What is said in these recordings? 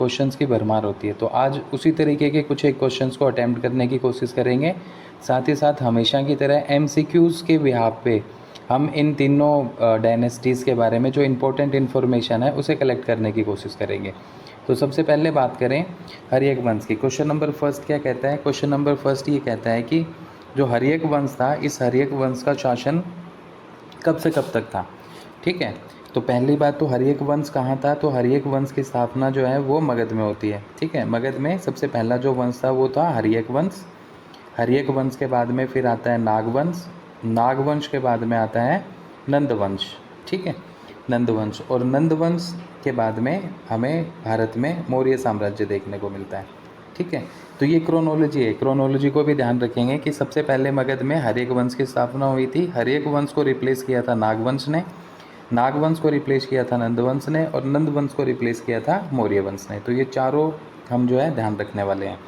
Questions की भरमार होती है। तो आज उसी तरीके के कुछ एक क्वेश्चंस को अटेम्प्ट करने की कोशिश करेंगे। साथ ही साथ हमेशा की तरह एमसीक्यूज़ के बिहाफ पे हम इन तीनों डायनेस्टीज़ के बारे में जो इम्पोर्टेंट इन्फॉर्मेशन है उसे कलेक्ट करने की कोशिश करेंगे। तो सबसे पहले बात करें हर्यक वंश की। क्वेश्चन नंबर फर्स्ट क्या कहता है? क्वेश्चन नंबर फर्स्ट ये कहता है कि जो हर्यक वंश था, इस हर्यक वंश का शासन कब से कब तक था। ठीक है, तो पहली बात तो हर्यक वंश कहाँ था? तो हर्यक वंश की स्थापना जो है वो मगध में होती है। ठीक है, मगध में सबसे पहला जो वंश था वो था हर्यक वंश। हर्यक वंश के बाद में फिर आता है नागवंश। नागवंश के बाद में आता है नंदवंश। ठीक है, नंदवंश, और नंदवंश के बाद में हमें भारत में मौर्य साम्राज्य देखने को मिलता है। ठीक है, तो ये क्रोनोलॉजी है। क्रोनोलॉजी को भी ध्यान रखेंगे कि सबसे पहले मगध में हर्यक वंश की स्थापना हुई थी। हर्यक वंश को रिप्लेस किया था नागवंश ने, नागवंश को रिप्लेस किया था नंदवंश ने, और नंदवंश को रिप्लेस किया था मौर्य वंश ने। तो ये चारों हम जो है ध्यान रखने वाले हैं।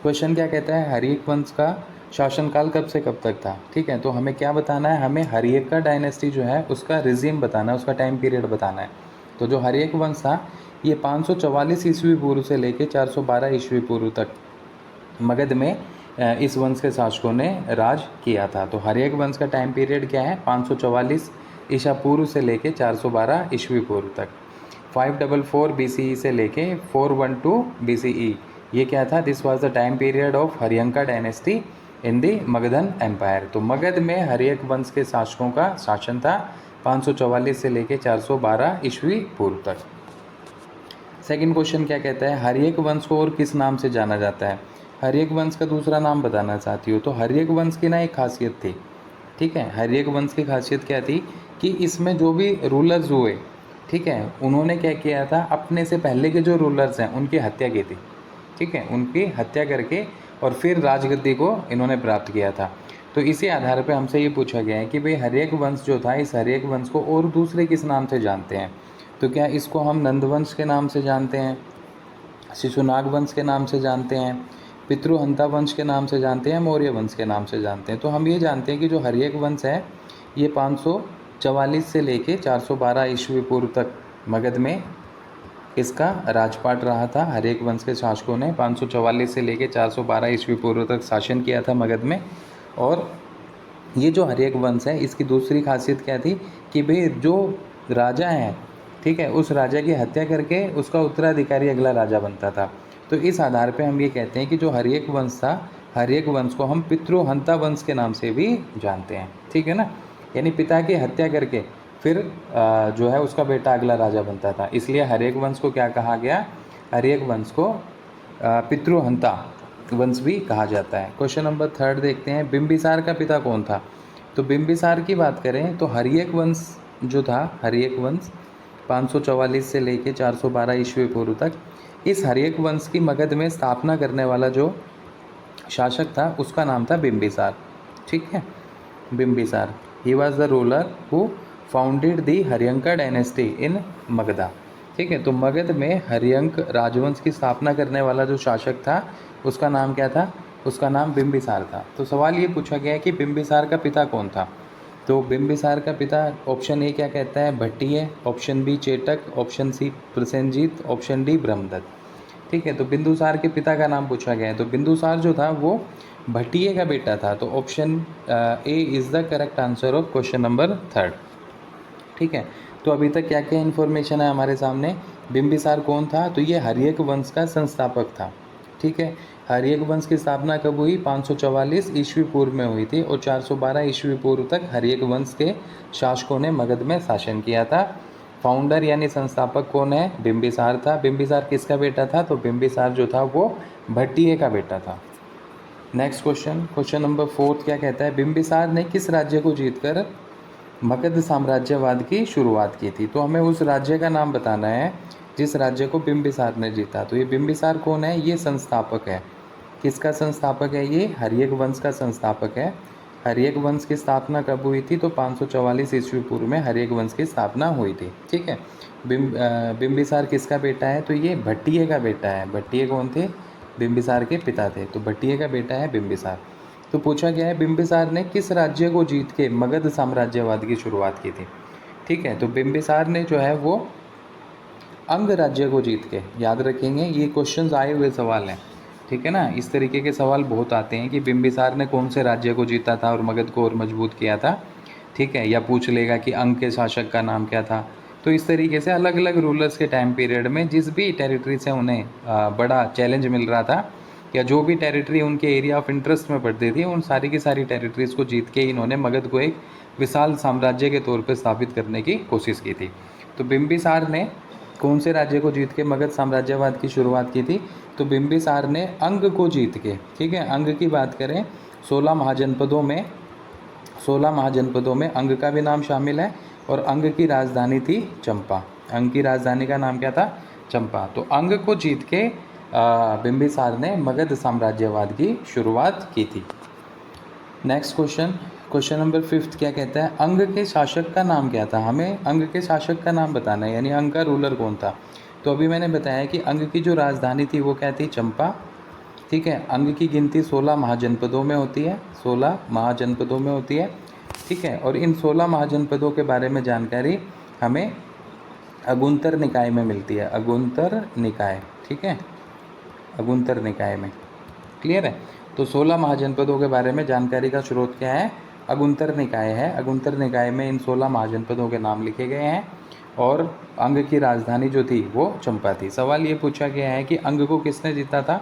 क्वेश्चन क्या कहता है? हर्यक वंश का शासनकाल कब से कब तक था। ठीक है, तो हमें क्या बताना है? हमें हर्यक का डायनेस्टी जो है उसका रिजीम बताना है, उसका टाइम पीरियड बताना है। तो जो हर्यक वंश था ये 544 ईस्वी पूर्व से लेकर 412 ईस्वी पूर्व तक मगध में इस वंश के शासकों ने राज किया था। तो हर्यक वंश का टाइम पीरियड क्या है? 544 ईसा पूर्व से लेके 412 ईस्वी पूर्व तक। 544 BCE से लेके 412 BCE, ये क्या था? This was the time period of Haryanka dynasty in the Magadhan empire. तो मगध में हर्यक वंश के शासकों का शासन था 544 से लेके 412 ईस्वी पूर्व तक। सेकंड क्वेश्चन क्या कहता है? हर्यक वंश को और किस नाम से जाना जाता है? हर्यक वंश का दूसरा नाम बताना चाहती हो तो हर्यक वंश की ना एक खासियत थी। ठीक है, हर्यक वंश की खासियत क्या थी कि इसमें जो भी रूलर्स हुए, ठीक है, उन्होंने क्या किया था? अपने से पहले के जो रूलर्स हैं उनकी हत्या की थी। ठीक है, उनकी हत्या करके और फिर राजगद्दी को इन्होंने प्राप्त किया था। तो इसी आधार पर हमसे ये पूछा गया है कि भाई हर्यक वंश जो था, इस हर्यक वंश को और दूसरे किस नाम से जानते हैं? तो क्या इसको हम नंदवंश के नाम से जानते हैं, शिशुनाग वंश के नाम से जानते हैं, पितृहंता वंश के नाम से जानते हैं, मौर्य वंश के नाम से जानते हैं? तो हम ये जानते हैं कि जो हर्यक वंश है ये 544 से लेके 412 ईस्वी पूर्व तक मगध में इसका राजपाट रहा था। हर्यक वंश के शासकों ने 544 से लेके 412 ईस्वी पूर्व तक शासन किया था मगध में। और ये जो हर्यक वंश है इसकी दूसरी खासियत क्या थी कि भाई जो राजा है, ठीक है, उस राजा की हत्या करके उसका उत्तराधिकारी अगला राजा बनता था। तो इस आधार पे हम ये कहते हैं कि जो हर्यक वंश था, हर्यक वंश को हम पितृहंता वंश के नाम से भी जानते हैं। ठीक है ना, यानी पिता की हत्या करके फिर जो है उसका बेटा अगला राजा बनता था, इसलिए हर्यक वंश को क्या कहा गया? हर्यक वंश को पितृहंता वंश भी कहा जाता है। क्वेश्चन नंबर थर्ड देखते हैं, बिंबिसार का पिता कौन था? तो बिंबिसार की बात करें तो हर्यक वंश जो था, हर्यक वंश 544 से लेके 412 ईस्वी पूर्व तक, इस हर्यक वंश की मगध में स्थापना करने वाला जो शासक था उसका नाम था बिंबिसार। ठीक है, Bimbisara, he was the ruler who founded the Haryanka dynasty in Magadha. ठीक है, तो मगध में हर्यंक राजवंश की स्थापना करने वाला जो शासक था उसका नाम क्या था? उसका नाम बिंबिसार था। तो सवाल ये पूछा गया है कि बिंबिसार का पिता कौन था? तो बिंबिसार का पिता, ऑप्शन ए क्या कहता है? Bhattiya, option B Chetaka, option C Prasenajit, option D Brahmadatta. ठीक है, तो बिंदुसार के पिता का नाम पूछा गया है। तो बिंदुसार जो था वो भट्टिय का बेटा था। तो option A is the correct answer of question number third. ठीक है, तो अभी तक क्या क्या इन्फॉर्मेशन है हमारे सामने? बिंबिसार कौन था? तो ये हर्यक वंश का संस्थापक था। ठीक है, हर्यक वंश की स्थापना कब हुई? 544 ईस्वी पूर्व में हुई थी, और 412 ईस्वी पूर्व तक हर्यक वंश के शासकों ने मगध में शासन किया था। फाउंडर यानी संस्थापक कौन है? बिंबिसार था। बिंबिसार किसका बेटा था? तो बिंबिसार जो था वो भट्टिय का बेटा था। Next question, question number fourth क्या कहता है? बिंबिसार ने किस राज्य को जीतकर मगध साम्राज्यवाद की शुरुआत की थी? तो हमें उस राज्य का नाम बताना है जिस राज्य को बिंबिसार ने जीता। तो ये बिंबिसार कौन है? ये संस्थापक है। किसका संस्थापक है? ये हर्यक वंश का संस्थापक है। हर्यक वंश की स्थापना कब हुई थी? तो 544 ईस्वी पूर्व में हर्यक वंश की स्थापना हुई थी। ठीक है, बिंबिसार किसका बेटा है? तो ये भट्टिय का बेटा है। भट्टिय कौन थे? बिंबिसार के पिता थे। तो भट्टिय का बेटा है बिंबिसार। तो पूछा गया है बिंबिसार ने किस राज्य को जीत के मगध साम्राज्यवाद की शुरुआत की थी? ठीक है, तो बिंबिसार ने जो है वो अंग राज्य को जीत के, याद रखेंगे ये क्वेश्चंस आए हुए सवाल हैं, ठीक है ना। इस तरीके के सवाल बहुत आते हैं कि बिंबिसार ने कौन से राज्य को जीता था और मगध को और मजबूत किया था, ठीक है। या पूछ लेगा कि अंग के शासक का नाम क्या था। तो इस तरीके से अलग अलग रूलर्स के टाइम पीरियड में जिस भी टेरिटरी से उन्हें बड़ा चैलेंज मिल रहा था, या जो भी टेरिटरी उनके एरिया ऑफ इंटरेस्ट में पड़ती थी, उन सारी की सारी टेरिटरीज को जीत के इन्होंने मगध को एक विशाल साम्राज्य के तौर पर स्थापित करने की कोशिश की थी। तो बिंबिसार ने कौन से राज्य को जीत के मगध साम्राज्यवाद की शुरुआत की थी? तो बिंबिसार ने अंग को जीत के, ठीक है। अंग की बात करें 16 महाजनपदों में, 16 महाजनपदों में अंग का भी नाम शामिल है, और अंग की राजधानी थी चंपा। अंग की राजधानी का नाम क्या था? चंपा। तो अंग को जीत के बिंबिसार ने मगध साम्राज्यवाद की शुरुआत की थी। नेक्स्ट क्वेश्चन, क्वेश्चन नंबर 5 क्या कहता है? अंग के शासक का नाम क्या था? हमें अंग के शासक का नाम बताना है, यानी अंग का रूलर कौन था। तो अभी मैंने बताया कि अंग की जो राजधानी थी वो क्या थी? चंपा, ठीक है। अंग की गिनती 16 महाजनपदों में होती है, 16 महाजनपदों में होती है, ठीक है। और इन 16 महाजनपदों के बारे में जानकारी हमें अगुंतर निकाय में मिलती है, अगुंतर निकाय, ठीक है, अगुंतर निकाय में। क्लियर है? तो 16 महाजनपदों के बारे में जानकारी का स्रोत क्या है? अगुंतर निकाय है। अगुंतर निकाय में इन 16 महाजनपदों के नाम लिखे गए हैं, और अंग की राजधानी जो थी वो चंपा थी। सवाल ये पूछा गया है कि अंग को किसने जीता था?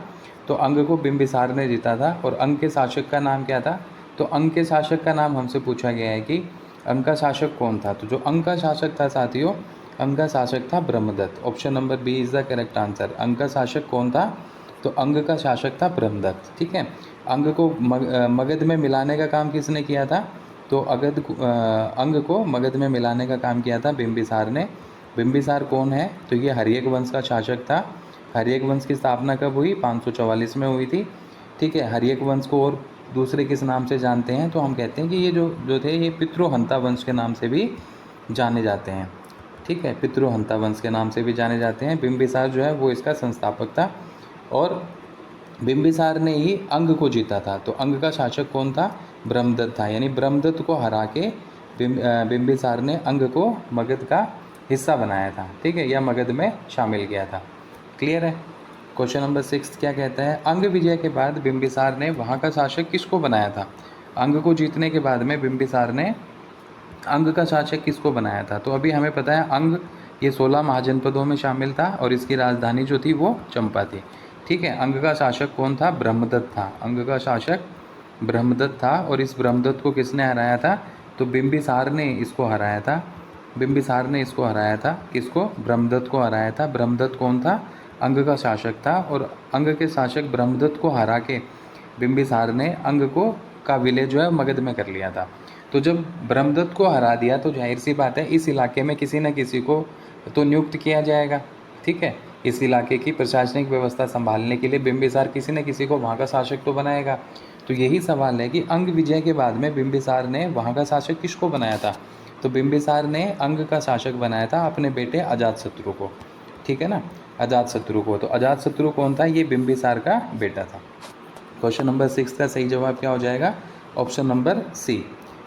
तो अंग को बिंबिसार ने जीता था। और अंग के शासक का नाम क्या था? तो अंग के शासक का नाम हमसे पूछा गया है कि अंग का शासक कौन था। तो जो अंग का शासक था साथियों, अंग का शासक था Brahmadatta. Option number B is the correct answer. Anga का शासक कौन था? तो अंग का शासक था ब्रह्मदत्त, ठीक है। अंग को मगध में मिलाने का काम किसने किया था? तो अंग को मगध में मिलाने का काम किया था बिंबिसार ने। बिंबिसार कौन है? तो ये हर्यक वंश का शासक था। हर्यक वंश की स्थापना कब हुई? 544 में हुई थी, ठीक है। हर्यक वंश को और दूसरे किस नाम से जानते हैं? तो हम कहते हैं कि ये जो थे ये पितृहंता वंश के नाम से भी जाने जाते हैं, ठीक है। पितृहंता वंश के नाम से भी जाने जाते हैं। बिंबिसार जो है वो इसका संस्थापक था, और बिंबिसार ने ही अंग को जीता था। तो अंग का शासक कौन था? ब्रह्मदत्त था। यानी ब्रह्मदत्त को हरा के बिंबिसार ने अंग को मगध का हिस्सा बनाया था, ठीक है, या मगध में शामिल किया था। क्लियर है? क्वेश्चन नंबर 6 क्या कहता है? अंग विजय के बाद बिंबिसार ने वहाँ का शासक किसको बनाया था? अंग को जीतने के बाद में बिंबिसार ने अंग का शासक किसको बनाया था? तो अभी हमें पता है अंग ये 16 महाजनपदों में शामिल था, और इसकी राजधानी जो थी वो चंपा थी, ठीक है। अंग का शासक कौन था? ब्रह्मदत्त था। अंग का शासक ब्रह्मदत्त था। और इस ब्रह्मदत्त को किसने हराया था? तो बिंबिसार ने इसको हराया था। बिंबिसार ने इसको हराया था। किसको? ब्रह्मदत्त को हराया था। ब्रह्मदत्त कौन था? अंग का शासक था। और अंग के शासक ब्रह्मदत्त को हरा के बिंबिसार ने अंग को का विलय जो है मगध में कर लिया था। तो जब ब्रह्मदत्त को हरा दिया तो जाहिर सी बात है इस इलाके में किसी न किसी को तो नियुक्त किया जाएगा, ठीक है। इस इलाके की प्रशासनिक व्यवस्था संभालने के लिए बिंबिसार किसी न किसी को वहाँ का शासक तो बनाएगा। तो यही सवाल है कि अंग विजय के बाद में बिंबिसार ने वहाँ का शासक किसको बनाया था? तो बिंबिसार ने अंग का शासक बनाया था अपने बेटे अजातशत्रु को, ठीक है ना, अजातशत्रु को। तो अजातशत्रु कौन था? ये बिंबिसार का बेटा था। क्वेश्चन नंबर 6 का सही जवाब क्या हो जाएगा? Option number C.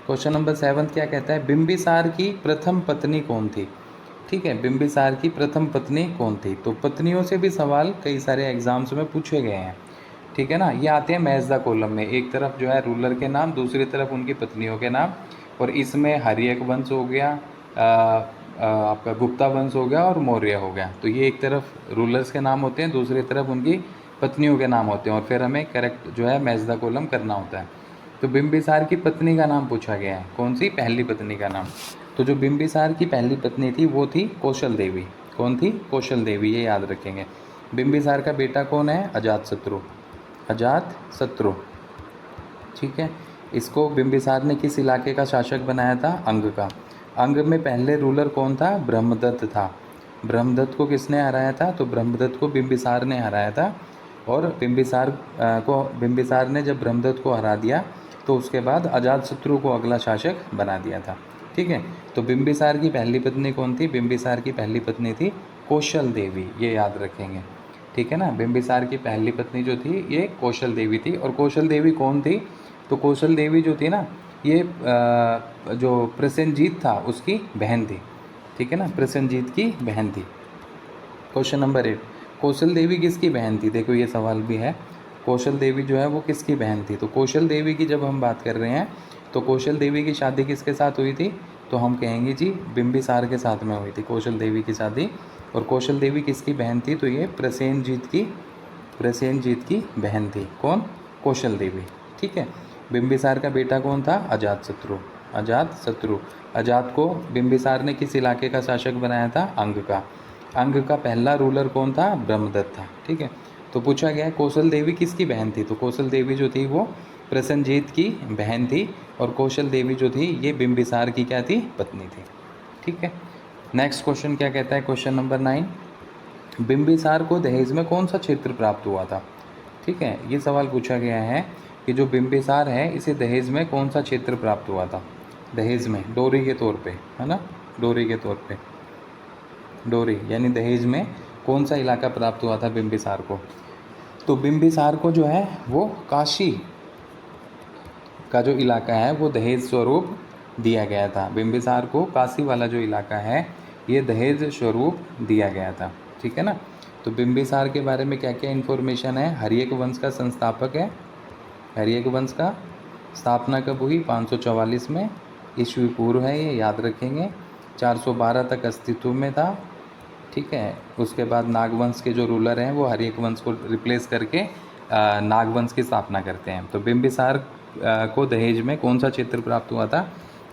Question number 7 क्या कहता है? बिंबिसार की प्रथम पत्नी कौन थी? ठीक है, बिंबिसार की प्रथम पत्नी कौन थी? तो पत्नियों से भी सवाल कई सारे एग्जाम्स में पूछे गए हैं, ठीक है ना। ये आते हैं मैजदा कॉलम में, एक तरफ जो है रूलर के नाम, दूसरी तरफ उनकी पत्नियों के नाम। और इसमें हर्यक वंश हो गया, आपका गुप्ता वंश हो गया, और मौर्य हो गया। तो ये एक तरफ रूलर्स के नाम होते हैं, दूसरी तरफ उनकी पत्नियों के नाम होते हैं, और फिर हमें करेक्ट जो है मैजदा कॉलम करना होता है। तो बिंबिसार की पत्नी का नाम पूछा गया है, कौन सी? पहली पत्नी का नाम। तो जो बिंबिसार की पहली पत्नी थी वो थी कौशल देवी। कौन थी? कौशल देवी, ये याद रखेंगे। बिंबिसार का बेटा कौन है? अजातशत्रु, अजातशत्रु, ठीक है। इसको बिंबिसार ने किस इलाके का शासक बनाया था? अंग का। अंग में पहले रूलर कौन था? ब्रह्मदत्त था। ब्रह्मदत्त को किसने हराया था? तो ब्रह्मदत्त को बिंबिसार ने हराया था। और बिंबिसार ने जब ब्रह्मदत्त को हरा दिया तो उसके बाद अजातशत्रु को अगला शासक बना दिया था, ठीक है। तो बिंबिसार की पहली पत्नी कौन थी? बिंबिसार की पहली पत्नी थी कौशल देवी, ये याद रखेंगे, ठीक है ना। बिंबिसार की पहली पत्नी जो थी ये कौशल देवी थी। और कौशल देवी कौन थी? तो कौशल देवी जो थी ना, ये जो प्रसेनजीत था उसकी बहन थी, ठीक है ना, प्रसेनजीत की बहन थी। क्वेश्चन नंबर 8, कौशल देवी किसकी बहन थी? देखो ये सवाल भी है, कौशल देवी जो है वो किसकी बहन थी? तो कौशल देवी की जब हम बात कर रहे हैं तो कौशल देवी की शादी किसके साथ हुई थी? तो हम कहेंगे जी बिंबिसार के साथ में हुई थी कौशल देवी की शादी। और कौशल देवी किसकी बहन थी? तो ये प्रसेनजीत की बहन थी। कौन? कौशल देवी। ठीक है। बिंबिसार का बेटा कौन था? अजातशत्रु। अजात को बिंबिसार ने किस इलाके का शासक बनाया था? अंग का। अंग का पहला रूलर कौन था? ब्रह्मदत्त था। ठीक है। तो पूछा गया है कौशल देवी किसकी बहन थी? तो कौशल देवी जो थी वो प्रसेनजीत की बहन थी और कौशल देवी जो थी ये बिंबिसार की क्या थी? पत्नी थी। ठीक है। नेक्स्ट क्वेश्चन क्या कहता है? क्वेश्चन नंबर 9, बिंबिसार को दहेज में कौन सा क्षेत्र प्राप्त हुआ था? ठीक है। ये सवाल पूछा गया है कि जो बिंबिसार है इसे दहेज में कौन सा क्षेत्र प्राप्त हुआ था? दहेज में, डोरी के तौर पे, है ना, डोरी के तौर पे, डोरी यानी दहेज में कौन सा इलाका प्राप्त हुआ था बिंबिसार को? तो बिंबिसार को जो है वो काशी का जो इलाका है वो दहेज स्वरूप दिया गया था। बिंबिसार को काशी वाला जो इलाका है ये दहेज स्वरूप दिया गया था। ठीक है ना। तो बिंबिसार के बारे में क्या क्या इन्फॉर्मेशन है? हर्यक वंश का संस्थापक है। हर्यक वंश का स्थापना कब हुई? 544 में ईस्वी पूर्व है, ये याद रखेंगे। 412 तक अस्तित्व में था। ठीक है। उसके बाद नागवंश के जो रूलर हैं वो हर्यक वंश को रिप्लेस करके नागवंश की स्थापना करते हैं। तो बिंबिसार को दहेज में कौन सा क्षेत्र प्राप्त हुआ था?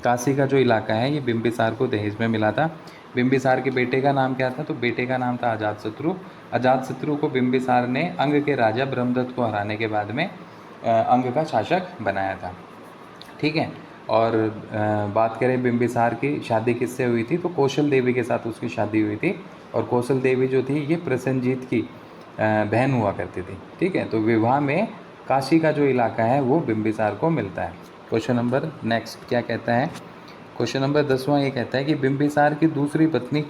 काशी का जो इलाका है ये बिंबिसार को दहेज में मिला था। बिंबिसार के बेटे का नाम क्या था? तो बेटे का नाम था अजातशत्रु। अजातशत्रु को बिंबिसार ने अंग के राजा ब्रह्मदत्त को हराने के बाद में अंग का शासक बनाया था। ठीक है। और बात करें बिंबिसार की शादी किससे हुई थी? तो कौशल देवी के साथ उसकी शादी हुई थी। और कौशल देवी जो थी ये प्रसेनजीत की बहन हुआ करती थी। ठीक है। तो विवाह में काशी का जो इलाका है वो बिंबिसार को मिलता है। क्वेश्चन नंबर नेक्स्ट क्या कहता है? क्वेश्चन नंबर 10वां ये कहता है कि बिंबिसार की दूसरी पत्नी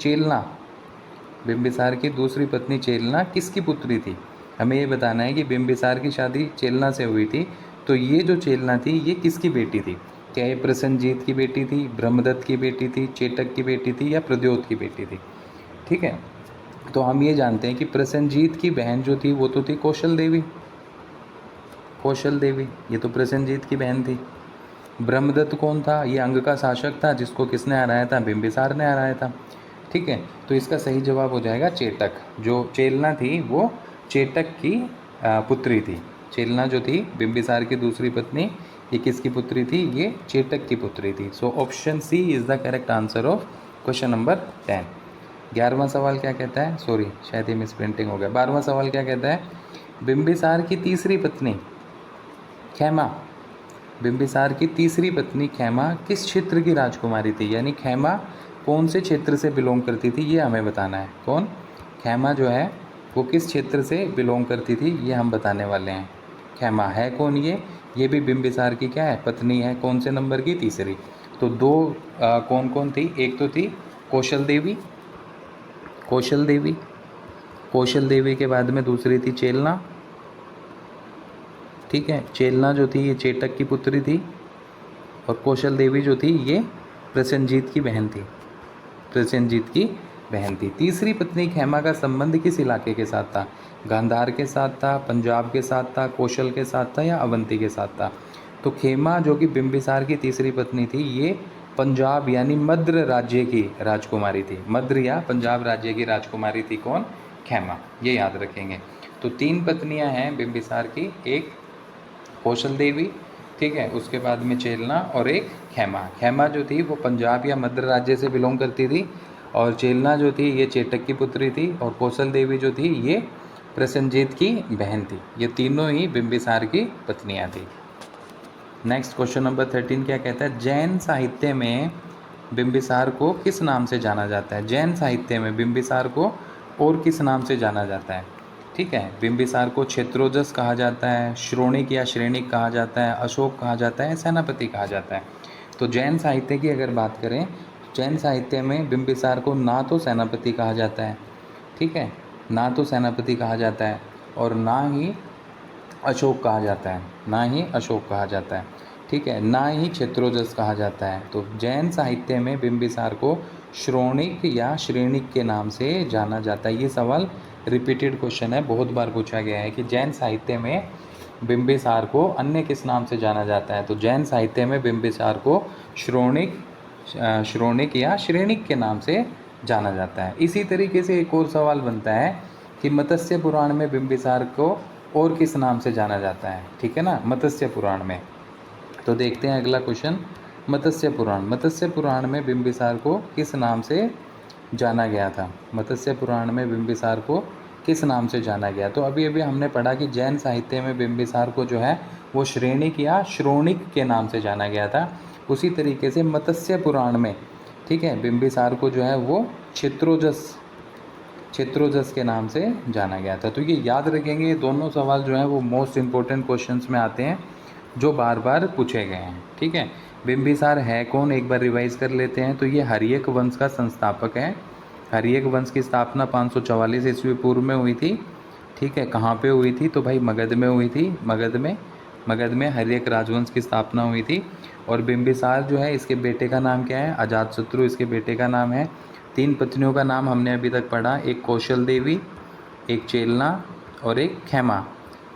चेलना किसकी पुत्री थी? हमें ये बताना है कि बिंबिसार की शादी चेलना से हुई थी, तो ये जो चेलना थी ये किसकी बेटी थी? क्या ये प्रसेनजीत की बेटी थी, ब्रह्मदत्त की बेटी थी, चेटक की बेटी थी या प्रद्योत की बेटी थी? ठीक है। तो हम ये जानते हैं कि प्रसेनजीत की बहन जो थी वो तो थी कौशल देवी, ये तो प्रसेनजीत की बहन थी। ब्रह्मदत्त कौन था? ये अंग का शासक था जिसको किसने हराया था? बिंबिसार ने हराया था। ठीक है। तो इसका सही जवाब हो जाएगा चेटक। जो चेलना थी वो चेटक की पुत्री थी। चेलना जो थी बिंबिसार की दूसरी पत्नी, ये किसकी पुत्री थी? ये चेटक की पुत्री थी। So option C is the correct answer of question number 10। 11वां सवाल क्या कहता है? सॉरी, शायद ये मिस प्रिंटिंग हो गया। 12वां सवाल क्या कहता है? बिंबिसार की तीसरी पत्नी खैमा किस क्षेत्र की राजकुमारी थी? यानी खैमा कौन से क्षेत्र से बिलोंग करती थी ये हमें बताना है। कौन? खैमा जो है वो किस क्षेत्र से बिलोंग करती थी ये हम बताने वाले हैं। खैमा है कौन? ये भी बिंबिसार की क्या है? पत्नी है। कौन से नंबर की? तीसरी। तो दो कौन कौन थी? एक तो थी कौशल देवी के बाद में दूसरी थी चेलना। ठीक है। चेलना जो थी ये चेटक की पुत्री थी और कौशल देवी जो थी ये प्रसेनजीत की बहन थी। तीसरी पत्नी खैमा का संबंध किस इलाके के साथ था? गांधार के साथ था, पंजाब के साथ था, कौशल के साथ था या अवंती के साथ था? तो खेमा जो कि बिंबिसार की तीसरी पत्नी थी ये पंजाब यानी मद्र राज्य की राजकुमारी थी। मद्र या पंजाब राज्य की राजकुमारी थी। कौन? खेमा। ये याद रखेंगे। तो 3 पत्नियां हैं बिंबिसार की, एक कौशल देवी, ठीक है, उसके बाद में चेलना और एक खेमा जो थी वो पंजाब या मद्र राज्य से बिलोंग करती थी और चेलना जो थी ये चेटक की पुत्री थी और कौशल देवी जो थी ये प्रसेनजीत की बहन थी। ये तीनों ही बिंबिसार की पत्नियां थी। नेक्स्ट क्वेश्चन नंबर 13 क्या कहता है? जैन साहित्य में बिंबिसार को किस नाम से जाना जाता है? जैन साहित्य में बिंबिसार को और किस नाम से जाना जाता है? ठीक है। बिंबिसार को क्षेत्रोजस कहा जाता है, श्रोणिक या श्रेणिक कहा जाता है, अशोक कहा जाता है, सेनापति कहा जाता है। तो जैन साहित्य की अगर बात करें, जैन साहित्य में बिंबिसार को ना तो सेनापति कहा जाता है, ठीक है, ना तो सेनापति कहा जाता है और ना ही अशोक कहा जाता है, ठीक है, ना ही क्षेत्रोजस कहा जाता है। तो जैन साहित्य में बिंबिसार को श्रोणिक या श्रेणिक के नाम से जाना जाता है? ये सवाल रिपीटेड क्वेश्चन है, बहुत बार पूछा गया है कि जैन साहित्य में बिंबिसार को अन्य किस नाम से जाना जाता है? तो जैन साहित्य में बिंबिसार को श्रोणिक या श्रेणिक के नाम से जाना जाता है। इसी तरीके से एक और सवाल बनता है कि मत्स्य पुराण में बिंबिसार को और किस नाम से जाना जाता है? ठीक है ना, मत्स्य पुराण में। तो देखते हैं अगला क्वेश्चन, मत्स्य पुराण में बिंबिसार को किस नाम से जाना गया था? मत्स्य पुराण में बिंबिसार को किस नाम से जाना गया? तो अभी अभी हमने पढ़ा कि जैन साहित्य में बिंबिसार को जो है वो श्रेणिक या श्रोणिक के नाम से जाना गया था। उसी तरीके से मत्स्य पुराण में, ठीक है, बिंबिसार को जो है वो क्षेत्रोजस के नाम से जाना गया था। तो ये याद रखेंगे, ये दोनों सवाल जो हैं वो मोस्ट इम्पोर्टेंट क्वेश्चंस में आते हैं जो बार बार पूछे गए हैं। ठीक है, बिंबिसार है कौन, एक बार रिवाइज कर लेते हैं। तो ये हर्यक वंश का संस्थापक है। हर्यक वंश की स्थापना 544 ईस्वी पूर्व में हुई थी। ठीक है, कहाँ पे हुई थी? तो भाई मगध में हुई थी। मगध में हर्यक राजवंश की स्थापना हुई थी। और बिंबिसार जो है, इसके बेटे का नाम क्या है? अजातशत्रु इसके बेटे का नाम है। 3 पत्नियों का नाम हमने अभी तक पढ़ा, एक कौशल देवी, एक चेलना और एक खेमा।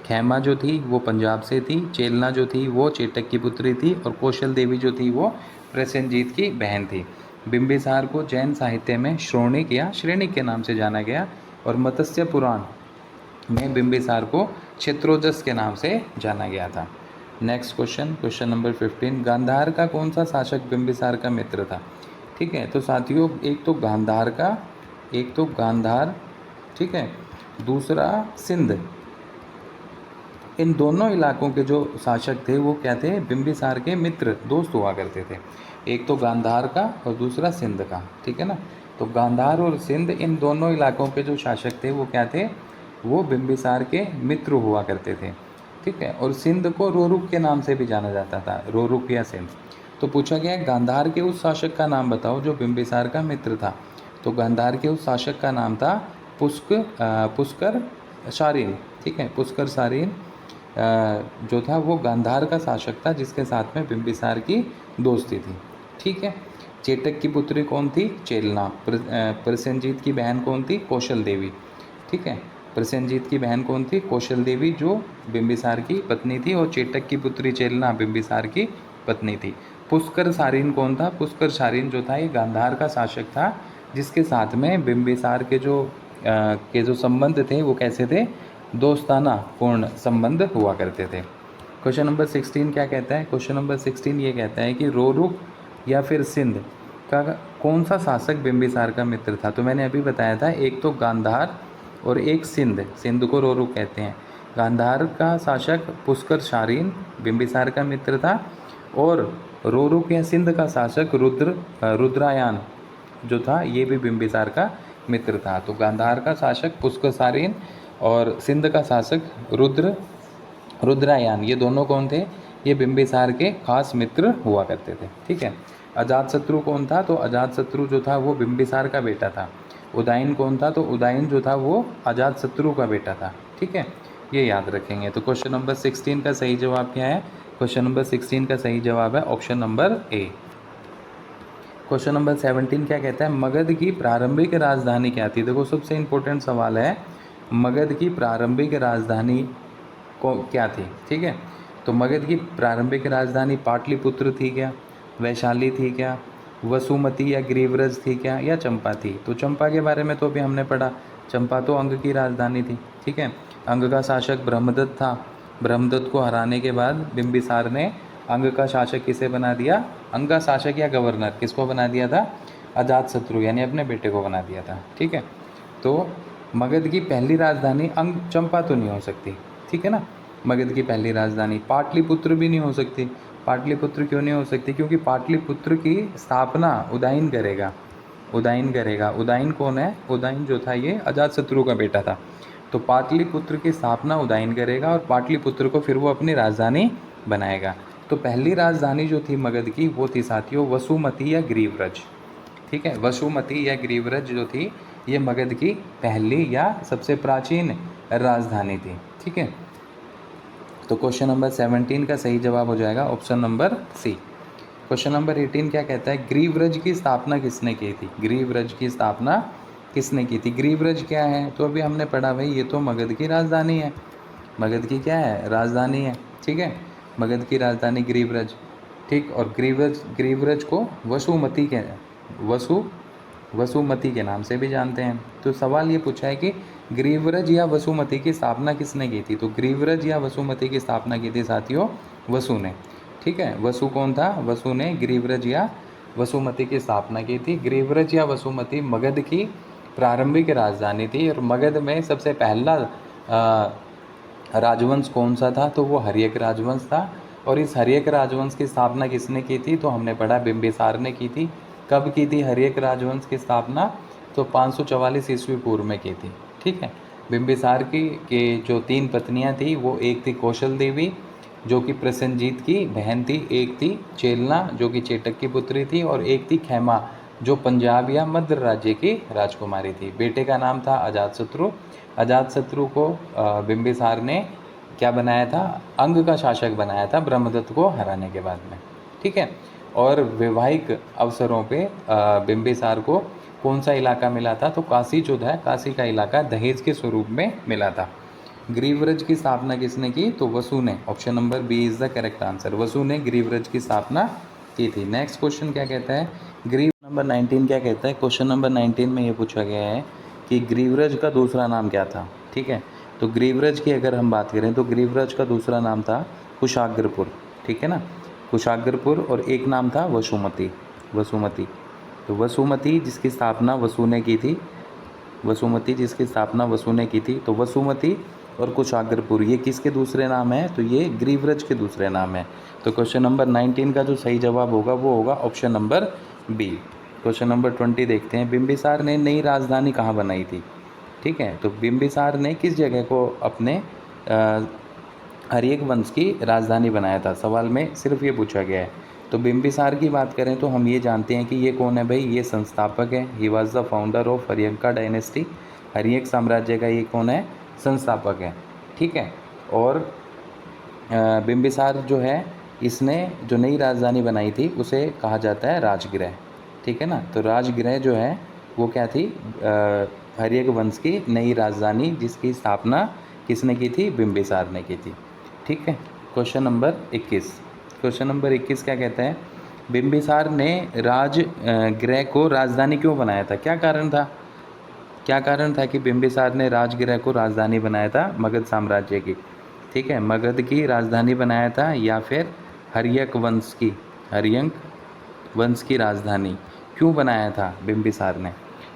खेमा जो थी वो पंजाब से थी, चेलना जो थी वो चेटक की पुत्री थी, और कौशल देवी जो थी वो प्रसेनजीत की बहन थी। बिंबिसार को जैन साहित्य में श्रोणिक या श्रेणिक के नाम से जाना गया, और मत्स्य पुराण में बिंबिसार को क्षेत्रोजस के नाम से जाना गया था। Next question, question number 15, Gandhara का कौन सा शासक बिंबिसार का मित्र था? ठीक है, तो साथियों एक तो गांधार, ठीक है, दूसरा सिंध। इन दोनों इलाकों के जो शासक थे वो क्या थे? बिंबिसार के मित्र, दोस्त हुआ करते थे। एक तो गांधार का और दूसरा सिंध का। ठीक है ना, तो गांधार और सिंध, इन दोनों इलाकों के जो शासक थे वो क्या थे? वो बिंबिसार के मित्र हुआ करते थे। ठीक है, और सिंध को रोरुक के नाम से भी जाना जाता था, रोरुक या सिंध। तो पूछा गया गांधार के उस शासक का नाम बताओ जो बिंबिसार का मित्र था। तो गांधार के उस शासक का नाम था पुष्कर शारीन। ठीक है, पुष्कर शारीन जो था वो गांधार का शासक था, जिसके साथ में बिंबिसार की दोस्ती थी। ठीक है, चेटक की पुत्री कौन थी? चेलना। प्रसेनजीत की बहन कौन थी? कौशल देवी। ठीक है, प्रसेनजीत की बहन कौन थी? कौशल देवी, जो बिंबिसार की पत्नी थी, और चेटक की पुत्री चेलना बिंबिसार की पत्नी थी। पुष्कर शारीन कौन था? पुष्कर शारीन जो था ये गांधार का शासक था, जिसके साथ में बिंबिसार के जो संबंध थे वो कैसे थे? दोस्ताना पूर्ण संबंध हुआ करते थे। क्वेश्चन नंबर 16 क्या कहता है? क्वेश्चन नंबर 16 ये कहता है कि रोरुक या फिर सिंध का कौन सा शासक बिंबिसार का मित्र था? तो मैंने अभी बताया था, एक तो गांधार और एक सिंध को रोरुक कहते हैं। गांधार का शासक पुष्कर शारीन बिंबिसार का मित्र था, और रोरुक या सिंध का शासक रुद्रायन जो था ये भी बिंबिसार का मित्र था। तो गांधार का शासक पुष्कर शारीन और सिंध का शासक रुद्रायन, ये दोनों कौन थे? ये बिंबिसार के खास मित्र हुआ करते थे। ठीक है, अजातशत्रु कौन था? तो अजातशत्रु जो था वो बिंबिसार का बेटा था। उदयन कौन था? तो उदयन जो था वो अजातशत्रु का बेटा था। ठीक है, ये याद रखेंगे। तो क्वेश्चन नंबर 16 का सही जवाब क्या है? क्वेश्चन नंबर 16 का सही जवाब है option number A. Question number 17 क्या कहता है? मगध की प्रारंभिक राजधानी क्या थी? देखो सबसे इम्पोर्टेंट सवाल है, मगध की प्रारंभिक राजधानी को क्या थी? ठीक है, तो मगध की प्रारंभिक राजधानी पाटलिपुत्र थी क्या? वैशाली थी क्या? वसुमती या ग्रीवरज थी क्या? या चंपा थी? तो चंपा के बारे में तो अभी हमने पढ़ा, चंपा तो अंग की राजधानी थी। ठीक है, अंग का शासक ब्रह्मदत्त था। ब्रह्मदत्त को हराने के बाद बिंबिसार ने अंग का शासक किसे बना दिया? अंग का शासक या गवर्नर किसको बना दिया था? अजातशत्रु, यानी अपने बेटे को बना दिया था। ठीक है, तो मगध की पहली राजधानी अंग चंपा तो नहीं हो सकती। ठीक है ना, मगध की पहली राजधानी पाटलिपुत्र भी नहीं हो सकती। पाटलिपुत्र क्यों नहीं हो सकती? क्योंकि पाटलिपुत्र की स्थापना उदयन करेगा। उदयन कौन है? उदयन जो था ये अजातशत्रु का बेटा था। तो पाटलिपुत्र की स्थापना उदयन करेगा, और पाटलिपुत्र को फिर वो अपनी राजधानी बनाएगा। तो पहली राजधानी जो थी मगध की वो थी साथियों वसुमती या ग्रीवरज। ठीक है, वसुमती या ग्रीवरज जो थी ये मगध की पहली या सबसे प्राचीन राजधानी थी। ठीक है, तो क्वेश्चन नंबर 17 का सही जवाब हो जाएगा option number C. Question number 18 क्या कहता है, ग्रीवरज की स्थापना किसने की थी? ग्रीवरज की स्थापना किसने की थी? ग्रीवरज क्या है? तो अभी हमने पढ़ा भाई, ये तो मगध की राजधानी है। मगध की क्या है? राजधानी है। ठीक है, मगध की राजधानी ग्रीवरज। ठीक, और ग्रीवरज को वसुमती के नाम से भी जानते हैं। तो सवाल ये पूछा है कि ग्रीवरज या वसुमती की स्थापना किसने की थी? तो ग्रीवरज या वसुमती की स्थापना की थी साथियों, वसु ने। ठीक है, वसु कौन था? वसु ने ग्रीवरज या वसुमती की स्थापना की थी। ग्रीवरज या वसुमती मगध की प्रारंभिक राजधानी थी, और मगध में सबसे पहला राजवंश कौन सा था? तो वो हर्यक राजवंश था। और इस हर्यक राजवंश की स्थापना किसने की थी? तो हमने पढ़ा बिंबिसार ने की थी। कब की थी हर्यक राजवंश की स्थापना? तो 544 ईस्वी पूर्व में की थी। ठीक है, बिंबिसार की जो 3 पत्नियां थी, वो एक थी कौशल देवी जो कि प्रसेनजीत की बहन थी, एक थी चेलना जो कि चेटक की पुत्री थी, और एक थी खेमा जो पंजाब या मध्य राज्य की राजकुमारी थी। बेटे का नाम था अजातशत्रु। अजातशत्रु को बिंबिसार ने क्या बनाया था? अंग का शासक बनाया था ब्रह्मदत्त को हराने के बाद में। ठीक है, और वैवाहिक अवसरों पे बिंबिसार को कौन सा इलाका मिला था? तो काशी जो है, काशी का इलाका दहेज के स्वरूप में मिला था। ग्रीवरज की स्थापना किसने की? तो वसु ने। Option number B is the correct answer. Vasu ने ग्रीवरज की स्थापना की थी। नेक्स्ट क्वेश्चन क्या कहता है? ग्रीव नंबर 19 क्या कहता है? क्वेश्चन नंबर 19 में ये पूछा गया है कि ग्रीवरज का दूसरा नाम क्या था? ठीक है, तो ग्रीवरज की अगर हम बात करें तो ग्रीवरज का दूसरा नाम था कुशाग्रपुर। ठीक है ना, कुशाग्रपुर, और एक नाम था वसुमती। तो वसुमती जिसकी स्थापना वसु ने की थी, वसुमती जिसकी स्थापना वसु ने की थी, तो वसुमती और कुशाग्रपुर ये किसके दूसरे नाम है? तो ये ग्रीवरज के दूसरे नाम है। तो क्वेश्चन नंबर 19 का जो सही जवाब होगा वो होगा option number B. Question number 20 देखते हैं, बिंबिसार ने नई राजधानी कहाँ बनाई थी? ठीक है, तो बिंबिसार ने किस जगह को अपने हर्यक वंश की राजधानी बनाया था? सवाल में सिर्फ ये पूछा गया है। तो बिंबिसार की बात करें तो हम ये जानते हैं कि ये कौन है भाई? ये संस्थापक है। He was the founder of Haryanka dynasty. Haryanka साम्राज्य का ये कौन है? संस्थापक है। ठीक है, और बिंबिसार जो है, इसने जो नई राजधानी बनाई थी उसे कहा जाता है राजगृह। ठीक है ना, तो राजगृह जो है वो क्या थी? हर्यक वंश की नई राजधानी जिसकी स्थापना किसने की थी? बिंबिसार ने की थी। ठीक है, क्वेश्चन नंबर 21। क्वेश्चन नंबर 21 क्या कहता है? बिंबिसार ने राजगृह को राजधानी क्यों बनाया था? क्या कारण था? क्या कारण था कि बिंबिसार ने राजगृह को राजधानी बनाया था मगध साम्राज्य की? ठीक है, मगध की राजधानी बनाया था या फिर हर्यक वंश की राजधानी क्यों बनाया था बिंबिसार ने?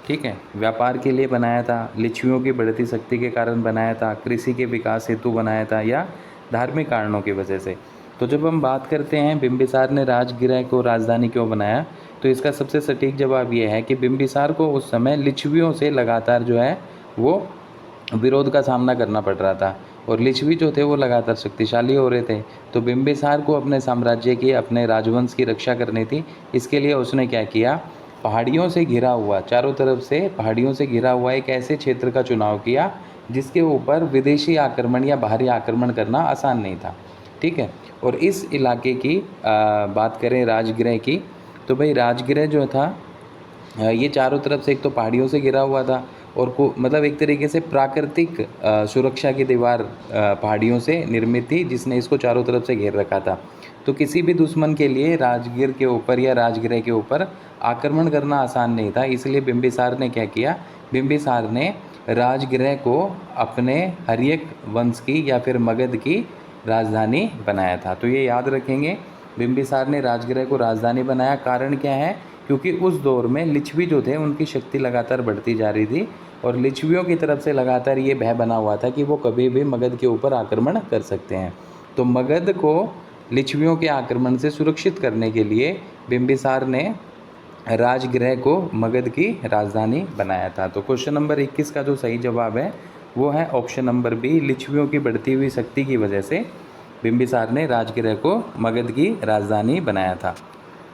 ठीक है, व्यापार के लिए बनाया था, लिच्छवियों की बढ़ती शक्ति के कारण बनाया था, कृषि के विकास हेतु बनाया था, या धार्मिक कारणों की वजह से? तो जब हम बात करते हैं बिंबिसार ने राजगृह को राजधानी क्यों बनाया, तो इसका सबसे सटीक जवाब ये है कि बिंबिसार को उस समय लिच्छवियों से लगातार जो है वो विरोध का सामना करना पड़ रहा था, और लिच्छवी जो थे वो लगातार शक्तिशाली हो रहे थे। तो बिंबिसार को अपने साम्राज्य की, अपने राजवंश की रक्षा करनी थी। इसके लिए उसने क्या किया? पहाड़ियों से घिरा हुआ, चारों तरफ से पहाड़ियों से घिरा हुआ एक ऐसे क्षेत्र का चुनाव किया जिसके ऊपर विदेशी आक्रमण या बाहरी आक्रमण करना आसान नहीं था। ठीक है, और इस इलाके की बात करें राजगृह की, तो भाई राजगृह जो था ये चारों तरफ से एक तो पहाड़ियों से घिरा हुआ था, और को मतलब एक तरीके से प्राकृतिक सुरक्षा की दीवार पहाड़ियों से निर्मित थी जिसने इसको चारों तरफ से घेर रखा था। तो किसी भी दुश्मन के लिए राजगीर के ऊपर या राजगृह के ऊपर आक्रमण करना आसान नहीं था। इसलिए बिंबिसार ने क्या किया? बिंबिसार ने राजगृह को अपने हर्यक वंश की या फिर मगध की राजधानी बनाया था। तो ये याद रखेंगे, बिंबिसार ने राजगृह को राजधानी बनाया। कारण क्या है? क्योंकि उस दौर में लिच्छवी जो थे उनकी शक्ति लगातार बढ़ती जा रही थी, और लिच्छवियों की तरफ से लगातार ये भय बना हुआ था कि वो कभी भी मगध के ऊपर आक्रमण कर सकते हैं। तो मगध को लिच्छवियों के आक्रमण से सुरक्षित करने के लिए बिंबिसार ने राजगृह को मगध की राजधानी बनाया था। तो क्वेश्चन नंबर 21 का जो सही जवाब है वो है ऑप्शन नंबर बी। लिच्छवियों की बढ़ती हुई शक्ति की वजह से बिंबिसार ने राजगृह को मगध की राजधानी बनाया था।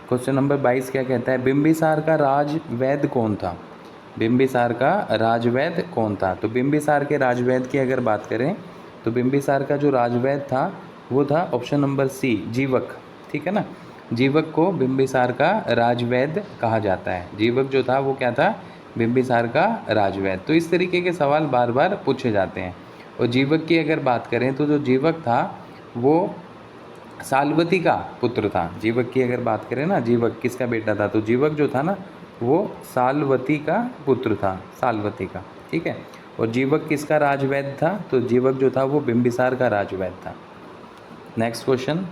क्वेश्चन नंबर 22 क्या कहता है? बिंबिसार का राजवैद्य कौन था? बिंबिसार का राजवैद्य कौन था? तो बिंबिसार के राजवैद्य की अगर बात करें तो बिंबिसार का जो राजवैद्य था वो था ऑप्शन नंबर सी, जीवक। ठीक है ना, जीवक को बिंबिसार का राजवैद्य कहा जाता है। जीवक जो था वो क्या था? बिंबिसार का राजवैद्य। तो इस तरीके के सवाल बार बार पूछे जाते हैं। और जीवक की अगर बात करें तो जो जीवक था वो साल्वती का पुत्र था। जीवक की अगर बात करें ना, जीवक किसका बेटा था? तो जीवक जो था ना वो साल्वती का पुत्र था, साल्वती का। ठीक है। और जीवक किसका राजवैद्य था? तो जीवक जो था वो बिंबिसार का राजवैद्य था। Next question,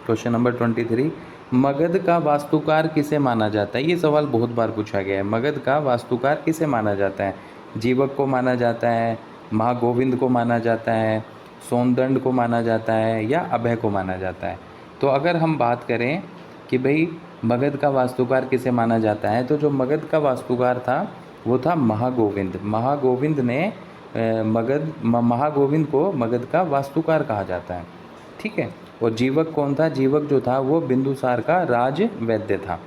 question number 23, Magadh का वास्तुकार किसे माना जाता है? ये सवाल बहुत बार पूछा गया है। मगध का वास्तुकार किसे माना जाता है? जीवक को माना जाता है, महागोविंद को माना जाता है, सोनदंड को माना जाता है, या अभय को माना जाता है? तो अगर हम बात करें कि भाई मगध का वास्तुकार किसे माना जाता है, तो जो मगध का वास्तुकार था वो था महागोविंद। महागोविंद ने महागोविंद को मगध का वास्तुकार कहा जाता है। ठीक है। और जीवक कौन था? जीवक जो था वो बिंदुसार का राजवैद्य था।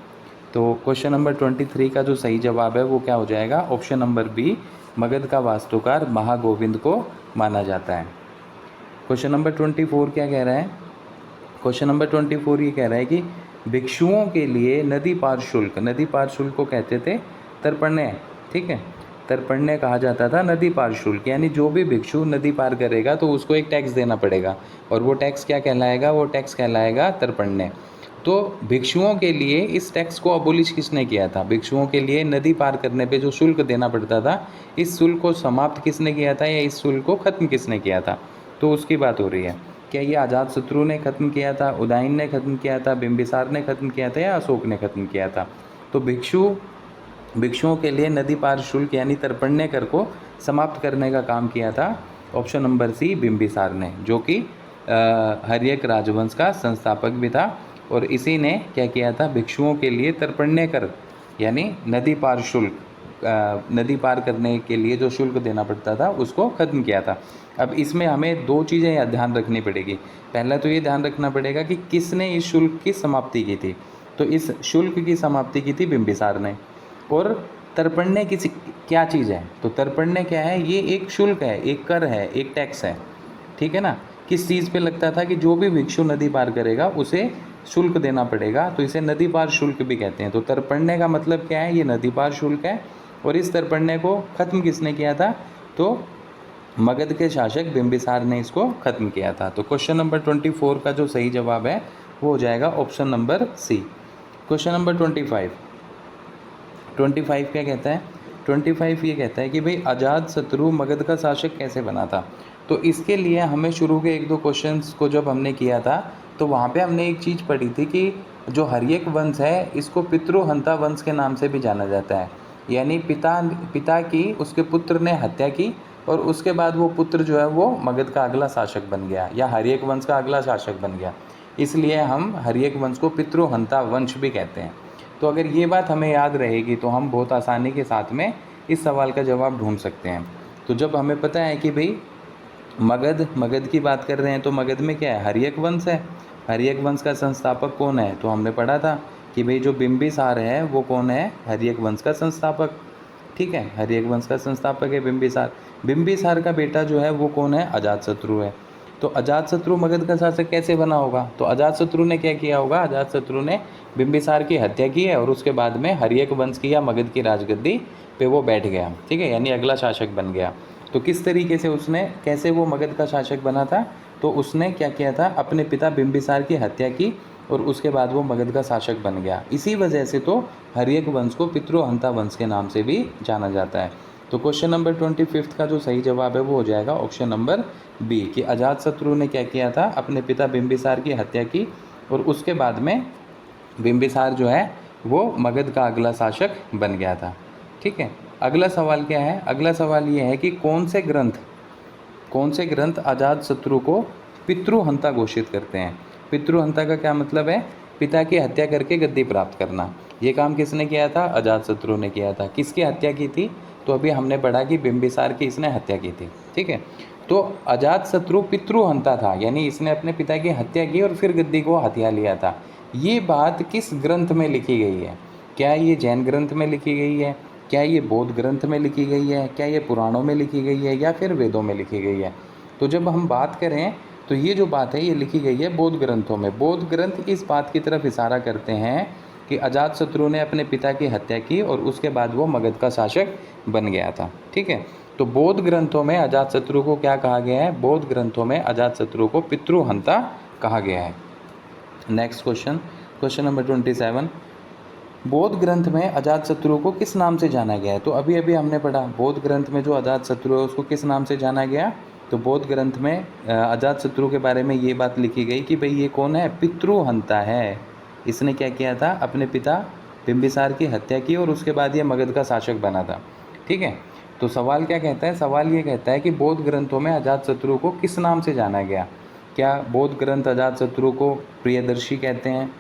तो क्वेश्चन नंबर 23 का जो सही जवाब है वो क्या हो जाएगा? ऑप्शन नंबर बी, मगध का वास्तुकार महागोविंद को माना जाता है। क्वेश्चन नंबर 24 क्या कह रहा है? क्वेश्चन नंबर 24 ये कह रहा है कि भिक्षुओं के लिए नदी पार शुल्क, नदी पार शुल्क को कहते थे तर्पण्य। ठीक है, तर्पण्य कहा जाता था नदी पार शुल्क, यानी जो भी भिक्षु नदी पार करेगा तो उसको एक टैक्स देना पड़ेगा, और वो टैक्स क्या कहलाएगा? वो टैक्स कहलाएगा तर्पण्य। तो भिक्षुओं के लिए इस टैक्स को अबोलिश किसने किया था? भिक्षुओं के लिए नदी पार करने पे जो शुल्क देना पड़ता था, इस शुल्क को समाप्त किसने किया था, या इस शुल्क को खत्म किसने किया था? तो उसकी बात हो रही है। क्या ये अजातशत्रु ने खत्म किया था, उदयन ने खत्म किया था, बिंबिसार ने खत्म किया था, या अशोक ने खत्म किया था? तो भिक्षुओं के लिए नदी पार शुल्क यानी तर्पण्य कर को समाप्त करने का काम किया था ऑप्शन नंबर सी, बिंबिसार ने, जो कि हर्यक राजवंश का संस्थापक भी था। और इसी ने क्या किया था? भिक्षुओं के लिए तर्पण्य कर यानी नदी पार शुल्क, नदी पार करने के लिए जो शुल्क देना पड़ता था उसको खत्म किया था। अब इसमें हमें दो चीज़ें ध्यान रखनी पड़ेगी। पहला तो ये ध्यान रखना पड़ेगा कि किसने इस शुल्क की समाप्ति की थी। तो इस शुल्क की समाप्ति की थी बिंबिसार ने। और तर्पण्य किसी क्या चीज़ है? तो तर्पण्य क्या है? ये एक शुल्क है, एक कर है, एक टैक्स है। ठीक है ना? किस चीज़ पे लगता था कि जो भी भिक्षु नदी पार करेगा उसे शुल्क देना पड़ेगा, तो इसे नदी पार शुल्क भी कहते हैं। तो तर्पण्य का मतलब क्या है? ये नदी पार शुल्क है। और इस तर्पण्य को खत्म किसने किया था? तो मगध के शासक बिंबिसार ने इसको खत्म किया था। तो क्वेश्चन नंबर 24 का जो सही जवाब है वो हो जाएगा option number C. Question number 25 क्या कहता है? 25 ये कहता है कि भाई अजातशत्रु मगध का शासक कैसे बना था। तो इसके लिए हमें शुरू के एक दो क्वेश्चंस को जब हमने किया था तो वहाँ पे हमने एक चीज़ पढ़ी थी कि जो हर्यक वंश है इसको पितृहंता वंश के नाम से भी जाना जाता है। यानी पिता की उसके पुत्र ने हत्या की और उसके बाद वो पुत्र जो है वो मगध का अगला शासक बन गया या हर्यक वंश का अगला शासक बन गया, इसलिए हम हर्यक वंश को पितृहंता वंश भी कहते हैं। तो अगर ये बात हमें याद रहेगी तो हम बहुत आसानी के साथ में इस सवाल का जवाब ढूंढ सकते हैं। तो जब हमें पता है कि भाई मगध की बात कर रहे हैं तो मगध में क्या है? हर्यक वंश है। हर्यक वंश का संस्थापक कौन है? तो हमने पढ़ा था कि भाई जो बिंबिसार है वो कौन है? हर्यक वंश का संस्थापक। ठीक है, हर्यक वंश का संस्थापक है बिंबिसार। बिंबिसार का बेटा जो है वो कौन है? अजातशत्रु है। तो अजातशत्रु मगध का शासक कैसे बना होगा? तो अजातशत्रु ने क्या किया होगा? अजातशत्रु ने बिंबिसार की हत्या की है और उसके बाद में हर्यक वंश की या मगध की राजगद्दी पे वो बैठ गया। ठीक है, यानी अगला शासक बन गया। तो किस तरीके से कैसे वो मगध का शासक बना था? तो उसने क्या किया था? अपने पिता बिंबिसार की हत्या की और उसके बाद वो मगध का शासक बन गया। इसी वजह से तो हर्यक वंश को पितृहंता वंश के नाम से भी जाना जाता है। तो क्वेश्चन नंबर 25 का जो सही जवाब है वो हो जाएगा ऑप्शन नंबर बी, कि अजातशत्रु ने क्या किया था? अपने पिता बिंबिसार की हत्या की और उसके बाद में बिंबिसार जो है वो मगध का अगला शासक बन गया था। ठीक है, अगला सवाल क्या है? अगला सवाल ये है कि कौन से ग्रंथ अजातशत्रु को पितृहंता घोषित करते हैं? पितृहंता का क्या मतलब है? पिता की हत्या करके गद्दी प्राप्त करना। ये काम किसने किया था? अजातशत्रु ने किया था। किसकी हत्या की थी? तो अभी हमने पढ़ा कि बिंबिसार की इसने हत्या की थी। ठीक है, तो अजातशत्रु पितृहंता था, यानी इसने अपने पिता की हत्या की और फिर गद्दी को हथिया लिया था। ये बात किस ग्रंथ में लिखी गई है? क्या ये जैन ग्रंथ में लिखी गई है? क्या ये बौद्ध ग्रंथ में लिखी गई है? क्या ये पुराणों में लिखी गई है या फिर वेदों में लिखी गई है? तो जब हम बात करें तो ये जो बात है ये लिखी गई है बौद्ध ग्रंथों में। बौद्ध ग्रंथ इस बात की तरफ इशारा करते हैं कि अजातशत्रु ने अपने पिता की हत्या की और उसके बाद वो मगध का शासक बन गया था। ठीक है, तो बौद्ध ग्रंथों में अजातशत्रु को क्या कहा गया है? बौद्ध ग्रंथों में अजातशत्रु को पितृहंता कहा गया है। नेक्स्ट क्वेश्चन, क्वेश्चन नंबर 27, बौद्ध ग्रंथ में अजातशत्रु को किस नाम से जाना गया है? तो अभी अभी हमने पढ़ा बौद्ध ग्रंथ में जो अजातशत्रु है उसको किस नाम से जाना गया? तो बौद्ध ग्रंथ में अजातशत्रु के बारे में ये बात लिखी गई कि भाई ये कौन है? पितृहंता है। इसने क्या किया था? अपने पिता बिंबिसार की हत्या की और उसके बाद ये मगध का शासक बना था। ठीक है, तो सवाल क्या कहता है? सवाल ये कहता है कि बौद्ध ग्रंथों में अजातशत्रु को किस नाम से जाना गया? क्या बौद्ध ग्रंथ अजातशत्रु को प्रियदर्शी कहते हैं?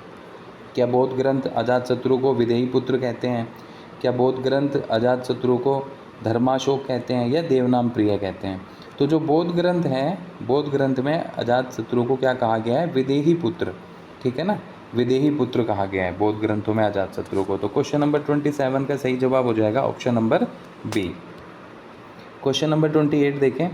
क्या बौद्ध ग्रंथ अजातशत्रु को विदेही पुत्र कहते हैं? क्या बौद्ध ग्रंथ अजातशत्रु को धर्माशोक कहते हैं या देवनाम प्रिय कहते हैं? तो जो बौद्ध ग्रंथ हैं, बौद्ध ग्रंथ में अजातशत्रु को क्या कहा गया है? विदेही पुत्र। ठीक है ना, विदेही पुत्र कहा गया है बौद्ध ग्रंथों में अजातशत्रु को। तो क्वेश्चन नंबर 27 का सही जवाब हो जाएगा option number B. Question number 28 देखें,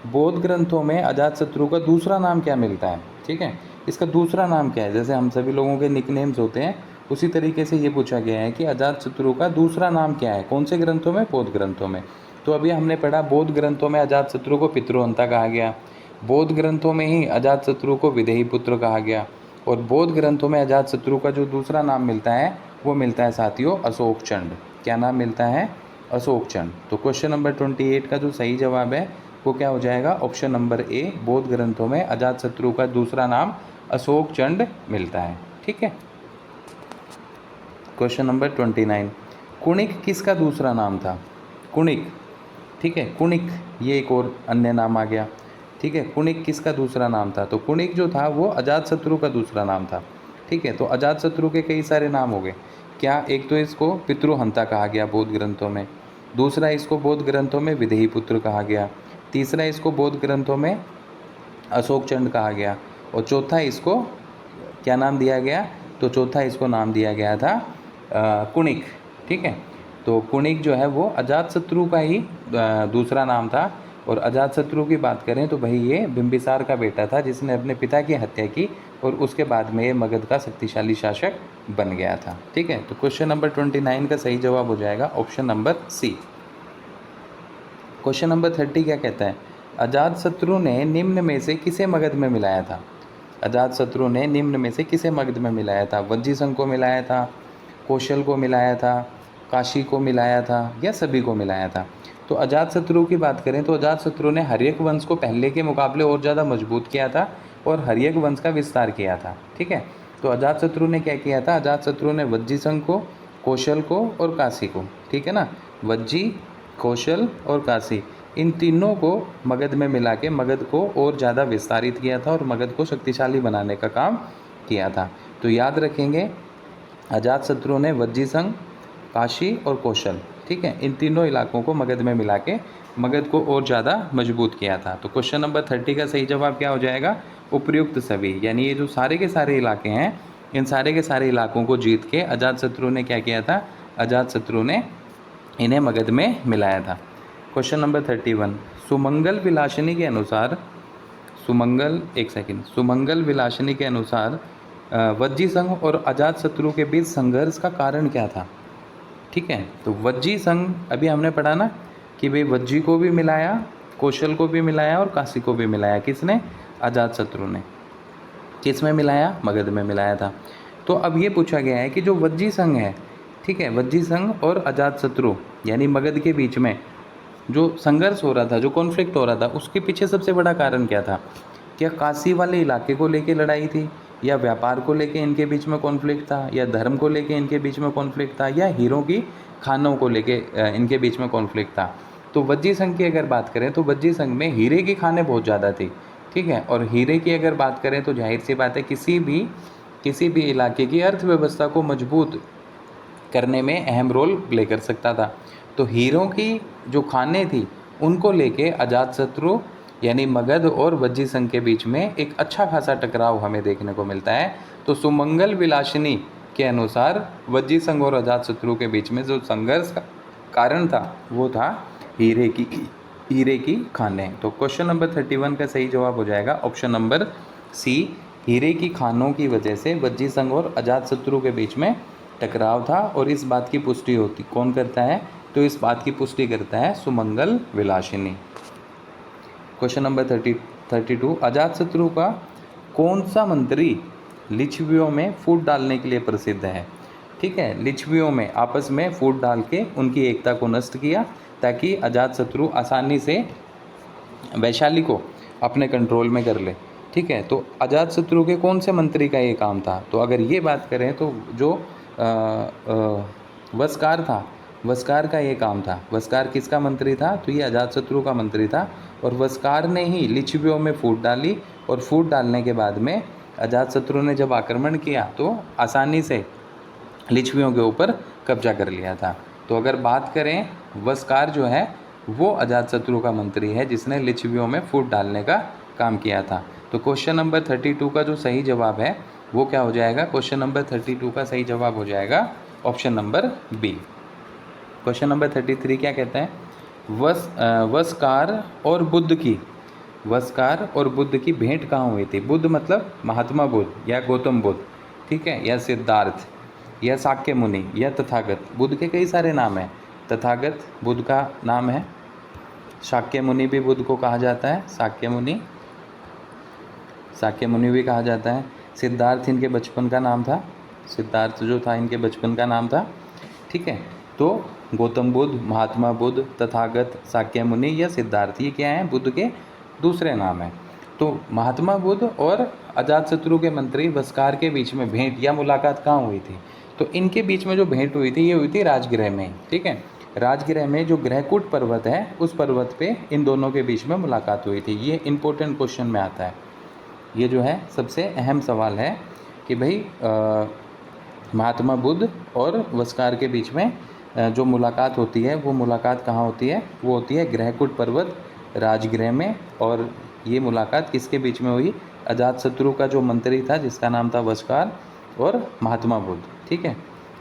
बौद्ध ग्रंथों में अजातशत्रु का दूसरा नाम क्या मिलता है? ठीक है, इसका दूसरा नाम क्या है? जैसे हम सभी लोगों के निकनेम्स होते हैं उसी तरीके से ये पूछा गया है कि अजातशत्रु का दूसरा नाम क्या है? कौन से ग्रंथों में? बौद्ध ग्रंथों में। तो अभी हमने पढ़ा बौद्ध ग्रंथों में अजातशत्रु को पितृहंता कहा गया, बौद्ध ग्रंथों में ही अजातशत्रु को विदेही पुत्र कहा गया, और बौद्ध ग्रंथों में अजातशत्रु का जो दूसरा नाम मिलता है वो मिलता है साथियों अशोकचंड। क्या नाम मिलता है? अशोकचंद। तो क्वेश्चन नंबर 28 का जो सही जवाब है वो क्या हो जाएगा? ऑप्शन नंबर ए, बौद्ध ग्रंथों में अजातशत्रु का दूसरा नाम अशोकचंड मिलता है। ठीक है, क्वेश्चन नंबर 29, कुणिक किसका दूसरा नाम था? कुणिक, ठीक है, कुणिक ये एक और अन्य नाम आ गया। ठीक है, कुणिक किसका दूसरा नाम था? तो कुणिक जो था वो अजातशत्रु का दूसरा नाम था। ठीक है, तो अजातशत्रु के कई सारे नाम हो गए। क्या? एक तो इसको पितृहंता कहा गया बौद्ध ग्रंथों में, दूसरा इसको बौद्ध ग्रंथों में विदेही पुत्र कहा गया, तीसरा इसको बौद्ध ग्रंथों में अशोकचंड कहा गया, और चौथा इसको क्या नाम दिया गया? तो चौथा इसको नाम दिया गया था कुणिक। ठीक है, तो कुणिक जो है वो अजातशत्रु का ही दूसरा नाम था। और अजातशत्रु की बात करें तो भाई ये बिंबिसार का बेटा था जिसने अपने पिता की हत्या की और उसके बाद में ये मगध का शक्तिशाली शासक बन गया था। ठीक है, तो क्वेश्चन नंबर 29 का सही जवाब हो जाएगा option number C. Question number 30 क्या कहता है? अजातशत्रु ने निम्न में से किसे मगध में मिलाया था? अजातशत्रु ने निम्न में से किसे मगध में मिलाया था? वज्जीसंघ को मिलाया था, कौशल को मिलाया था, काशी को मिलाया था, या सभी को मिलाया था? तो अजातशत्रु की बात करें तो अजातशत्रु ने हर्यक वंश को पहले के मुकाबले और ज़्यादा मजबूत किया था और हर्यक वंश का विस्तार किया था। ठीक है, तो अजातशत्रु ने क्या किया था? अजातशत्रु ने वज्जीसंघ को, कौशल को और काशी को, ठीक है ना, वज्जी, कौशल और काशी, इन तीनों को मगध में मिला के मगध को और ज़्यादा विस्तारित किया था और मगध को शक्तिशाली बनाने का काम किया था। तो याद रखेंगे अजातशत्रु ने वज्जीसंघ, काशी और कौशल, ठीक है, इन तीनों इलाकों को मगध में मिला के मगध को और ज़्यादा मजबूत किया था। तो क्वेश्चन नंबर 30 का सही जवाब क्या हो जाएगा? उपर्युक्त सभी, यानी ये जो सारे के सारे इलाके हैं इन सारे के सारे इलाकों को जीत के अजातशत्रु ने क्या किया था? अजातशत्रु ने इन्हें मगध में मिलाया था। क्वेश्चन नंबर 31, सुमंगल विलासिनी के अनुसार, सुमंगल विलासिनी के अनुसार वज्जीसंघ और अजातशत्रु के बीच संघर्ष का कारण क्या था? ठीक है, तो वज्जीसंघ अभी हमने पढ़ा ना कि भाई वज्जी को भी मिलाया, कौशल को भी मिलाया और काशी को भी मिलाया। किसने? अजातशत्रु ने। किस में मिलाया? मगध में मिलाया था। तो अब ये पूछा गया है कि जो वज्जीसंघ है, ठीक है, वज्जीसंघ और अजातशत्रु यानी मगध के बीच में जो संघर्ष हो रहा था, जो कॉन्फ्लिक्ट हो रहा था, उसके पीछे सबसे बड़ा कारण क्या था? क्या काशी वाले इलाके को लेके लड़ाई थी, या व्यापार को लेके इनके बीच में कॉन्फ्लिक्ट था, या धर्म को लेके इनके बीच में कॉन्फ्लिक्ट था, या हीरों की खानों को लेके इनके बीच में कॉन्फ्लिक्ट था? तो वज्जीसंघ की अगर बात करें तो वज्जीसंघ में हीरे की खानें बहुत ज़्यादा थी। ठीक है, और हीरे की अगर बात करें तो जाहिर सी बात है किसी भी इलाके की अर्थव्यवस्था को मजबूत करने में अहम रोल प्ले कर सकता था। तो हीरों की जो खानें थी उनको लेके अजातशत्रु यानी मगध और वज्जीसंघ के बीच में एक अच्छा खासा टकराव हमें देखने को मिलता है। तो सुमंगल विलासिनी के अनुसार वज्जीसंघ और अजातशत्रु के बीच में जो संघर्ष का कारण था वो था हीरे की हीरे की खानें। तो क्वेश्चन नंबर 31 का सही जवाब हो जाएगा ऑप्शन नंबर सी, हीरे की खानों की वजह से वज्जी संघ और अजातशत्रु के बीच में टकराव था। और इस बात की पुष्टि होती कौन करता है, तो इस बात की पुष्टि करता है सुमंगल विलासिनी। क्वेश्चन नंबर 32, अजातशत्रु का कौन सा मंत्री लिच्छवियों में फूट डालने के लिए प्रसिद्ध है। ठीक है, लिच्छवियों में आपस में फूट डाल के उनकी एकता को नष्ट किया ताकि अजातशत्रु आसानी से वैशाली को अपने कंट्रोल में कर ले। ठीक है, तो अजातशत्रु के कौन से मंत्री का ये काम था, तो अगर ये बात करें तो जो वस्कार था, वस्कार का ये काम था। वस्कार किसका मंत्री था, तो ये अजातशत्रु का मंत्री था। और वस्कार ने ही लिच्छवियों में फूट डाली और फूट डालने के बाद में अजातशत्रु ने जब आक्रमण किया तो आसानी से लिच्छवियों के ऊपर कब्जा कर लिया था। तो अगर बात करें, वस्कार जो है वो अजातशत्रु का मंत्री है जिसने लिच्छवियों में फूट डालने का काम किया था। तो क्वेश्चन नंबर 32 का जो सही जवाब है वो क्या हो जाएगा, क्वेश्चन नंबर 32 का सही जवाब हो जाएगा option number B. Question number 33 क्या कहता है, वस्कार और बुद्ध की, वस्कार और बुद्ध की भेंट कहाँ हुई थी। बुद्ध मतलब महात्मा बुद्ध या गौतम बुद्ध, ठीक है, या सिद्धार्थ या शाक्य मुनि या तथागत। बुद्ध के कई सारे नाम हैं। तथागत बुद्ध का नाम है, शाक्य मुनि भी बुद्ध को कहा जाता है, शाक्य मुनि भी कहा जाता है। सिद्धार्थ इनके बचपन का नाम था, सिद्धार्थ जो था इनके बचपन का नाम था। ठीक है, तो गौतम बुद्ध, महात्मा बुद्ध, तथागत, शाक्य मुनि या सिद्धार्थ, ये क्या हैं, बुद्ध के दूसरे नाम हैं। तो महात्मा बुद्ध और अजातशत्रु के मंत्री वस्कार के बीच में भेंट या मुलाकात कहाँ हुई थी, तो इनके बीच में जो भेंट हुई थी ये हुई थी राजगृह में। ठीक है, राजगृह में जो ग्रहकूट पर्वत है उस पर्वत पे इन दोनों के बीच में मुलाकात हुई थी। ये इंपॉर्टेंट क्वेश्चन में आता है, ये जो है सबसे अहम सवाल है कि भाई महात्मा बुद्ध और वस्कार के बीच में जो मुलाकात होती है वो मुलाकात कहाँ होती है, वो होती है ग्रहकूट पर्वत राजगृह में। और ये मुलाकात किसके बीच में हुई, अजातशत्रु का जो मंत्री था जिसका नाम था वस्कार और महात्मा बुद्ध। ठीक है,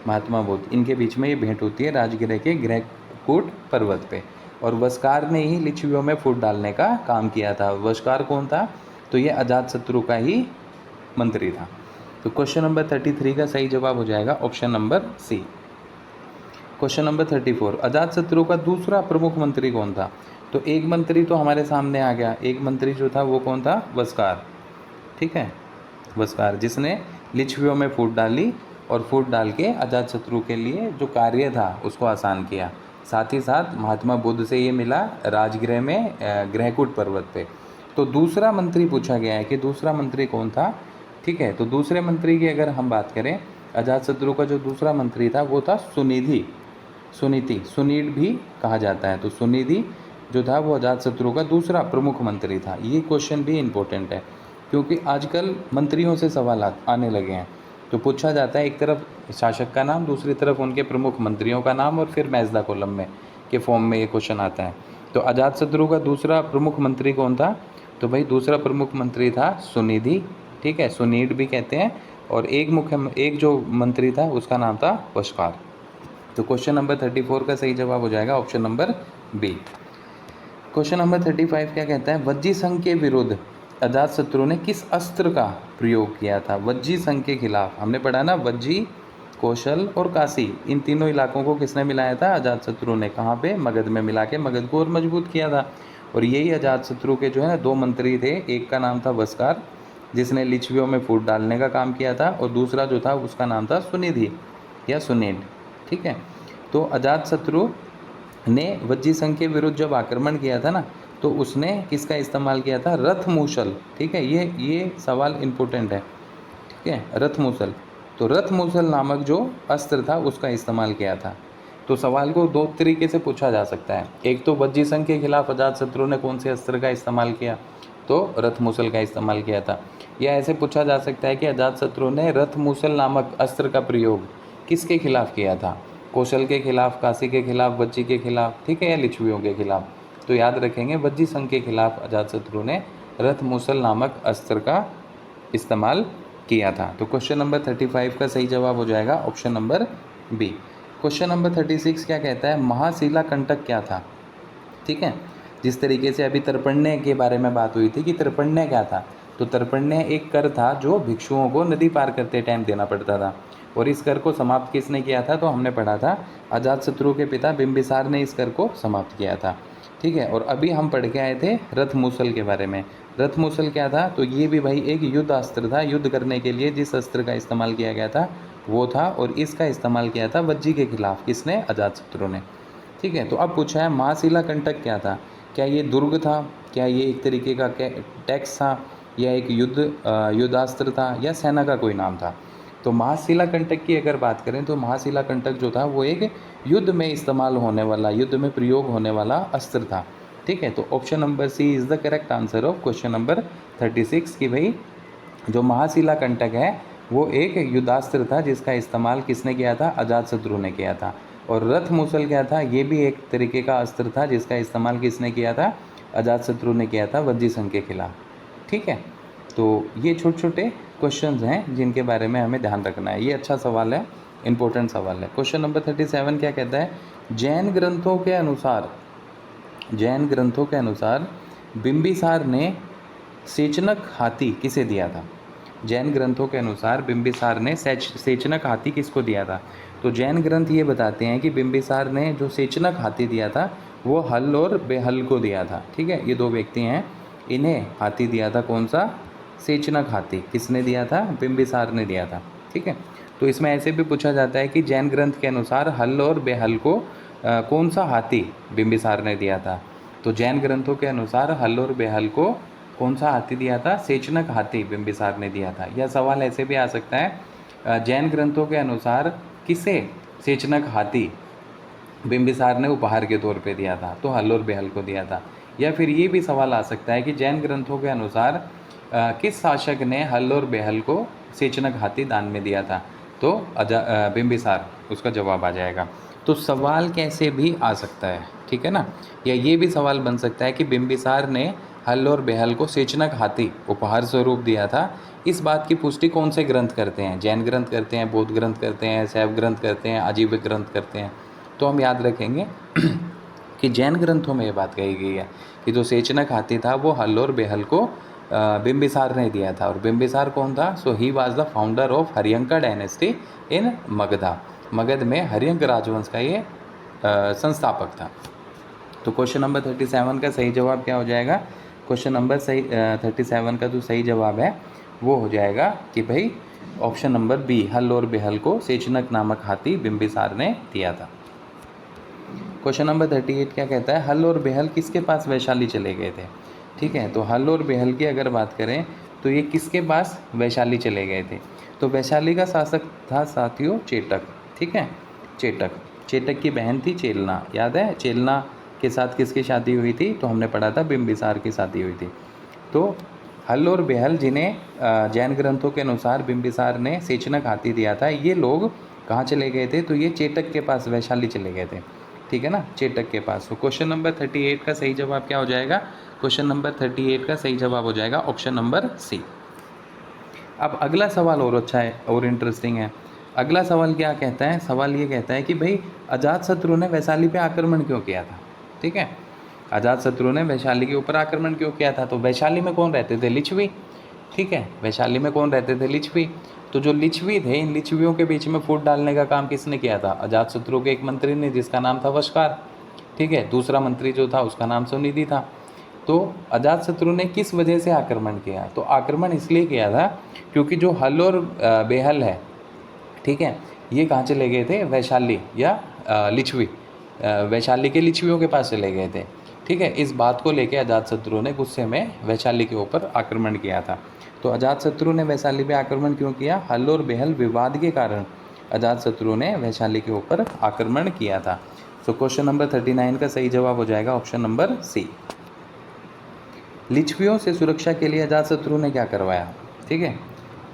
महात्मा बुद्ध, इनके बीच में ये भेंट होती है राजगृह के ग्रहकूट पर्वत पे। और वस्कार ने ही लिच्छवियों में फूट डालने का काम किया था। वस्कार कौन था, तो ये अजातशत्रु का ही मंत्री था। तो क्वेश्चन नंबर 33 का सही जवाब हो जाएगा option number C. Question number 34, Ajatashatru का दूसरा प्रमुख मंत्री कौन था। तो एक मंत्री तो हमारे सामने आ गया, एक मंत्री जो था वो कौन था, वस्कार। ठीक है, वस्कार जिसने लिच्छवियों में फूट डाली और फूट डाल के अजातशत्रु के लिए जो कार्य था उसको आसान किया। साथ ही साथ महात्मा बुद्ध से ये मिला राजगृह में ग्रहकूट पर्वत पे। तो दूसरा मंत्री पूछा गया है कि दूसरा मंत्री कौन था। ठीक है, तो दूसरे मंत्री की अगर हम बात करें, अजातशत्रु का जो दूसरा मंत्री था वो था सुनिधि, सुनीड भी कहा जाता है। तो सुनिधि जो था वो अजातशत्रु का दूसरा प्रमुख मंत्री था। ये क्वेश्चन भी इम्पोर्टेंट है क्योंकि आजकल मंत्रियों से सवाल आने लगे हैं। तो पूछा जाता है एक तरफ शासक का नाम, दूसरी तरफ उनके प्रमुख मंत्रियों का नाम, और फिर मैजदा कॉलम में के फॉर्म में ये क्वेश्चन आता है। तो अजातशत्रु का दूसरा प्रमुख मंत्री कौन था, तो भाई दूसरा प्रमुख मंत्री था सुनिधि। ठीक है, सुनीड भी कहते हैं। और एक जो मंत्री था उसका नाम था वस्कार। तो क्वेश्चन नंबर 34 का सही जवाब हो जाएगा option number B. Question number 35 क्या कहता है, वज्जी संघ के विरुद्ध अजातशत्रु ने किस अस्त्र का प्रयोग किया था। वज्जी संघ के खिलाफ हमने पढ़ा ना, वज्जी, कौशल और काशी, इन तीनों इलाकों को किसने मिलाया था, अजातशत्रु ने। कहाँ पे, मगध में मिला के मगध को और मजबूत किया था। और यही अजातशत्रु के जो है ना दो मंत्री थे, एक का नाम था वस्कार जिसने लिच्छवियों में फूट डालने का काम किया था, और दूसरा जो था उसका नाम था सुनिधि या सुनीड। ठीक है, तो अजातशत्रु ने वज्जी संघ के विरुद्ध जब आक्रमण किया था ना, तो उसने किसका इस्तेमाल किया था, रथमूसल। ठीक है, ये सवाल इम्पोर्टेंट है। ठीक है, रथमूसल, तो रथमूसल नामक जो अस्त्र था उसका इस्तेमाल किया था। तो सवाल को दो तरीके से पूछा जा सकता है, एक तो वज्जी संघ के खिलाफ अजातशत्रु ने कौन से अस्त्र का इस्तेमाल किया, तो रथमूसल का इस्तेमाल किया था। या ऐसे पूछा जा सकता है कि अजातशत्रु ने रथमूसल नामक अस्त्र का प्रयोग किसके खिलाफ किया था, कौशल के खिलाफ, काशी के खिलाफ, वज्जी के खिलाफ, ठीक है, या लिच्छवियों के खिलाफ। तो याद रखेंगे वज्जी संघ के खिलाफ अजातशत्रु ने रथमूसल नामक अस्त्र का इस्तेमाल किया था। तो क्वेश्चन नंबर 35 का सही जवाब हो जाएगा option number B. Question number 36 क्या कहता है, महाशिला कंटक क्या था। ठीक है, जिस तरीके से अभी तर्पण्य के बारे में बात हुई थी कि तर्पण्य क्या था, तो तर्पण्य एक कर था जो भिक्षुओं को नदी पार करते टाइम देना पड़ता था, और इस कर को समाप्त किसने किया था, तो हमने पढ़ा था अजातशत्रु के पिता बिंबिसार ने इस कर को समाप्त किया था। ठीक है, और अभी हम पढ़ के आए थे रथ मूसल के बारे में। रथ मूसल क्या था, तो ये भी भाई एक युद्ध अस्त्र था, युद्ध करने के लिए जिस अस्त्र का इस्तेमाल किया गया था वो था, और इसका इस्तेमाल किया था वज्जी के खिलाफ, किसने, अजातशत्रु ने। ठीक है, तो अब पूछा है महाशिला कंटक क्या था, क्या ये दुर्ग था, क्या ये एक तरीके का टैक्स था, या एक युद्धास्त्र था, या सेना का कोई नाम था। तो महाशिला कंटक की अगर बात करें तो महाशिला कंटक जो था वो एक युद्ध में इस्तेमाल होने वाला, युद्ध में प्रयोग होने वाला अस्त्र था। ठीक है, तो option number C is the correct answer of question number 36 कि भाई जो महाशिला कंटक है वो एक युद्धास्त्र था जिसका इस्तेमाल किसने किया था, अजातशत्रु ने किया था। और रथ मूसल क्या था, ये भी एक तरीके का अस्त्र था जिसका इस्तेमाल किसने किया था, अजातशत्रु ने किया था वज्जी संघ के खिलाफ। ठीक है, तो ये छोटे छोटे क्वेश्चंस हैं जिनके बारे में हमें ध्यान रखना है। ये अच्छा सवाल है, इंपॉर्टेंट सवाल है। क्वेश्चन नंबर 37 क्या कहता है, जैन ग्रंथों के अनुसार बिंबिसार ने सेचनक हाथी किसे दिया था। जैन ग्रंथों के अनुसार बिंबिसार ने सेचनक हाथी किसको दिया था। तो जैन ग्रंथ ये बताते हैं कि बिंबिसार ने जो सेचनक हाथी दिया था वो हल और बेहल को दिया था। ठीक है, ये दो व्यक्ति हैं, इन्हें हाथी दिया था, कौन सा, सेचनक हाथी, किसने दिया था, बिंबिसार ने दिया था। ठीक है, तो इसमें ऐसे भी पूछा जाता है कि जैन ग्रंथ के अनुसार हल और बेहल को कौन सा हाथी बिंबिसार ने दिया था। तो जैन ग्रंथों के अनुसार हल और बेहल को कौन सा हाथी दिया था, सेचनक हाथी बिंबिसार ने दिया था। यह सवाल ऐसे भी आ सकता है, जैन ग्रंथों के अनुसार किसे सेचनक हाथी बिंबिसार ने उपहार के तौर पे दिया था, तो हल और बेहल को दिया था। या फिर ये भी सवाल आ सकता है कि जैन ग्रंथों के अनुसार किस शासक ने हल और बेहल को सेचनक हाथी दान में दिया था, तो बिंबिसार उसका जवाब आ जाएगा। तो सवाल कैसे भी आ सकता है, ठीक है ना। या ये भी सवाल बन सकता है कि बिंबिसार ने हल और बेहल को सेचनक हाथी उपहार स्वरूप दिया था। इस बात की पुष्टि कौन से ग्रंथ करते हैं, जैन ग्रंथ करते हैं, बौद्ध ग्रंथ करते हैं, शैव ग्रंथ करते हैं, आजीविक ग्रंथ करते हैं। तो हम याद रखेंगे कि जैन ग्रंथों में ये बात कही गई है कि जो सेचनक हाथी था वो हल और बेहल को बिंबिसार ने दिया था। और बिंबिसार कौन था, so he was the founder of Haryanka dynasty in Magadha. Magadha में हरियंक राजवंश का ये संस्थापक था। तो क्वेश्चन नंबर 37 का सही जवाब क्या हो जाएगा, क्वेश्चन नंबर 37 का जो सही जवाब है वो हो जाएगा कि भाई ऑप्शन नंबर बी, हल और बेहल को सेचनक नामक हाथी बिंबिसार ने दिया था। क्वेश्चन नंबर 38 क्या कहता है, हल और बेहल किसके पास वैशाली चले गए थे। ठीक है, तो हल और बेहल की अगर बात करें तो ये किसके पास वैशाली चले गए थे। तो वैशाली का शासक था साथियों चेटक। ठीक है, चेटक की बहन थी चेलना, याद है, चेलना के साथ किसकी शादी हुई थी, तो हमने पढ़ा था बिंबिसार की शादी हुई थी। तो हल और बेहल जिन्हें जैन ग्रंथों के अनुसार बिंबिसार ने सेचनक हाथी दिया था, ये लोग कहाँ चले गए थे, तो ये चेटक के पास वैशाली चले गए थे। ठीक है ना, चेटक के पास। तो क्वेश्चन नंबर 38 का सही जवाब क्या हो जाएगा, क्वेश्चन नंबर 38 का सही जवाब हो जाएगा ऑप्शन नंबर सी। अब अगला सवाल और अच्छा है और इंटरेस्टिंग है। अगला सवाल क्या कहता है, सवाल ये कहता है कि भाई अजातशत्रु ने वैशाली पे आक्रमण क्यों किया था। ठीक है, अजातशत्रु ने वैशाली के ऊपर आक्रमण क्यों किया था। तो वैशाली में कौन रहते थे, लिच्छवी। ठीक है, वैशाली में कौन रहते थे, लिच्छवी। तो जो लिच्छवी थे, इन लिच्छवियों के बीच में फूट डालने का काम किसने किया था, अजातशत्रु के एक मंत्री ने, जिसका नाम था वशकार। ठीक है, दूसरा मंत्री जो था उसका नाम सुनिधि था। तो अजातशत्रु ने किस वजह से आक्रमण किया, तो आक्रमण इसलिए किया था क्योंकि जो हल और बेहल है, ठीक है, ये कहाँ चले गए थे, वैशाली या लिच्छवी, वैशाली के लिच्छवियों के पास चले गए थे। ठीक है, इस बात को लेकर अजातशत्रु ने गुस्से में वैशाली के ऊपर आक्रमण किया था। तो अजातशत्रु ने वैशाली पे आक्रमण क्यों किया, हल और बेहल विवाद के कारण अजातशत्रु ने वैशाली के ऊपर आक्रमण किया था। तो क्वेश्चन नंबर 39 का सही जवाब हो जाएगा ऑप्शन नंबर सी। लिच्छवियों से सुरक्षा के लिए अजातशत्रु ने क्या करवाया। ठीक है,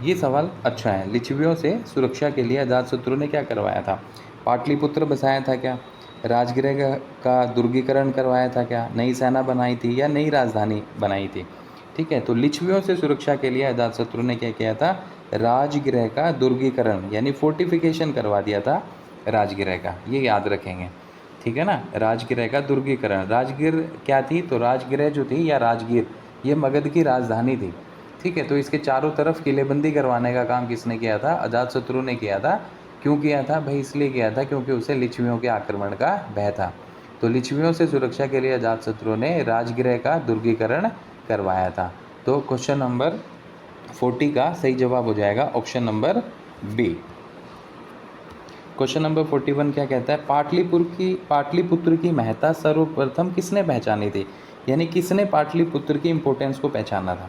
ये सवाल अच्छा है। लिच्छवियों से सुरक्षा के लिए अजातशत्रु ने क्या करवाया था, पाटलिपुत्र बसाया था क्या, राजगृह का दुर्गीकरण करवाया था क्या, नई सेना बनाई थी या नई राजधानी बनाई थी। ठीक है, तो लिच्छवियों से सुरक्षा के लिए अजातशत्रु ने क्या किया था, राजगृह का दुर्गीकरण यानी फोर्टिफिकेशन करवा दिया था राजगृह का, ये याद रखेंगे। ठीक है ना। राजगृह का दुर्गीकरण, राजगीर क्या थी, तो राजगृह जो थी या राजगीर ये मगध की राजधानी थी, ठीक है। तो इसके चारों तरफ किलेबंदी करवाने का काम किसने किया था, अजातशत्रु ने किया था। क्यों किया था भाई, इसलिए किया था क्योंकि उसे लिच्छवियों के आक्रमण का भय था। तो लिच्छवियों से सुरक्षा के लिए अजातशत्रु ने राजगृह का दुर्गीकरण करवाया था। तो क्वेश्चन नंबर 40 का सही जवाब हो जाएगा option number B. Question number 41 क्या कहता है, पाटलिपुत्र की महत्ता सर्वप्रथम किसने पहचानी थी, यानी किसने पाटलिपुत्र की इंपॉर्टेंस को पहचाना था,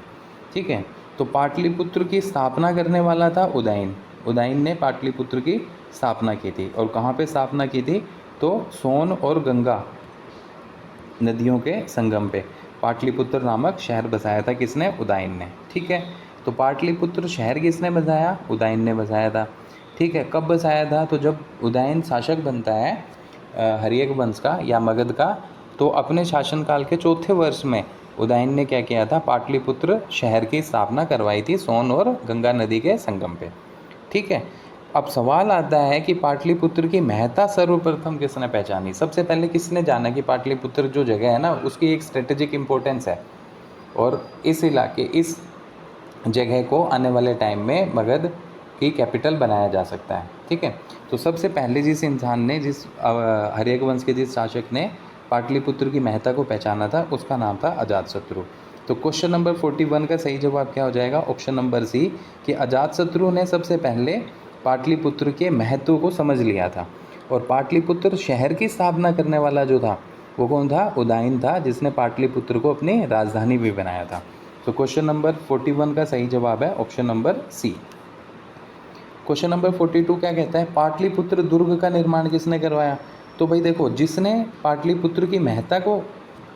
ठीक है। तो पाटलिपुत्र की स्थापना करने वाला था उदयन। उदयन ने पाटलिपुत्र की स्थापना की थी, और कहाँ पे स्थापना की थी, तो सोन और गंगा नदियों के संगम पे पाटलिपुत्र नामक शहर बसाया था किसने, उदयन ने, ठीक है। तो पाटलिपुत्र शहर किसने बसाया, उदयन ने बसाया था, ठीक है। कब बसाया था, तो जब उदयन शासक बनता है हर्यक वंश का या मगध का, तो अपने शासनकाल के चौथे वर्ष में उदयन ने क्या किया था, पाटलिपुत्र शहर की स्थापना करवाई थी सोन और गंगा नदी के संगम पे, ठीक है। अब सवाल आता है कि पाटलिपुत्र की महत्ता सर्वप्रथम किसने पहचानी, सबसे पहले किसने जाना कि पाटलिपुत्र जो जगह है ना उसकी एक स्ट्रेटेजिक इम्पोर्टेंस है, और इस इलाके इस जगह को आने वाले टाइम में मगध की कैपिटल बनाया जा सकता है, ठीक है। तो सबसे पहले जिस इंसान ने, जिस हर्यक वंश के जिस शासक ने पाटलिपुत्र की महत्ता को पहचाना था उसका नाम था अजातशत्रु। तो क्वेश्चन नंबर 41 का सही जवाब क्या हो जाएगा, ऑप्शन नंबर सी, कि अजातशत्रु ने सबसे पहले पाटलिपुत्र के महत्व को समझ लिया था। और पाटलिपुत्र शहर की स्थापना करने वाला जो था वो कौन था, उदयन था, जिसने पाटलिपुत्र को अपनी राजधानी भी बनाया था। तो क्वेश्चन नंबर 41 का सही जवाब है option number C. Question number 42 क्या कहता है, पाटलिपुत्र दुर्ग का निर्माण किसने करवाया। तो भाई देखो, जिसने पाटलिपुत्र की महत्ता को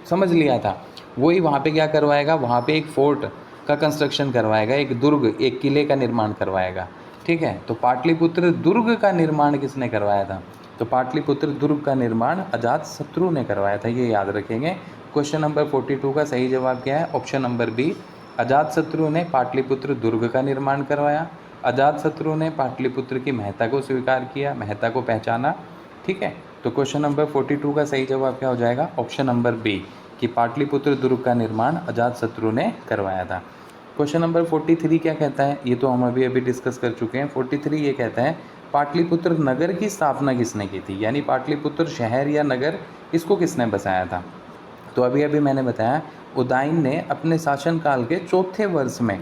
समझ लिया था वही वहाँ पे क्या करवाएगा, वहाँ पे एक फोर्ट का कंस्ट्रक्शन करवाएगा, एक दुर्ग, एक किले का निर्माण करवाएगा, ठीक है। तो पाटलिपुत्र दुर्ग का निर्माण किसने करवाया था, तो पाटलिपुत्र दुर्ग का निर्माण अजातशत्रु ने करवाया था, ये याद रखेंगे। क्वेश्चन नंबर 42 का सही जवाब क्या है, ऑप्शन नंबर बी, अजातशत्रु ने पाटलिपुत्र दुर्ग का निर्माण करवाया। अजातशत्रु ने पाटलिपुत्र की महत्ता को स्वीकार किया, महत्ता को पहचाना, ठीक है। तो क्वेश्चन नंबर 42 का सही जवाब क्या हो जाएगा, ऑप्शन नंबर बी, कि पाटलिपुत्र दुर्ग का निर्माण अजातशत्रु ने करवाया था। क्वेश्चन नंबर 43 क्या कहता है, ये तो हम अभी डिस्कस कर चुके हैं। 43 ये कहता है, पाटलिपुत्र नगर की स्थापना किसने की थी, यानी पाटलिपुत्र शहर या नगर इसको किसने बसाया था। तो अभी मैंने बताया उदयन ने अपने शासनकाल के चौथे वर्ष में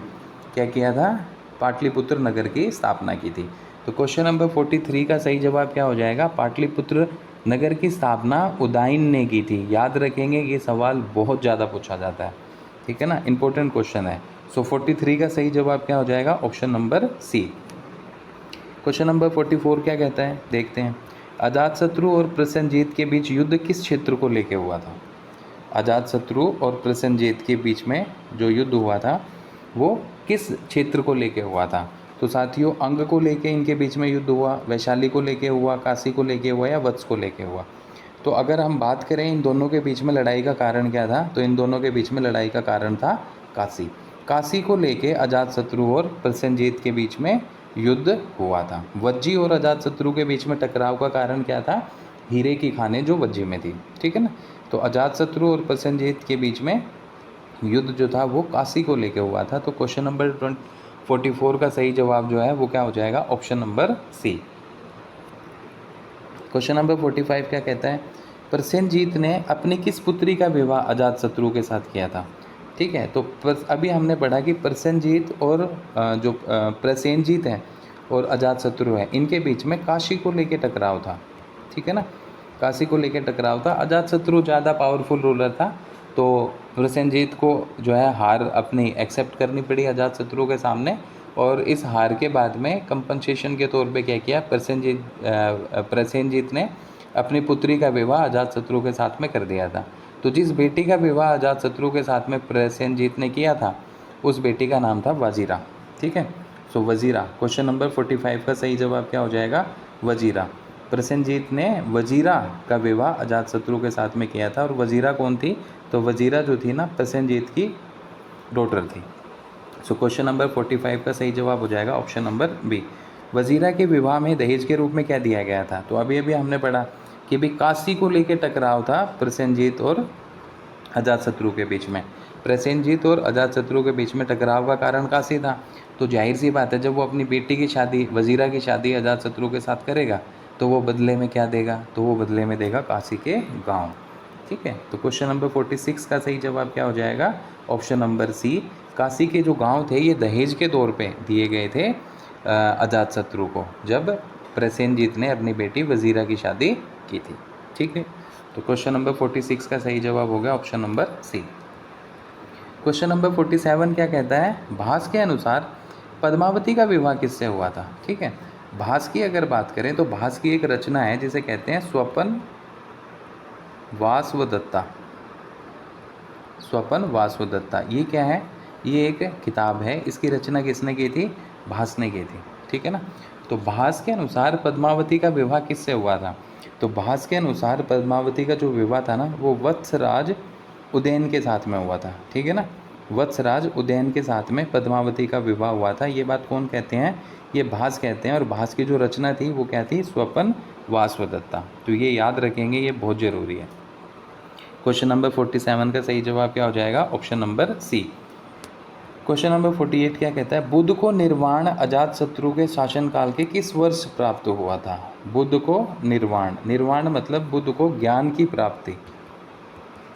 क्या किया था, पाटलिपुत्र नगर की स्थापना की थी। तो क्वेश्चन नंबर 43 का सही जवाब क्या हो जाएगा, पाटलिपुत्र नगर की स्थापना उदयन ने की थी। याद रखेंगे ये सवाल बहुत ज़्यादा पूछा जाता है, ठीक है ना, इंपॉर्टेंट क्वेश्चन है। सो 43 का सही जवाब क्या हो जाएगा, option number C. Question number 44 क्या कहता है, देखते हैं। अजातशत्रु और प्रसेनजीत के बीच युद्ध किस क्षेत्र को लेकर हुआ था। अजातशत्रु और प्रसेनजीत के बीच में जो युद्ध हुआ था वो किस क्षेत्र को लेके हुआ था। तो साथियों, अंग को लेके इनके बीच में युद्ध हुआ, वैशाली को लेके हुआ, काशी को लेके हुआ या वत्स को लेके हुआ। तो अगर हम बात करें इन दोनों के बीच में लड़ाई का कारण क्या था, तो इन दोनों के बीच में लड़ाई का कारण था काशी। काशी को लेके अजातशत्रु और प्रसेनजीत के बीच में युद्ध हुआ था। वज्जी और अजातशत्रु के बीच में टकराव का कारण क्या था, हीरे की खानें जो वज्जी में थी, ठीक है ना। तो अजातशत्रु और प्रसेनजीत के बीच में युद्ध जो था वो काशी को लेके हुआ था। तो क्वेश्चन नंबर 44 का सही जवाब जो है वो क्या हो जाएगा, option number C. Question number 45 क्या कहता है, प्रसेनजीत ने अपनी किस पुत्री का विवाह अजातशत्रु के साथ किया था। ठीक है, तो अभी हमने पढ़ा कि प्रसेनजीत और जो प्रसेनजीत हैं और अजातशत्रु है इनके बीच में काशी को लेके टकराव था, ठीक है ना, काशी को लेके टकराव था। अजातशत्रु ज़्यादा पावरफुल रूलर था, तो प्रसेनजीत को जो है हार अपनी एक्सेप्ट करनी पड़ी अजातशत्रु के सामने, और इस हार के बाद में कंपनसेशन के तौर पे क्या किया, प्रसेनजीत ने अपनी पुत्री का विवाह अजातशत्रु के साथ में कर दिया था। तो जिस बेटी का विवाह अजातशत्रु के साथ में प्रसेनजीत ने किया था उस बेटी का नाम था वजीरा, ठीक है। सो वजीरा, क्वेश्चन नंबर 45 का सही जवाब क्या हो जाएगा, वजीरा। प्रसेनजीत ने वजीरा का विवाह अजातशत्रु के साथ में किया था, और वजीरा कौन थी, तो वजीरा जो थी ना प्रसेनजीत की डॉटर थी। सो क्वेश्चन नंबर 45 का सही जवाब हो जाएगा ऑप्शन नंबर बी। वजीरा के विवाह में दहेज के रूप में क्या दिया गया था, तो अभी हमने पढ़ा कि भी काशी को लेके टकराव था प्रसेनजीत और अजातशत्रु के बीच में। प्रसेनजीत और अजातशत्रु के बीच में टकराव का कारण काशी था। तो जाहिर सी बात है, जब वो अपनी बेटी की शादी, वजीरा की शादी अजातशत्रु के साथ करेगा तो वो बदले में क्या देगा, तो वो बदले में देगा काशी के गांव। ठीक है, तो क्वेश्चन नंबर 46 का सही जवाब क्या हो जाएगा, ऑप्शन नंबर सी। काशी के जो गांव थे ये दहेज के तौर पे दिए गए थे अजातशत्रु को, जब प्रसेनजीत ने अपनी बेटी वजीरा की शादी की थी। ठीक है, तो क्वेश्चन नंबर 46 का सही जवाब हो गया option number C. Question number 47 क्या कहता है, भास के अनुसार पद्मावती का विवाह किससे हुआ था। ठीक है, भास की अगर बात करें तो भास की एक रचना है जिसे कहते हैं स्वपन वासवदत्ता। स्वपन वासवदत्ता, ये क्या है, ये एक किताब है। इसकी रचना किसने की थी, भास ने की थी। ठीक है ना, तो भास के अनुसार पद्मावती का विवाह किससे हुआ था, तो भास के अनुसार पद्मावती का जो विवाह था ना वो वत्सराज उदयन के साथ में हुआ था। ठीक है ना, वत्सराज उदयन के साथ में पद्मावती का विवाह हुआ था। ये बात कौन कहते हैं, ये भास कहते हैं। और भास की जो रचना थी वो क्या थी, स्वपन वासवदत्ता। तो ये याद रखेंगे, ये बहुत ज़रूरी है। क्वेश्चन नंबर 47 का सही जवाब क्या हो जाएगा, option number C. Question number 48 क्या कहता है, बुद्ध को निर्वाण अजातशत्रु के शासनकाल के किस वर्ष प्राप्त हुआ था। बुद्ध को निर्वाण, निर्वाण मतलब बुद्ध को ज्ञान की प्राप्ति,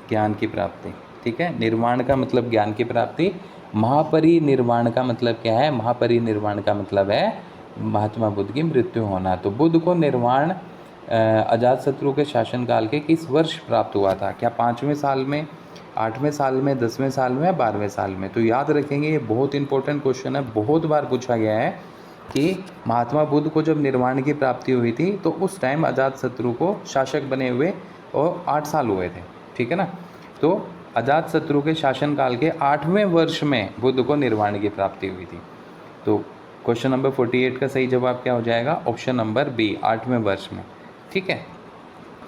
ज्ञान की प्राप्ति। ठीक है, निर्वाण का मतलब ज्ञान की प्राप्ति, महापरिनिर्वाण का मतलब क्या है, महापरिनिर्वाण का मतलब है महात्मा बुद्ध की मृत्यु होना। तो बुद्ध को निर्वाण अजातशत्रु के शासनकाल के किस वर्ष प्राप्त हुआ था, क्या 5वें साल में, 8वें साल में, 10वें साल में या 12वें साल में। तो याद रखेंगे, ये बहुत इंपॉर्टेंट क्वेश्चन है, बहुत बार पूछा गया है कि महात्मा बुद्ध को जब निर्वाण की प्राप्ति हुई थी तो उस टाइम अजातशत्रु को शासक बने हुए और 8 साल हुए थे। ठीक है ना, तो अजातशत्रु के शासनकाल के 8वें वर्ष में बुद्ध को निर्वाण की प्राप्ति हुई थी। तो क्वेश्चन नंबर 48 का सही जवाब क्या हो जाएगा, ऑप्शन नंबर बी, 8वें वर्ष में। ठीक है,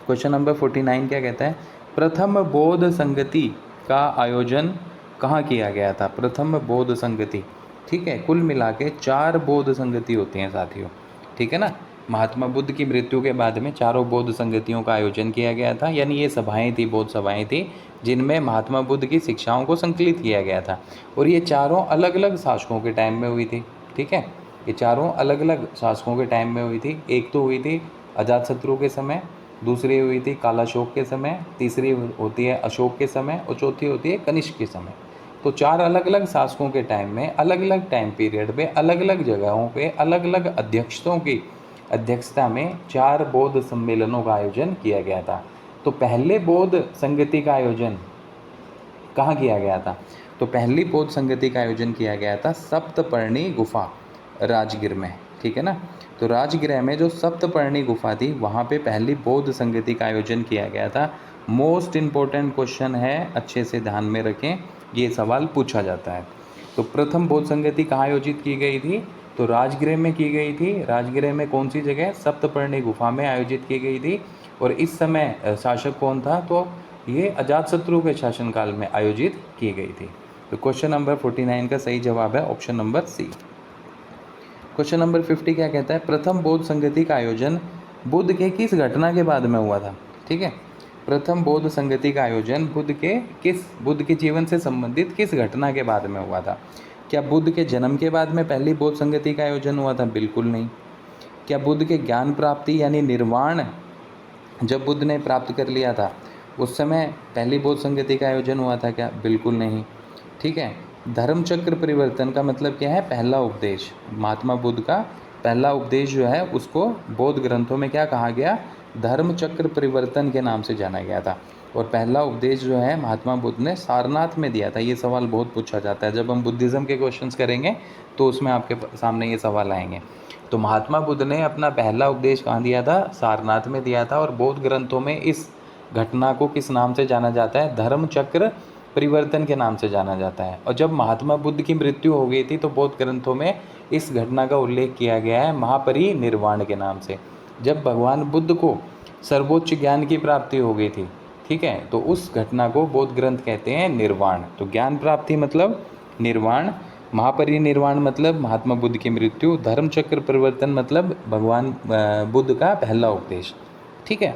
क्वेश्चन नंबर 49 क्या कहता है, प्रथम बौद्ध संगति का आयोजन कहाँ किया गया था। प्रथम बौद्ध संगति, ठीक है, कुल मिला के 4 बौद्ध संगति होती हैं साथियों। ठीक है ना, महात्मा बुद्ध की मृत्यु के बाद में 4 बौद्ध संगतियों का आयोजन किया गया था, यानी ये सभाएं थी, बौद्ध सभाएं थी जिनमें महात्मा बुद्ध की शिक्षाओं को संकलित किया गया था। और ये चारों अलग अलग शासकों के टाइम में हुई थी। ठीक है, ये चारों अलग अलग शासकों के टाइम में हुई थी। एक तो हुई थी अजातशत्रु के समय, दूसरी हुई थी कालाशोक के समय, तीसरी होती है अशोक के समय और चौथी होती है कनिष्क के समय। तो 4 अलग अलग शासकों के टाइम में, अलग अलग टाइम पीरियड पे, अलग अलग जगहों पे, अलग अलग अध्यक्षों की अध्यक्षता में 4 बौद्ध सम्मेलनों का आयोजन किया गया था। तो पहले बौद्ध संगति का आयोजन कहाँ किया गया था, तो पहली बौद्ध संगति का आयोजन किया गया था सप्तपर्णी गुफा, राजगीर में। ठीक है ना, तो राजगृह में जो सप्तपर्णी गुफा थी वहाँ पे पहली बौद्ध संगति का आयोजन किया गया था। मोस्ट इम्पोर्टेंट क्वेश्चन है, अच्छे से ध्यान में रखें, ये सवाल पूछा जाता है। तो प्रथम बौद्ध संगति कहाँ आयोजित की गई थी, तो राजगृह में की गई थी। राजगृह में कौन सी जगह, सप्तपर्णी गुफा में आयोजित की गई थी। और इस समय शासक कौन था, तो ये अजातशत्रु के शासनकाल में आयोजित की गई थी। तो क्वेश्चन नंबर 49 का सही जवाब है option number C. Question number 50 क्या कहता है, प्रथम बौद्ध संगति का आयोजन बुद्ध के किस घटना के बाद में हुआ था। ठीक है, प्रथम बौद्ध संगति का आयोजन बुद्ध के जीवन से संबंधित किस घटना के बाद में हुआ था। क्या बुद्ध के जन्म के बाद में पहली बौद्ध संगति का आयोजन हुआ था, बिल्कुल नहीं। क्या बुद्ध के ज्ञान प्राप्ति यानी निर्वाण जब बुद्ध ने प्राप्त कर लिया था उस समय पहली बौद्ध संगति का आयोजन हुआ था क्या, बिल्कुल नहीं। ठीक है, धर्मचक्र परिवर्तन का मतलब क्या है, पहला उपदेश, महात्मा बुद्ध का पहला उपदेश जो है उसको बौद्ध ग्रंथों में क्या कहा गया, धर्मचक्र परिवर्तन के नाम से जाना गया था। और पहला उपदेश जो है महात्मा बुद्ध ने सारनाथ में दिया था। ये सवाल बहुत पूछा जाता है, जब हम बुद्धिज़्म के क्वेश्चंस करेंगे तो उसमें आपके सामने ये सवाल आएंगे। तो महात्मा बुद्ध ने अपना पहला उपदेश कहाँ दिया था, सारनाथ में दिया था। और बौद्ध ग्रंथों में इस घटना को किस नाम से जाना जाता है, धर्मचक्र परिवर्तन के नाम से जाना जाता है। और जब महात्मा बुद्ध की मृत्यु हो गई थी तो बौद्ध ग्रंथों में इस घटना का उल्लेख किया गया है महापरिनिर्वाण के नाम से, जब भगवान बुद्ध को सर्वोच्च ज्ञान की प्राप्ति हो गई थी। ठीक है, तो उस घटना को बौद्ध ग्रंथ कहते हैं निर्वाण। तो ज्ञान प्राप्ति मतलब निर्वाण, महापरिनिर्वाण मतलब महात्मा बुद्ध की मृत्यु, धर्मचक्र परिवर्तन मतलब भगवान बुद्ध का पहला उपदेश। ठीक है,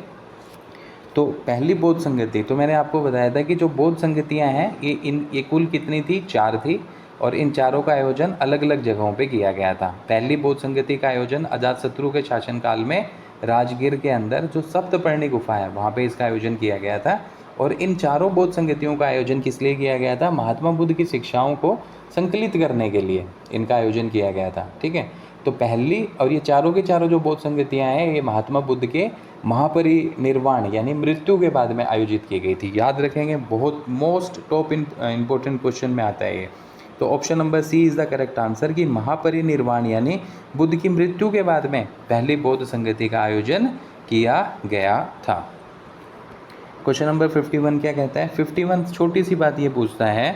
तो पहली बौद्ध संगति, तो मैंने आपको बताया था कि जो बौद्ध संगतियाँ हैं ये कुल कितनी थी, 4 थी, और इन चारों का आयोजन अलग अलग जगहों पे किया गया था। पहली बौद्ध संगति का आयोजन अजातशत्रु के शासनकाल में राजगीर के अंदर जो सप्तपर्णी गुफा है वहाँ पे इसका आयोजन किया गया था। और इन चारों बौद्ध संगतियों का आयोजन किस लिए किया गया था, महात्मा बुद्ध की शिक्षाओं को संकलित करने के लिए इनका आयोजन किया गया था। ठीक है, तो पहली और ये चारों के चारों जो बौद्ध संगतियाँ हैं ये महात्मा बुद्ध के महापरिनिर्वाण यानी मृत्यु के बाद में आयोजित की गई थी। याद रखेंगे, बहुत मोस्ट टॉप इम्पोर्टेंट क्वेश्चन में आता है ये। तो option number C is the correct answer कि महापरिनिर्वाण यानी बुद्ध की मृत्यु के बाद में पहली बौद्ध संगति का आयोजन किया गया था। क्वेश्चन नंबर 51 क्या कहता है, 51 छोटी सी बात ये पूछता है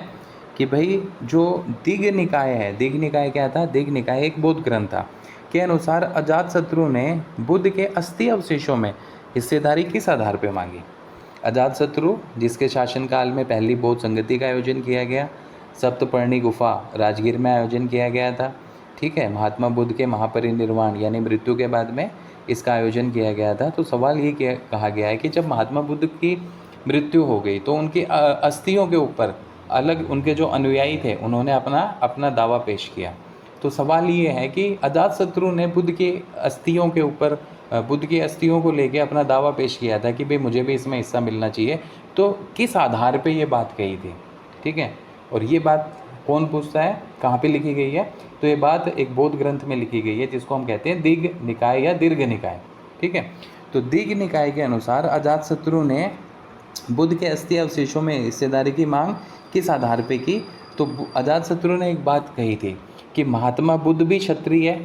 कि भाई जो दिग् निकाय है, दिग् निकाय क्या था, दिग् निकाय एक बौद्ध ग्रंथ था, के अनुसार अजातशत्रु ने बुद्ध के अस्थि अवशेषों में हिस्सेदारी किस आधार पर मांगी। अजातशत्रु जिसके शासनकाल में पहली बौद्ध संगति का आयोजन किया गया, सप्तपर्णी गुफा राजगीर में आयोजन किया गया था। ठीक है, महात्मा बुद्ध के महापरिनिर्वाण यानी मृत्यु के बाद में इसका आयोजन किया गया था। तो सवाल ये कहा गया है कि जब महात्मा बुद्ध की मृत्यु हो गई तो उनकी अस्थियों के ऊपर अलग उनके जो अनुयायी थे उन्होंने अपना दावा पेश किया। तो सवाल ये है कि अजातशत्रु ने बुद्ध की अस्थियों के ऊपर बुद्ध की अस्थियों को लेके अपना दावा पेश किया था कि भाई मुझे भी इसमें हिस्सा मिलना चाहिए, तो किस आधार पे ये बात कही थी। ठीक है, और ये बात कौन पूछता है, कहाँ पे लिखी गई है, तो ये बात एक बौद्ध ग्रंथ में लिखी गई है जिसको हम कहते हैं दिग् निकाय या दीर्घ निकाय। ठीक है, तो दिग् निकाय के अनुसार अजातशत्रु ने बुद्ध के अस्थि अवशेषों में हिस्सेदारी की मांग किस आधार पे की। तो अजातशत्रु ने एक बात कही थी कि महात्मा बुद्ध भी क्षत्रिय है,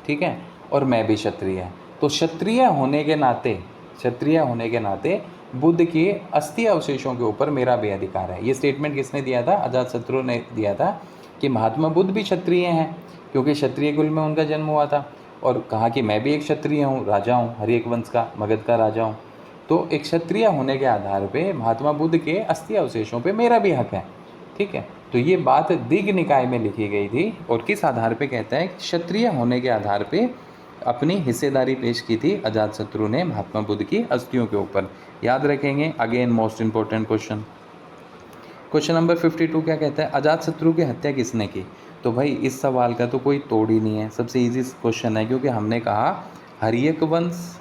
ठीक है, और मैं भी क्षत्रिय है, तो क्षत्रिय होने के नाते बुद्ध के अस्थि अवशेषों के ऊपर मेरा भी अधिकार है। ये स्टेटमेंट किसने दिया था, अजातशत्रु ने दिया था कि महात्मा बुद्ध भी क्षत्रिय हैं क्योंकि क्षत्रिय कुल में उनका जन्म हुआ था, और कहा कि मैं भी एक क्षत्रिय हूँ, राजा हूँ, हर्यक वंश का, मगध का राजा हूँ। तो एक क्षत्रिय होने के आधार पे महात्मा बुद्ध के अस्थि अवशेषों पे मेरा भी हक है। ठीक है, तो ये बात दिग् निकाय में लिखी गई थी और किस आधार पे कहता है, क्षत्रिय होने के आधार पे अपनी हिस्सेदारी पेश की थी अजातशत्रु ने महात्मा बुद्ध की अस्थियों के ऊपर। याद रखेंगे, again most important question. Question number 52 क्या कहता है, अजातशत्रु की हत्या किसने की। तो भाई इस सवाल का तो कोई तोड़ ही नहीं है, सबसे इजी क्वेश्चन है, क्योंकि हमने कहा हर्यक वंश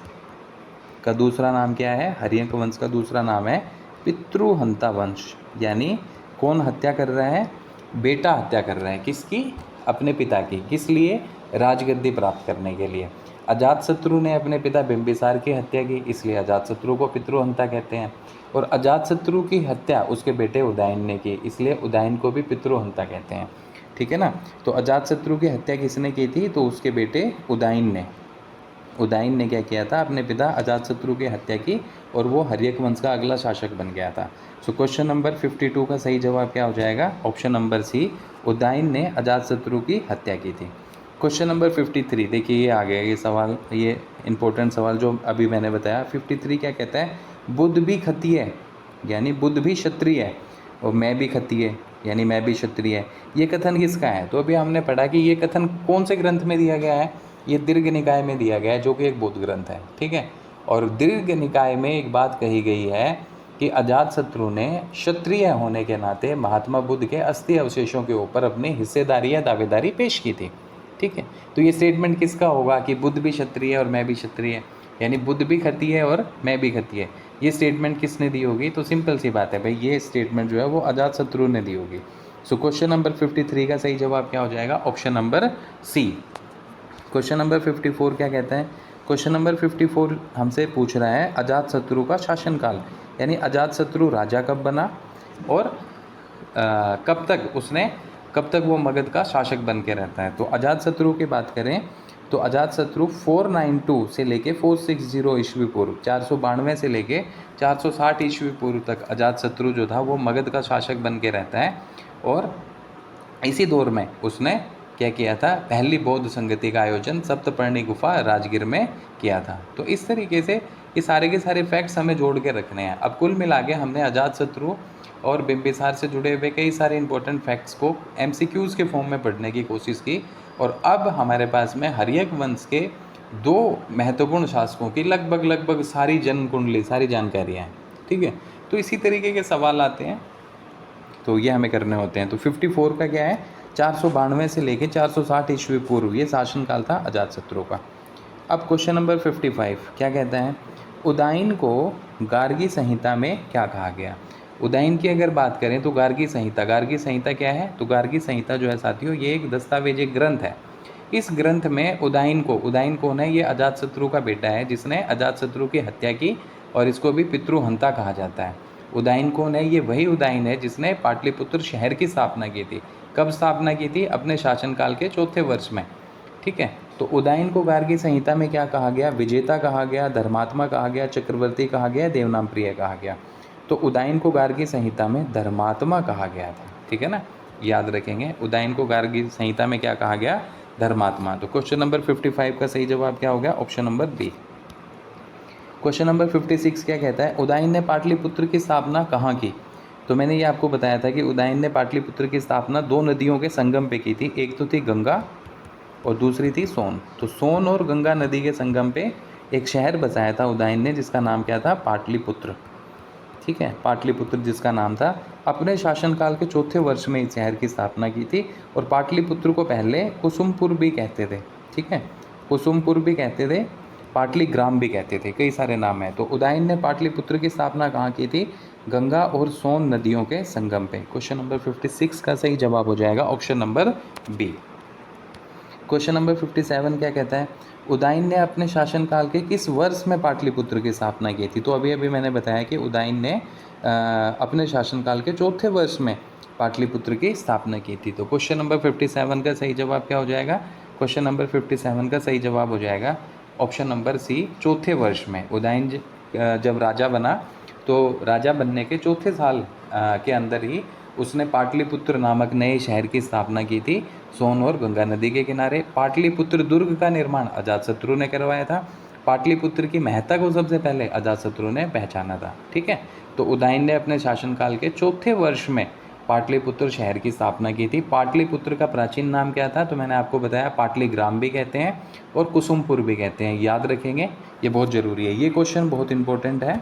का दूसरा नाम क्या है, हर्यक वंश का दूसरा नाम है पितृहंता वंश। यानी कौन हत्या कर रहा है, बेटा हत्या कर रहा है, किसकी, अपने पिता की, किस लिए, राजगद्दी प्राप्त करने के लिए। अजातशत्रु ने अपने पिता बिंबिसार की हत्या की, इसलिए अजातशत्रु को पितृहंता कहते हैं। और अजातशत्रु की हत्या उसके बेटे उदयन ने की, इसलिए उदयन को भी पितृहंता कहते हैं। ठीक है ना, तो अजातशत्रु की हत्या किसने की थी, तो उसके बेटे उदयन ने क्या किया था, अपने पिता अजातशत्रु की हत्या की और वो हर्यक वंश का अगला शासक बन गया था। सो क्वेश्चन नंबर 52 का सही जवाब क्या हो जाएगा, ऑप्शन नंबर सी, उदयन ने अजातशत्रु की हत्या की थी। क्वेश्चन नंबर 53 देखिए, ये आ गया ये सवाल, ये इंपॉर्टेंट सवाल जो अभी मैंने बताया। 53 क्या कहता है, बुद्ध भी क्षत्रिय यानी बुद्ध भी क्षत्रिय है और मैं भी क्षत्रिय यानी मैं भी क्षत्रिय, ये कथन किसका है। तो अभी हमने पढ़ा कि ये कथन कौन से ग्रंथ में दिया गया है, ये दीर्घ निकाय में दिया गया है जो कि एक बौद्ध ग्रंथ है। ठीक है, और दीर्घ निकाय में एक बात कही गई है कि अजातशत्रु ने क्षत्रिय होने के नाते महात्मा बुद्ध के अस्थि अवशेषों के ऊपर अपनी हिस्सेदारी या दावेदारी पेश की थी। ठीक है, तो ये स्टेटमेंट किसका होगा कि बुद्ध भी क्षत्रिय और मैं भी क्षत्रिय, यानी बुद्ध भी क्षत्रिय और मैं भी क्षत्रिय, ये स्टेटमेंट किसने दी होगी। तो सिंपल सी बात है भाई, ये स्टेटमेंट जो है वो अजातशत्रु ने दी होगी। सो क्वेश्चन नंबर 53 का सही जवाब क्या हो जाएगा, option number C. Question number 54 क्या कहता है, क्वेश्चन नंबर 54 हमसे पूछ रहा है अजातशत्रु का शासनकाल, यानी अजातशत्रु राजा कब बना और कब तक वो मगध का शासक बन के रहता है। तो अजातशत्रु की बात करें तो अजातशत्रु 492 से लेके 460 ईस्वी पूर्व, 492 से लेके 460 ईस्वी पूर्व तक अजातशत्रु जो था वो मगध का शासक बन के रहता है। और इसी दौर में उसने क्या किया था, पहली बौद्ध संगति का आयोजन सप्तपर्णी गुफा राजगीर में किया था। तो इस तरीके से ये सारे के सारे फैक्ट्स हमें जोड़ के रखने हैं। अब कुल मिला के हमने अजातशत्रु और बिंबिसार से जुड़े हुए कई सारे इंपॉर्टेंट फैक्ट्स को MCQs के फॉर्म में पढ़ने की कोशिश की, और अब हमारे पास में हर्यक वंश के 2 महत्वपूर्ण शासकों की लगभग सारी जन्म कुंडली, सारी जानकारियाँ हैं। ठीक है। तो इसी तरीके के सवाल आते हैं, तो ये हमें करने होते हैं। तो 54 का क्या है, 492 से लेके 460 ईस्वी पूर्व ये शासनकाल था अजातशत्रु का। अब क्वेश्चन नंबर 55 क्या कहता है, उदाइन को गार्गी संहिता में क्या कहा गया। उदाइन की अगर बात करें तो गार्गी संहिता क्या है, तो गार्गी संहिता जो है साथियों ये एक दस्तावेज, एक ग्रंथ है। इस ग्रंथ में उदाइन कौन है, ये अजातशत्रु का बेटा है जिसने अजातशत्रु की हत्या की, और इसको भी पितृहंता कहा जाता है। उदाइन कौन है, ये वही उदाइन है जिसने पाटलिपुत्र शहर की स्थापना की थी। कब स्थापना की थी, अपने शासनकाल के 4थे वर्ष में, ठीक है। तो उदाइन को गार्गी संहिता में क्या कहा गया, विजेता कहा गया, धर्मात्मा कहा गया, चक्रवर्ती कहा गया, देवनाम प्रिय कहा गया। तो उदाइन को गार्गी संहिता में धर्मात्मा कहा गया था, ठीक है ना, याद रखेंगे। उदाइन को गार्गी संहिता में क्या कहा गया, धर्मात्मा। तो क्वेश्चन नंबर 55 का सही जवाब क्या हो गया, option number B. Question number 56 क्या कहता है, उदाइन ने पाटलिपुत्र की स्थापना कहाँ की। तो मैंने ये आपको बताया था कि उदाइन ने पाटलिपुत्र की स्थापना 2 नदियों के संगम पे की थी। एक तो थी गंगा और दूसरी थी सोन। तो सोन और गंगा नदी के संगम पे एक शहर बसाया था उदाइन ने, जिसका नाम क्या था, पाटलिपुत्र, ठीक है, पाटलिपुत्र जिसका नाम था। अपने शासनकाल के 4थे वर्ष में इस शहर की स्थापना की थी। और पाटलिपुत्र को पहले कुसुमपुर भी कहते थे, ठीक है, कुसुमपुर भी कहते थे, पाटलीग्राम भी कहते थे, कई सारे नाम हैं। तो उदाइन ने पाटलिपुत्र की स्थापना कहाँ की थी, गंगा और सोन नदियों के संगम पे। क्वेश्चन नंबर 56 का सही जवाब हो जाएगा option number B. Question number 57 क्या कहता है, उदाइन ने अपने शासनकाल के किस वर्ष में पाटलिपुत्र की स्थापना की थी। तो अभी अभी मैंने बताया कि उदाइन ने अपने शासनकाल के 4थे वर्ष में पाटलिपुत्र की स्थापना की थी। तो क्वेश्चन नंबर 57 का सही जवाब क्या हो जाएगा, क्वेश्चन नंबर 57 का सही जवाब हो जाएगा ऑप्शन नंबर सी, 4थे वर्ष में। उदाइन जब राजा बना तो राजा बनने के 4थे साल के अंदर ही उसने पाटलिपुत्र नामक नए शहर की स्थापना की थी, सोन और गंगा नदी के किनारे। पाटलिपुत्र दुर्ग का निर्माण अजातशत्रु ने करवाया था। पाटलिपुत्र की महत्ता को सबसे पहले अजातशत्रु ने पहचाना था, ठीक है। तो उदाइन ने अपने शासनकाल के 4थे वर्ष में पाटलिपुत्र शहर की स्थापना की थी। पाटलिपुत्र का प्राचीन नाम क्या था, तो मैंने आपको बताया पाटलीग्राम भी कहते हैं और कुसुमपुर भी कहते हैं, याद रखेंगे, ये बहुत ज़रूरी है, ये क्वेश्चन बहुत इंपॉर्टेंट है।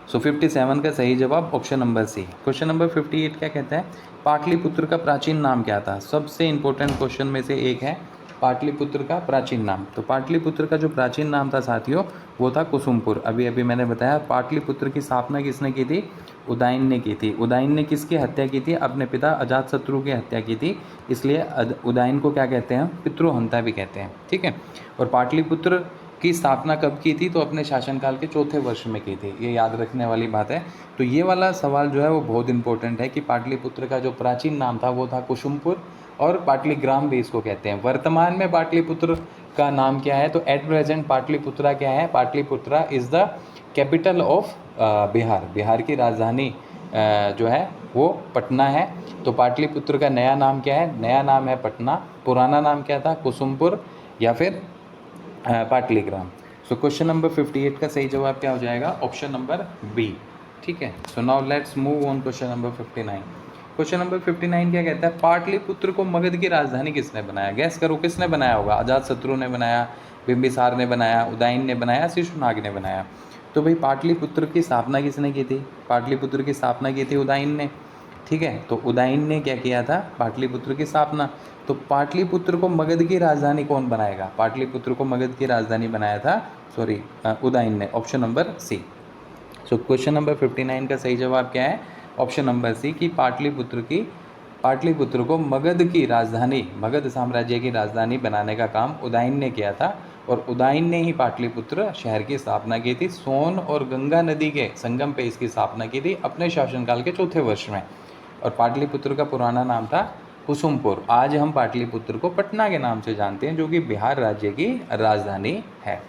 सो 57 का सही जवाब option number C. Question number 58 क्या कहता है, पाटलिपुत्र का प्राचीन नाम क्या था। सबसे इंपॉर्टेंट क्वेश्चन में से एक है पाटलिपुत्र का प्राचीन नाम। तो पाटलिपुत्र का जो प्राचीन नाम था साथियों वो था कुसुमपुर। अभी अभी मैंने बताया पाटलिपुत्र की स्थापना किसने की थी, उदाइन ने की थी। उदाइन ने किसकी हत्या की थी, अपने पिता अजातशत्रु की हत्या की थी, इसलिए उदाइन को क्या कहते हैं, पितृहंता भी कहते हैं, ठीक है। और पाटलिपुत्र की स्थापना कब की थी, तो अपने शासनकाल के 4थे वर्ष में की थी, ये याद रखने वाली बात है। तो ये वाला सवाल जो है वो बहुत इंपॉर्टेंट है कि पाटलिपुत्र का जो प्राचीन नाम था वो था कुसुमपुर, और पाटलीग्राम भी इसको कहते हैं। वर्तमान में पाटलिपुत्र का नाम क्या है, तो एट प्रेजेंट पाटलिपुत्रा क्या है, Pataliputra is the capital of Bihar. Bihar की राजधानी जो है वो पटना है। तो पाटलिपुत्र का नया नाम क्या है, नया नाम है पटना। पुराना नाम क्या था, कुसुमपुर या फिर पाटलीग्राम। सो क्वेश्चन नंबर 58 का सही जवाब क्या हो जाएगा, ऑप्शन नंबर बी, ठीक है। So now let's move on question number 59। Question number 59 क्या कहता है, पाटलिपुत्र को मगध की राजधानी किसने बनाया। गैस करो किसने बनाया होगा, अजातशत्रु ने बनाया, बिंबिसार ने बनाया, उदाइन ने बनाया, शिशुनाग ने बनाया। तो भाई पाटलिपुत्र की स्थापना किसने की थी, पाटलिपुत्र की स्थापना की थी उदाइन ने, ठीक है। तो उदाइन ने क्या किया था, पाटलिपुत्र की स्थापना। तो पाटलिपुत्र को मगध की राजधानी कौन बनाएगा, पाटलिपुत्र को मगध की राजधानी बनाया था उदाइन ने, option number C. So question number 59 का सही जवाब क्या है, ऑप्शन नंबर सी कि पाटलिपुत्र को मगध की राजधानी, मगध साम्राज्य की राजधानी बनाने का काम उदाइन ने किया था। और उदाइन ने ही पाटलिपुत्र शहर की स्थापना की थी। सोन और गंगा नदी के संगम पे इसकी स्थापना की थी अपने शासनकाल के 4थे वर्ष में। और पाटलिपुत्र का पुराना नाम था कुसुमपुर। आज हम पाटलिपुत्र को पटना के नाम से जानते हैं, जो कि बिहार राज्य की राजधानी है।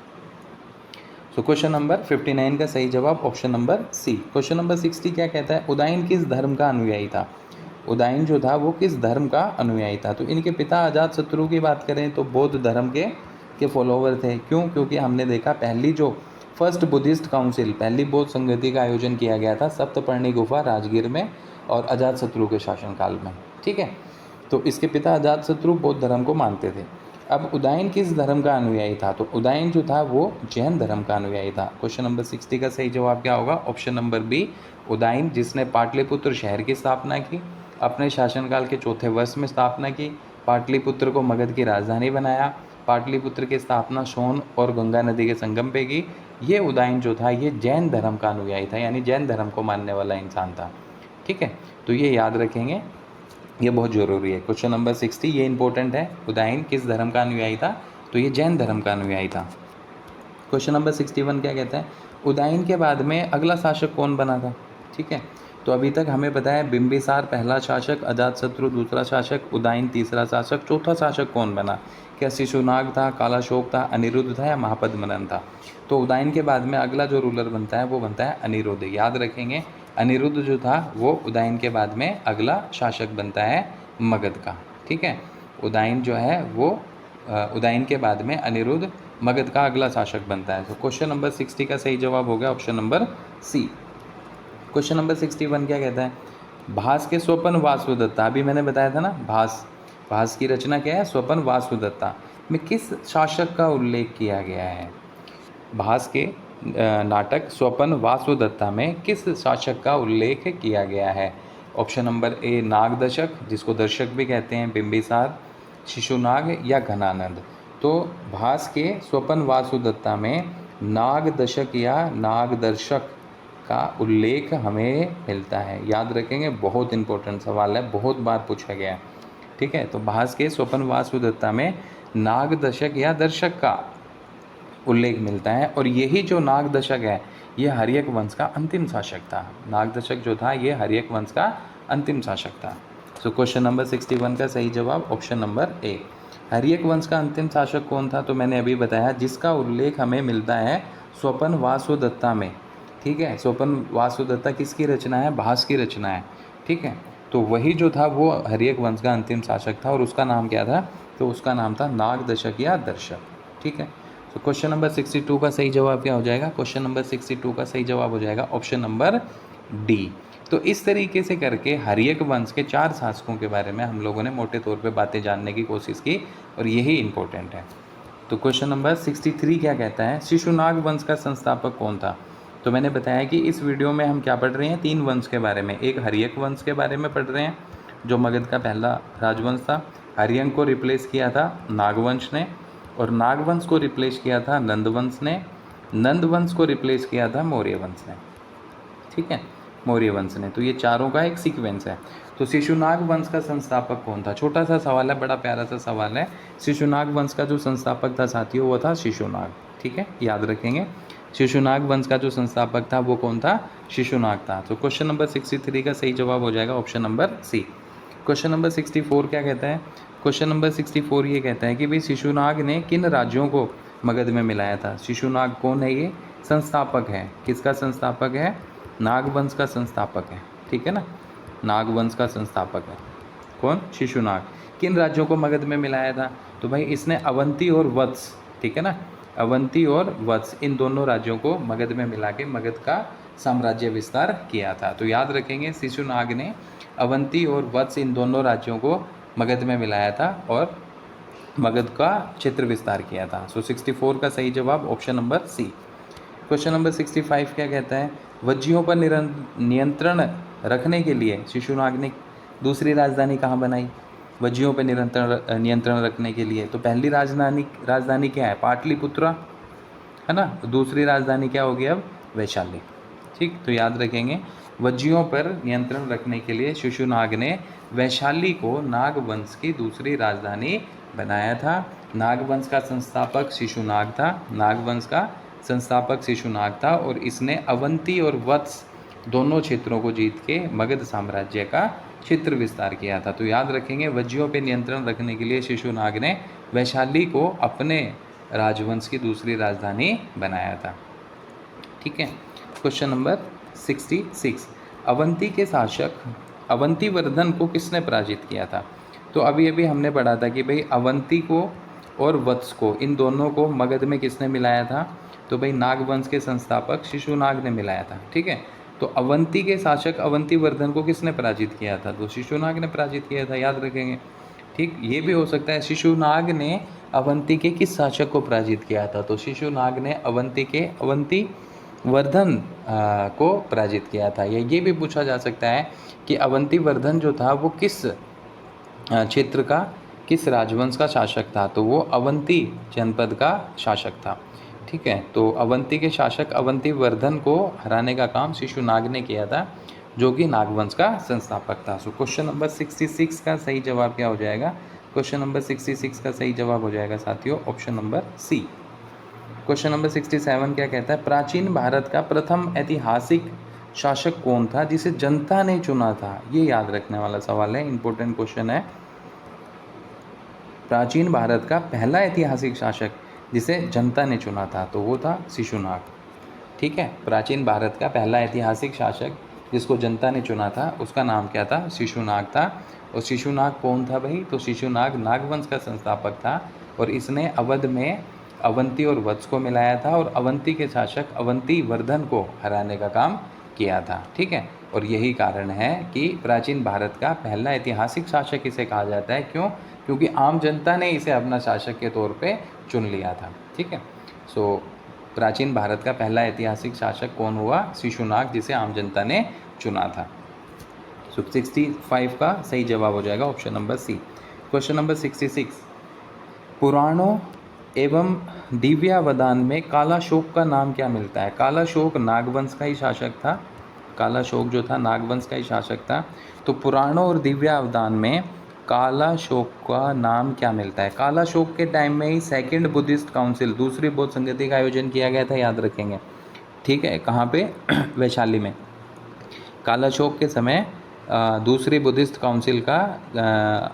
सो क्वेश्चन नंबर 59 का सही जवाब option number C. Question number 60 क्या कहता है, उदाइन किस धर्म का अनुयायी था। उदाइन जो था वो किस धर्म का अनुयायी था। तो इनके पिता अजातशत्रु की बात करें तो बौद्ध धर्म के फॉलोवर थे। क्यों, क्योंकि हमने देखा पहली जो फर्स्ट बुद्धिस्ट काउंसिल, पहली बौद्ध संगति का आयोजन किया गया था सप्तपर्णी गुफा राजगीर में और अजातशत्रु के शासनकाल में, ठीक है। तो इसके पिता अजातशत्रु बौद्ध धर्म को मानते थे। अब उदयन किस धर्म का अनुयायी था? तो उदयन जो था वो जैन धर्म का अनुयायी था। क्वेश्चन नंबर 60 का सही जवाब क्या होगा? ऑप्शन नंबर बी, उदयन, जिसने पाटलिपुत्र शहर की स्थापना की, अपने शासनकाल के चौथे वर्ष में स्थापना की, पाटलिपुत्र को मगध की राजधानी बनाया, पाटलिपुत्र की स्थापना सोन और गंगा नदी के संगम पे की। ये उदयन जो था ये जैन धर्म का अनुयायी था, यानी जैन धर्म को मानने वाला इंसान था। ठीक है, तो ये याद रखेंगे, ये बहुत ज़रूरी है। क्वेश्चन नंबर 60 ये इंपॉर्टेंट है। उदयन किस धर्म का अनुयायी था? तो ये जैन धर्म का अनुयायी था। क्वेश्चन नंबर 61 क्या कहता है? उदयन के बाद में अगला शासक कौन बना था? ठीक है, तो अभी तक हमें पता है बिंबिसार पहला शासक, अजातशत्रु दूसरा शासक, उदयन तीसरा शासक, चौथा शासक कौन बना? क्या शिशुनाग था, कालाशोक था, अनिरुद्ध था या महापद्मनन था? तो उदयन के बाद में अगला जो रूलर बनता है वो बनता है अनिरुद्ध। याद रखेंगे, अनिरुद्ध जो था वो उदयन के बाद में अगला शासक बनता है मगध का। ठीक है, उदयन जो है वो उदयन के बाद में अनिरुद्ध मगध का अगला शासक बनता है। तो क्वेश्चन नंबर 60 का सही जवाब हो गया option number C. Question number 61 क्या कहता है? भास के स्वपन वासुदत्ता, अभी मैंने बताया था ना, भास की रचना क्या है? स्वपन वासुदत्ता में किस शासक का उल्लेख किया गया है? भास के नाटक स्वपन वासुदत्ता में किस शासक का उल्लेख किया गया है? ऑप्शन नंबर ए, नागदशक, जिसको दर्शक भी कहते हैं, बिंबिसार, शिशुनाग या घनानंद। तो भास के स्वपन वासुदत्ता में नागदशक या नागदर्शक का उल्लेख हमें मिलता है। याद रखेंगे, बहुत इंपॉर्टेंट सवाल है, बहुत बार पूछा गया है। ठीक है, तो भास के स्वपन वासुदत्ता में नागदशक या दर्शक का उल्लेख मिलता है, और यही जो नागदशक है ये हर्यक वंश का अंतिम शासक था। नागदशक जो था ये हर्यक वंश का अंतिम शासक था। सो क्वेश्चन नंबर 61 का सही जवाब ऑप्शन नंबर ए। हर्यक वंश का अंतिम शासक कौन था? तो मैंने अभी बताया, जिसका उल्लेख हमें मिलता है स्वपन वासुदत्ता में। ठीक है, स्वपन वासुदत्ता किसकी रचना है? भास की रचना है। ठीक है, तो वही जो था वो हर्यक वंश का अंतिम शासक था, और उसका नाम क्या था? तो उसका नाम था नागदशक या दर्शक। ठीक है, तो क्वेश्चन नंबर 62 का सही जवाब क्या हो जाएगा? क्वेश्चन नंबर 62 का सही जवाब हो जाएगा ऑप्शन नंबर डी। तो इस तरीके से करके हर्यक वंश के 4 शासकों के बारे में हम लोगों ने मोटे तौर पे बातें जानने की कोशिश की, और यही इंपॉर्टेंट है। तो क्वेश्चन नंबर 63 क्या कहता है? शिशुनाग वंश का संस्थापक कौन था? तो मैंने बताया कि इस वीडियो में हम क्या पढ़ रहे हैं? 3 वंश के बारे में। एक हर्यक वंश के बारे में पढ़ रहे हैं, जो मगध का पहला राजवंश था। हर्यक को रिप्लेस किया था नागवंश ने, और नागवंश को रिप्लेस किया था नंदवंश ने, नंदवंश को रिप्लेस किया था मौर्य वंश ने। ठीक है, मौर्य वंश ने। तो ये चारों का एक सीक्वेंस है। तो शिशुनाग वंश का संस्थापक कौन था? छोटा सा सवाल है, बड़ा प्यारा सा सवाल है। शिशुनाग वंश का जो संस्थापक था साथियों वो था शिशुनाग। ठीक है, याद रखेंगे, शिशुनाग वंश का जो संस्थापक था वो कौन था? शिशुनाग था। तो क्वेश्चन नंबर 63 का सही जवाब हो जाएगा option number C. Question number 64 क्या कहता है? क्वेश्चन नंबर 64 ये कहता है कि भाई शिशुनाग ने किन राज्यों को मगध में मिलाया था? शिशुनाग कौन है? ये संस्थापक है। किसका संस्थापक है? नागवंश का संस्थापक है। ठीक है ना, नागवंश का संस्थापक है कौन? शिशुनाग। किन राज्यों को मगध में मिलाया था? तो भाई इसने अवंती और वत्स, ठीक है ना, अवंती और वत्स, इन दोनों राज्यों को मगध में मिला के मगध का साम्राज्य विस्तार किया था। तो याद रखेंगे, शिशुनाग ने अवंती और वत्स इन दोनों राज्यों को मगध में मिलाया था और मगध का क्षेत्र विस्तार किया था। सो 64 का सही जवाब option number C. Question number 65 क्या कहता है? वज्जियों पर नियंत्रण रखने के लिए शिशुनाग ने दूसरी राजधानी कहाँ बनाई? वज्जियों पर नियंत्रण रखने के लिए तो पहली राजधानी क्या है? पाटलिपुत्र, है ना। दूसरी राजधानी क्या होगी अब? वैशाली। ठीक, तो याद रखेंगे, वज्जियों पर नियंत्रण रखने के लिए शिशुनाग ने वैशाली को नागवंश की दूसरी राजधानी बनाया था। नागवंश का संस्थापक शिशुनाग था, नागवंश का संस्थापक शिशुनाग था, और इसने अवंती और वत्स दोनों क्षेत्रों को जीत के मगध साम्राज्य का क्षेत्र विस्तार किया था। तो याद रखेंगे, वज्जियों पर नियंत्रण रखने के लिए शिशुनाग ने वैशाली को अपने राजवंश की दूसरी राजधानी बनाया था। ठीक है, क्वेश्चन नंबर 66, अवंती के शासक अवंतीवर्धन को किसने पराजित किया था? तो अभी अभी हमने पढ़ा था कि भाई अवंती को और वत्स को, इन दोनों को मगध में किसने मिलाया था? तो भाई नागवंश के संस्थापक शिशुनाग ने मिलाया था। ठीक है, तो अवंती के शासक अवंतीवर्धन को किसने पराजित किया था? तो शिशुनाग ने पराजित किया था, याद रखेंगे। ठीक, ये भी हो सकता है शिशुनाग ने अवंती के किस शासक को पराजित किया था? तो शिशुनाग ने अवंती वर्धन को पराजित किया था। ये भी पूछा जा सकता है कि अवंती वर्धन जो था वो किस क्षेत्र का, किस राजवंश का शासक था? तो वो अवंती जनपद का शासक था। ठीक है, तो अवंती के शासक अवंती वर्धन को हराने का काम शिशुनाग ने किया था, जो कि नागवंश का संस्थापक था। सो क्वेश्चन नंबर 66 का सही जवाब क्या हो जाएगा? क्वेश्चन नंबर 66 का सही जवाब हो जाएगा साथियों option number C. Question number 67 क्या कहता है? प्राचीन भारत का प्रथम ऐतिहासिक शासक कौन था जिसे जनता ने चुना था? ये याद रखने वाला सवाल है, इंपॉर्टेंट क्वेश्चन है। प्राचीन भारत का पहला ऐतिहासिक शासक जिसे जनता ने चुना था, तो वो था शिशुनाग। ठीक है, प्राचीन भारत का पहला ऐतिहासिक शासक जिसको जनता ने चुना था, उसका नाम क्या था? शिशुनाग था। और शिशुनाग कौन था भाई? तो शिशुनाग नागवंश का संस्थापक था, और इसने अवध में अवंती और वत्स को मिलाया था, और अवंती के शासक अवंती वर्धन को हराने का काम किया था। ठीक है, और यही कारण है कि प्राचीन भारत का पहला ऐतिहासिक शासक इसे कहा जाता है। क्यों? क्योंकि आम जनता ने इसे अपना शासक के तौर पे चुन लिया था। ठीक है, सो प्राचीन भारत का पहला ऐतिहासिक शासक कौन हुआ? शिशुनाग, जिसे आम जनता ने चुना था। सो 65 का सही जवाब हो जाएगा option number C. Question number 66, पुराणों एवं दिव्यावदान में कालाशोक का नाम क्या मिलता है? कालाशोक नागवंश का ही शासक था। कालाशोक जो था नागवंश का ही शासक था। तो पुराणों और दिव्यावदान में कालाशोक का नाम क्या मिलता है? कालाशोक के टाइम में ही सेकंड बुद्धिस्ट काउंसिल, दूसरी बौद्ध संगति का आयोजन किया गया था, याद रखेंगे। ठीक है, कहाँ पे? वैशाली में। कालाशोक के समय दूसरी बुद्धिस्ट काउंसिल का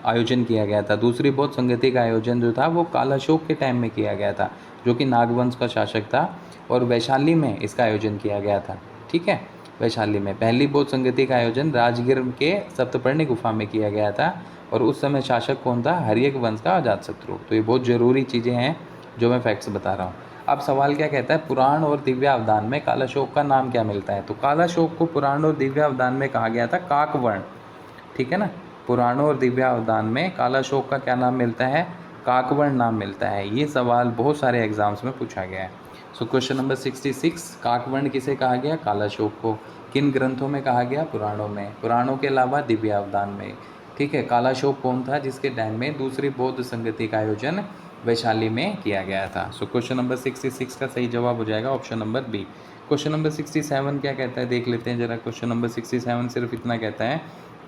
आयोजन किया गया था। दूसरी बौद्ध संगति का आयोजन जो था वो कालाशोक के टाइम में किया गया था, जो कि नागवंश का शासक था, और वैशाली में इसका आयोजन किया गया था। ठीक है, वैशाली में पहली बौद्ध संगति का आयोजन राजगीर के सप्तपर्णी गुफा में किया गया था, और उस समय शासक कौन था? हर्यक वंश का अजातशत्रु। तो ये बहुत ज़रूरी चीज़ें हैं जो मैं फैक्ट्स बता रहा हूँ। अब सवाल क्या कहता है? पुराण और दिव्यावदान में कालाशोक का नाम क्या मिलता है? तो कालाशोक को पुराण और दिव्यावदान में कहा गया था काकवर्ण। ठीक है ना, पुराणों और दिव्यावदान में कालाशोक का क्या नाम मिलता है? काकवर्ण नाम मिलता है। ये सवाल बहुत सारे एग्जाम्स में पूछा गया है। सो क्वेश्चन नंबर 66, काकवर्ण किसे कहा गया? कालाशोक को। किन ग्रंथों में कहा गया? पुराणों में। पुराणों के अलावा दिव्यावदान में। ठीक है, कालाशोक कौन था जिसके टाइम में दूसरी बौद्ध संगति का आयोजन वैशाली में किया गया था? सो क्वेश्चन नंबर 66 का सही जवाब हो जाएगा option number B. Question number 67 क्या कहता है? देख लेते हैं जरा। क्वेश्चन नंबर 67 सिर्फ इतना कहता है,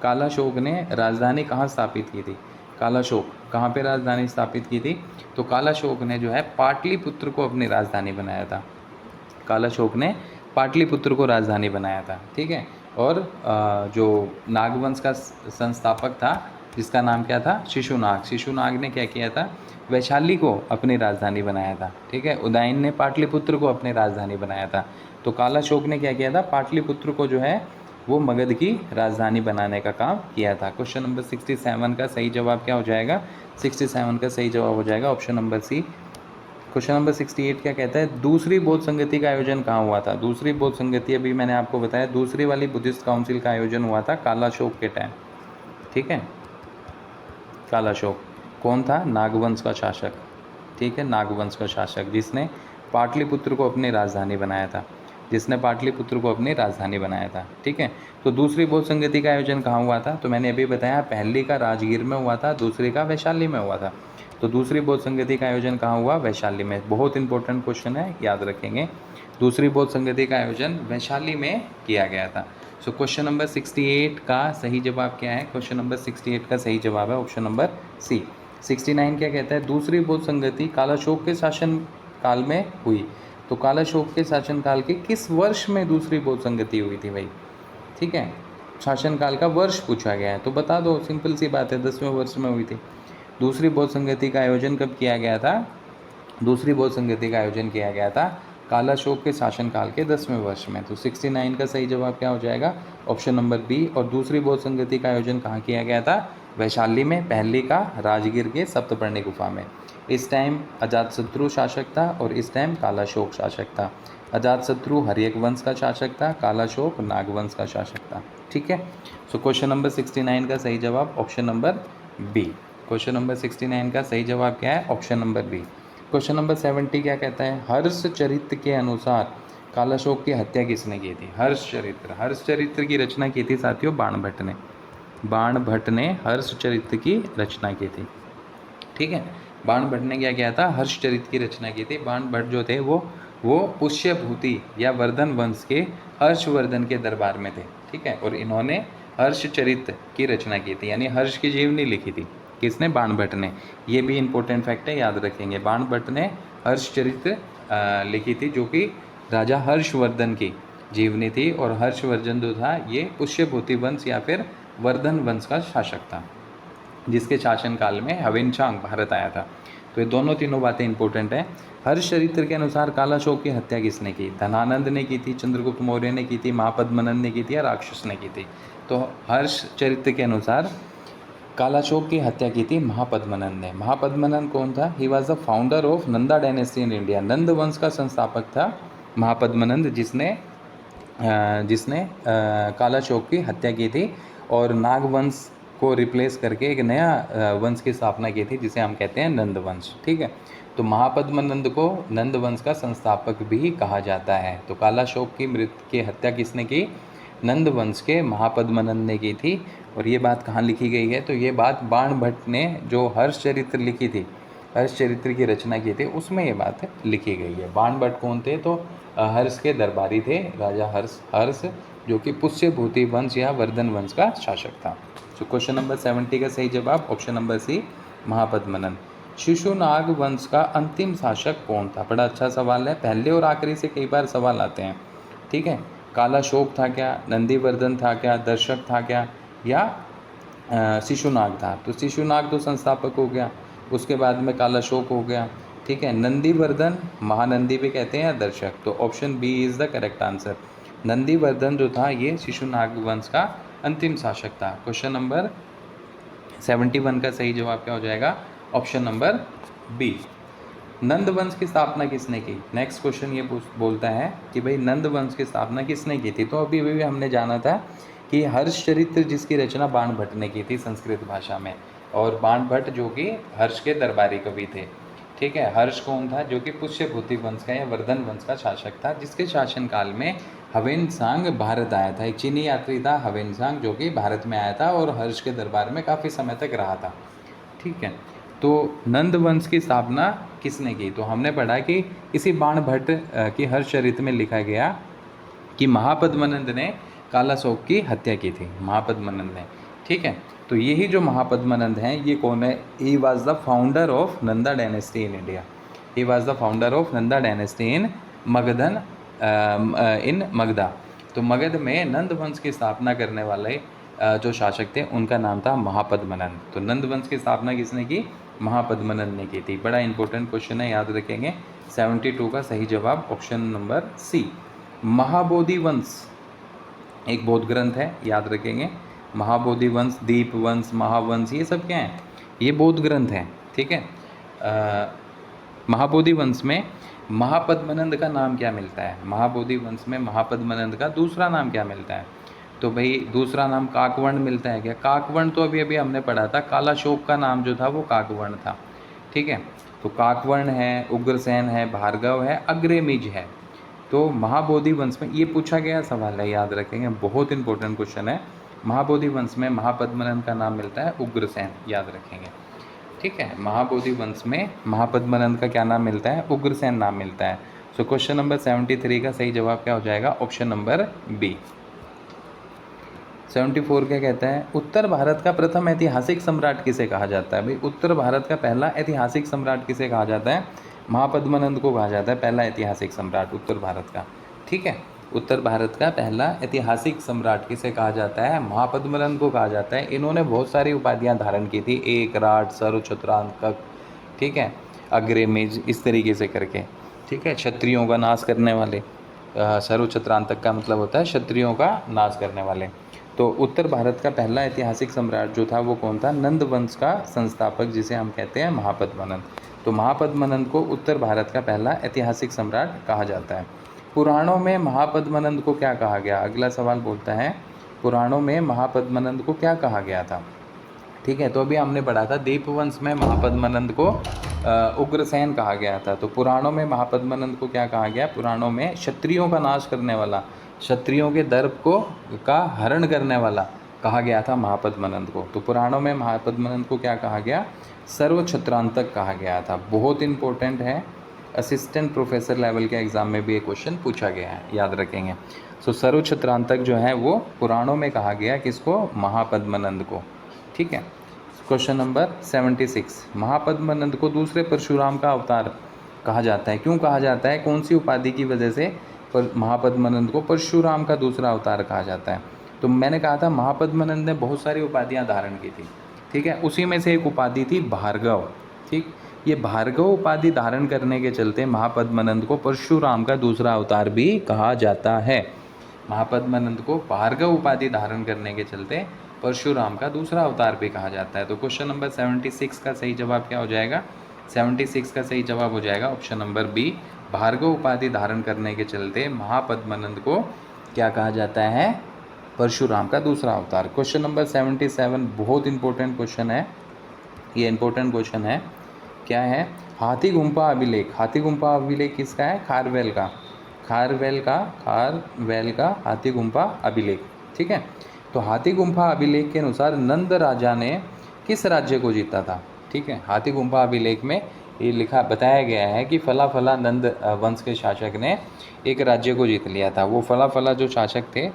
कालाशोक ने राजधानी कहाँ स्थापित की थी? कालाशोक कहाँ पे राजधानी स्थापित की थी? तो कालाशोक ने जो है पाटलिपुत्र को अपनी राजधानी बनाया था। कालाशोक ने पाटलिपुत्र को राजधानी बनाया था। ठीक है, और जो नागवंश का संस्थापक था, जिसका नाम क्या था? शिशुनाग। शिशुनाग ने क्या किया था? वैशाली को अपनी राजधानी बनाया था। ठीक है, उदयन ने पाटलिपुत्र को अपनी राजधानी बनाया था। तो कालाशोक ने क्या किया था? पाटलिपुत्र को जो है वो मगध की राजधानी बनाने का काम किया था। क्वेश्चन नंबर 67 का सही जवाब क्या हो जाएगा? 67 का सही जवाब हो जाएगा option number C. Question number 68 क्या कहता है? दूसरी बौद्ध संगति का आयोजन कहाँ हुआ था? दूसरी बौद्ध संगति, अभी मैंने आपको बताया, दूसरी वाली बुद्धिस्ट काउंसिल का आयोजन हुआ था कालाशोक के टाइम। ठीक है, कालाशोक कौन था? नागवंश का शासक। ठीक है, नागवंश का शासक जिसने पाटलिपुत्र को अपनी राजधानी बनाया था, जिसने पाटलिपुत्र को अपनी राजधानी बनाया था। ठीक है, तो दूसरी बौद्ध संगति का आयोजन कहाँ हुआ था? तो मैंने अभी बताया, पहली का राजगीर में हुआ था, दूसरी का वैशाली में हुआ था। तो दूसरी बौद्ध संगति का आयोजन कहाँ हुआ? वैशाली में। बहुत इंपॉर्टेंट क्वेश्चन है, याद रखेंगे। दूसरी बौद्ध संगति का आयोजन वैशाली में किया गया था। सो क्वेश्चन नंबर 68 का सही जवाब क्या है? क्वेश्चन नंबर 68 का सही जवाब है ऑप्शन नंबर सी। 69 क्या कहता है? दूसरी बौद्ध संगति कालाशोक के शासन काल में हुई। तो कालाशोक के शासनकाल के किस वर्ष में दूसरी बौद्ध संगति हुई थी भाई? ठीक है, शासनकाल का वर्ष पूछा गया है, तो बता दो, सिंपल सी बात है, 10वें वर्ष में हुई थी। दूसरी बौद्ध संगति का आयोजन कब किया गया था? दूसरी बौद्ध संगति का आयोजन किया गया था कालाशोक के शासनकाल के 10वें वर्ष में। तो 69 का सही जवाब क्या हो जाएगा? Option number B. और दूसरी बौद्ध संगति का आयोजन कहाँ किया गया था? वैशाली में, पहली का राजगीर के सप्तपर्णी गुफा में। इस टाइम अजातशत्रु शासक था और इस टाइम कालाशोक शासक था। अजातशत्रु हर्यक वंश का शासक था, कालाशोक नागवंश का शासक था। ठीक है, सो क्वेश्चन नंबर 69 का सही जवाब option number B. Question number 69 का सही जवाब क्या है? Option number B. Question number 70 क्या कहता है? हर्ष चरित्र के अनुसार कालाशोक की हत्या किसने की थी? हर्ष चरित्र की रचना की थी साथियों बाणभट्ट ने। बाणभट्ट ने हर्ष चरित्र की रचना की थी। ठीक है, बाणभट्ट ने क्या किया था? हर्ष चरित्र की रचना की थी। बाणभट्ट जो थे वो पुष्यभूति या वर्धन वंश के हर्षवर्धन के दरबार में थे। ठीक है, और इन्होंने हर्ष चरित्र की रचना की थी, यानी हर्ष की जीवनी लिखी थी। किसने? बाणभट्ट ने। ये भी इंपॉर्टेंट फैक्ट है, याद रखेंगे। बाणभट्ट ने हर्ष चरित्र लिखी थी, जो कि राजा हर्षवर्धन की जीवनी थी। और हर्षवर्धन जो था ये पुष्यभूति वंश या फिर वर्धन वंश का शासक था, जिसके शासनकाल में हवेनशांग भारत आया था। तो ये दोनों तीनों बातें इंपॉर्टेंट हैं। हर्ष चरित्र के अनुसार कालाशोक की हत्या किसने की? धनानंद ने की थी, चंद्रगुप्त मौर्य ने की थी, महापद्मनंद ने की थी या राक्षस ने की थी? तो हर्ष चरित्र के अनुसार कालाशोक की हत्या की थी महापद्मनंद ने। महापद्मनंद कौन था? He was the founder of Nanda dynasty in India. Nanda वंश का संस्थापक था महापद्मनंद, जिसने कालाशोक की हत्या की थी और नागवंश को रिप्लेस करके एक नया वंश की स्थापना की थी, जिसे हम कहते हैं नंद वंश। ठीक है, तो महापद्मनंद को नंद वंश का संस्थापक भी कहा जाता है। तो कालाशोक की हत्या किसने की? नंद वंश के महापद्मनंद ने की थी। और ये बात कहाँ लिखी गई है? तो ये बात बाणभट्ट ने जो हर्ष चरित्र लिखी थी, हर्ष चरित्र की रचना की थी, उसमें ये बात लिखी गई है। बाणभट्ट कौन थे? तो हर्ष के दरबारी थे, राजा हर्ष जो कि पुष्यभूति वंश या वर्धन वंश का शासक था। तो क्वेश्चन नंबर 70 का सही जवाब option number C, Mahapadmananda. Shishunaga वंश का अंतिम शासक कौन था? बड़ा अच्छा सवाल है, पहले और आखिरी से कई बार सवाल आते हैं। ठीक है, कालाशोक था क्या, नंदीवर्धन था क्या, दर्शक था क्या, या शिशुनाग था? तो शिशुनाग तो संस्थापक हो गया, उसके बाद में कालाशोक हो गया। ठीक है, नंदीवर्धन महानंदी भी कहते हैं या दर्शक? तो option B is the correct answer. Nandivardhana जो था ये शिशुनाग वंश का अंतिम शासक था। क्वेश्चन नंबर 71 का सही जवाब क्या हो जाएगा? Option number B. नंद वंश की स्थापना किसने की? नेक्स्ट क्वेश्चन ये बोलता है कि भाई नंद वंश की स्थापना किसने की थी? तो अभी भी हमने जाना था कि हर्ष चरित्र जिसकी रचना बाणभट्ट ने की थी संस्कृत भाषा में, और बाणभट्ट जो कि हर्ष के दरबारी कवि थे। ठीक है, हर्ष कौन था? जो कि पुष्यभूति वंश का या वर्धन वंश का शासक था, जिसके शासनकाल में हवेनसांग भारत आया था। एक चीनी यात्री था हवेनसांग, जो कि भारत में आया था और हर्ष के दरबार में काफ़ी समय तक रहा था। ठीक है, तो नंद वंश की स्थापना किसने की? तो हमने पढ़ा कि इसी बाणभट्ट की हर्ष चरित्र में लिखा गया कि महापद्मनंद ने कालाशोक की हत्या की थी, महापद्मनंद ने। ठीक है, तो यही जो महापद्मनंद हैं ये कौन है? He was the founder of Nanda dynasty in India. He was the founder of Nanda dynasty in Magadha. तो मगध में नंद वंश की स्थापना करने वाले जो शासक थे उनका नाम था महापद्मनंद। तो नंद वंश की स्थापना किसने की? महापद्मनंद ने की थी। बड़ा इंपॉर्टेंट क्वेश्चन है, याद रखेंगे। 72 का सही जवाब ऑप्शन नंबर सी। महाबोधि वंश एक बौद्ध ग्रंथ है, याद रखेंगे। महाबोधि वंश, दीप वंश, महावंश, ये सब क्या है? ये बौद्ध ग्रंथ हैं। ठीक है, महाबोधि वंश में महापद्मनंद का नाम क्या मिलता है? महाबोधि वंश में महापद्मनंद का दूसरा नाम क्या मिलता है? तो भाई दूसरा नाम काकवर्ण मिलता है क्या? काकवर्ण तो अभी हमने पढ़ा था, कालाशोक का नाम जो था वो काकवर्ण था। ठीक है, तो काकवर्ण है, उग्रसेन है, भार्गव है, अग्रमिज है। तो महाबोधि वंश में ये पूछा गया सवाल है, याद रखेंगे, बहुत इंपॉर्टेंट क्वेश्चन है। महाबोधि वंश में महापद्मनंद का नाम मिलता है उग्रसेन, याद रखेंगे। ठीक है, महाबोधि वंश में महापद्मनंद का क्या नाम मिलता है? उग्रसेन नाम मिलता है। सो क्वेश्चन नंबर 73 का सही जवाब क्या हो जाएगा? Option number B. 74 क्या कहता है? उत्तर भारत का प्रथम ऐतिहासिक सम्राट किसे कहा जाता है? भाई उत्तर भारत का पहला ऐतिहासिक सम्राट किसे कहा जाता है? महापद्मनंद को कहा जाता है पहला ऐतिहासिक सम्राट उत्तर भारत का। ठीक है, उत्तर भारत का पहला ऐतिहासिक सम्राट किसे कहा जाता है? महापद्मनंद को कहा जाता है। इन्होंने बहुत सारी उपाधियां धारण की थी, एक राट, सर्वछत्रांतक, ठीक है, अग्रमिज, इस तरीके से करके। ठीक है, क्षत्रियों का नाश करने वाले, सर्वछत्रांतक का मतलब होता है क्षत्रियों का नाश करने वाले। तो उत्तर भारत का पहला ऐतिहासिक सम्राट जो था वो कौन था? नंद वंश का संस्थापक, जिसे हम कहते हैं महापद्मनंद। तो महापद्मनंद को उत्तर भारत का पहला ऐतिहासिक सम्राट कहा जाता है। पुराणों में महापद्मनंद को क्या कहा गया? अगला सवाल बोलता है, पुराणों में महापद्मनंद को क्या कहा गया था? ठीक है। तो अभी हमने पढ़ा था दीपवंश में महापद्मनंद को उग्रसेन कहा गया था। तो पुराणों में महापद्मनंद को क्या कहा गया? पुराणों में क्षत्रियों का नाश करने वाला, क्षत्रियों के दर्प को का हरण करने वाला कहा गया था महापद्मनंद को। तो पुराणों में महापद्मनंद को क्या कहा गया? सर्व छत्रांतक कहा गया था। बहुत इंपॉर्टेंट है, असिस्टेंट प्रोफेसर लेवल के एग्जाम में भी ये क्वेश्चन पूछा गया है, याद रखेंगे। सो सर्व छत्रांतक जो है वो पुराणों में कहा गया किसको? महापद्मनंद को। ठीक है। क्वेश्चन नंबर 76, महापद्मनंद को दूसरे परशुराम का अवतार कहा जाता है। क्यों कहा जाता है? कौन सी उपाधि की वजह से महापद्मनंद को परशुराम का दूसरा अवतार कहा जाता है? तो मैंने कहा था महापद्मनंद ने बहुत सारी उपाधियां धारण की थी। ठीक है। उसी में से एक उपाधि थी भार्गव। ठीक, ये भार्गव उपाधि धारण करने के चलते महापद्मनंद को परशुराम का दूसरा अवतार भी कहा जाता है। महापद्मनंद को भार्गव उपाधि धारण करने के चलते परशुराम का दूसरा अवतार भी कहा जाता है। तो क्वेश्चन नंबर 76 का सही जवाब क्या हो जाएगा? 76 का सही जवाब हो जाएगा ऑप्शन नंबर बी, भार्गव उपाधि धारण करने के चलते महापद्मनंद को क्या कहा जाता है? परशुराम का दूसरा अवतार। क्वेश्चन नंबर 77 बहुत इंपॉर्टेंट क्वेश्चन है। ये इंपॉर्टेंट क्वेश्चन है। क्या है? हाथी गुम्फा अभिलेख। हाथी गुम्फा अभिलेख किसका है? खारवेल का। खारवेल का हाथी गुम्फा अभिलेख। ठीक है। तो हाथी गुम्फा अभिलेख के अनुसार नंद राजा ने किस राज्य को जीता था? ठीक है। हाथी गुम्फा अभिलेख में ये लिखा बताया गया है कि फला फला नंद वंश के शासक ने एक राज्य को जीत लिया था। वो फला फला जो शासक थे,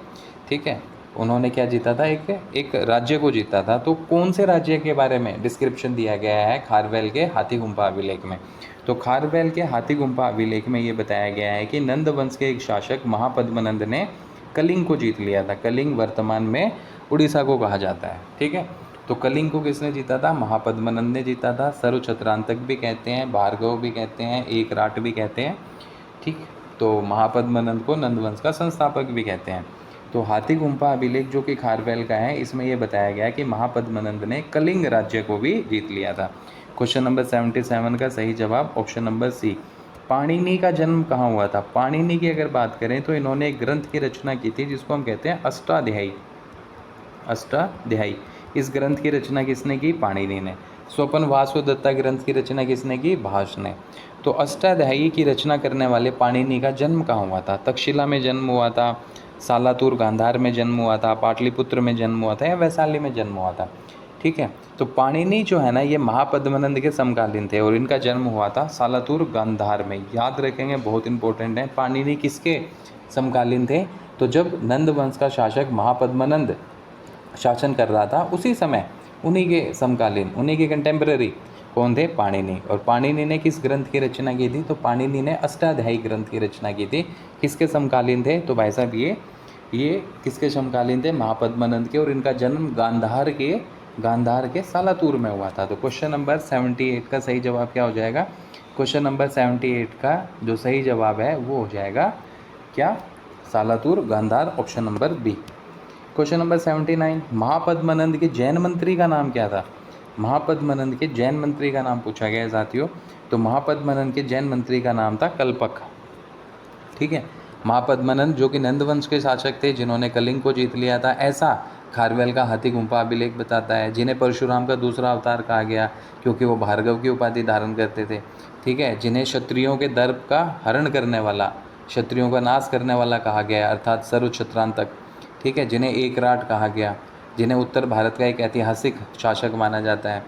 ठीक है, उन्होंने क्या जीता था? एक राज्य को जीता था। तो कौन से राज्य के बारे में डिस्क्रिप्शन दिया गया है खारवेल के हाथी गुम्फा अभिलेख में? तो खारवेल के हाथी गुम्फा अभिलेख में ये बताया गया है कि नंद वंश के एक शासक महापद्मनंद ने कलिंग को जीत लिया था। कलिंग वर्तमान में उड़ीसा को कहा जाता है। ठीक है। तो कलिंग को किसने जीता था? महापद्मनंद ने जीता था। सर्व छत्रांतक भी कहते हैं, भार्गव भी कहते हैं, एक राट भी कहते हैं। ठीक। तो महापद्मनंद को नंदवंश का संस्थापक भी कहते हैं। तो हाथी गुम्फा अभिलेख जो कि खारवेल का है, इसमें यह बताया गया कि महापद्मनंद ने कलिंग राज्य को भी जीत लिया था। क्वेश्चन नंबर 77 का सही जवाब ऑप्शन नंबर सी। पाणिनि का जन्म कहाँ हुआ था? पाणिनि की अगर बात करें तो इन्होंने एक ग्रंथ की रचना की थी जिसको हम कहते हैं अष्टाध्यायी। अष्टाध्यायी, इस ग्रंथ की रचना किसने की? पाणिनि ने। स्वपन वासुदत्ता ग्रंथ की रचना किसने की? भास ने। तो अष्टाध्यायी की रचना करने वाले पाणिनि का जन्म कहाँ हुआ था? तक्षशिला में जन्म हुआ था, सालातूर गांधार में जन्म हुआ था, पाटलिपुत्र में जन्म हुआ था, या वैशाली में जन्म हुआ था? ठीक है। तो पाणिनि जो है ना, ये महापद्मनंद के समकालीन थे और इनका जन्म हुआ था सालातूर गांधार में। याद रखेंगे, बहुत इंपॉर्टेंट है। पाणिनि किसके समकालीन थे? तो जब नंद वंश का शासक महापद्मनंद शासन कर रहा था उसी समय उन्हीं के समकालीन, उन्हीं के कंटेम्पररी कौन थे? पाणिनि। और पाणिनि ने किस ग्रंथ की रचना की थी? तो पाणिनि ने अष्टाध्यायी ग्रंथ की रचना की थी। किसके समकालीन थे? तो भाई साहब ये किसके समकालीन थे? महापद्मनंद के। और इनका जन्म गांधार के सालातूर में हुआ था। तो क्वेश्चन नंबर 78 का सही जवाब क्या हो जाएगा? क्वेश्चन नंबर 78 का जो सही जवाब है वो हो जाएगा क्या? Salatura Gandhara, option number B. Question number 79, Mahapadmananda के जैन मंत्री का नाम क्या था? महापद्मनंद के जैन मंत्री का नाम पूछा गया है साथियों। तो महापद्मनंद के जैन मंत्री का नाम था कल्पक। ठीक है। महापद्मनंद जो कि नंदवंश के शासक थे, जिन्होंने कलिंग को जीत लिया था, ऐसा खारवेल का हाथी गुम्फा अभिलेख बताता है। जिन्हें परशुराम का दूसरा अवतार कहा गया क्योंकि वो भार्गव की उपाधि धारण करते थे। ठीक है। जिन्हें क्षत्रियों के दर्प का हरण करने वाला, क्षत्रियों का नाश करने वाला कहा गया, अर्थात सर्व छत्रांतक। ठीक है। जिन्हें एक राट कहा गया, जिन्हें उत्तर भारत का एक ऐतिहासिक शासक माना जाता है।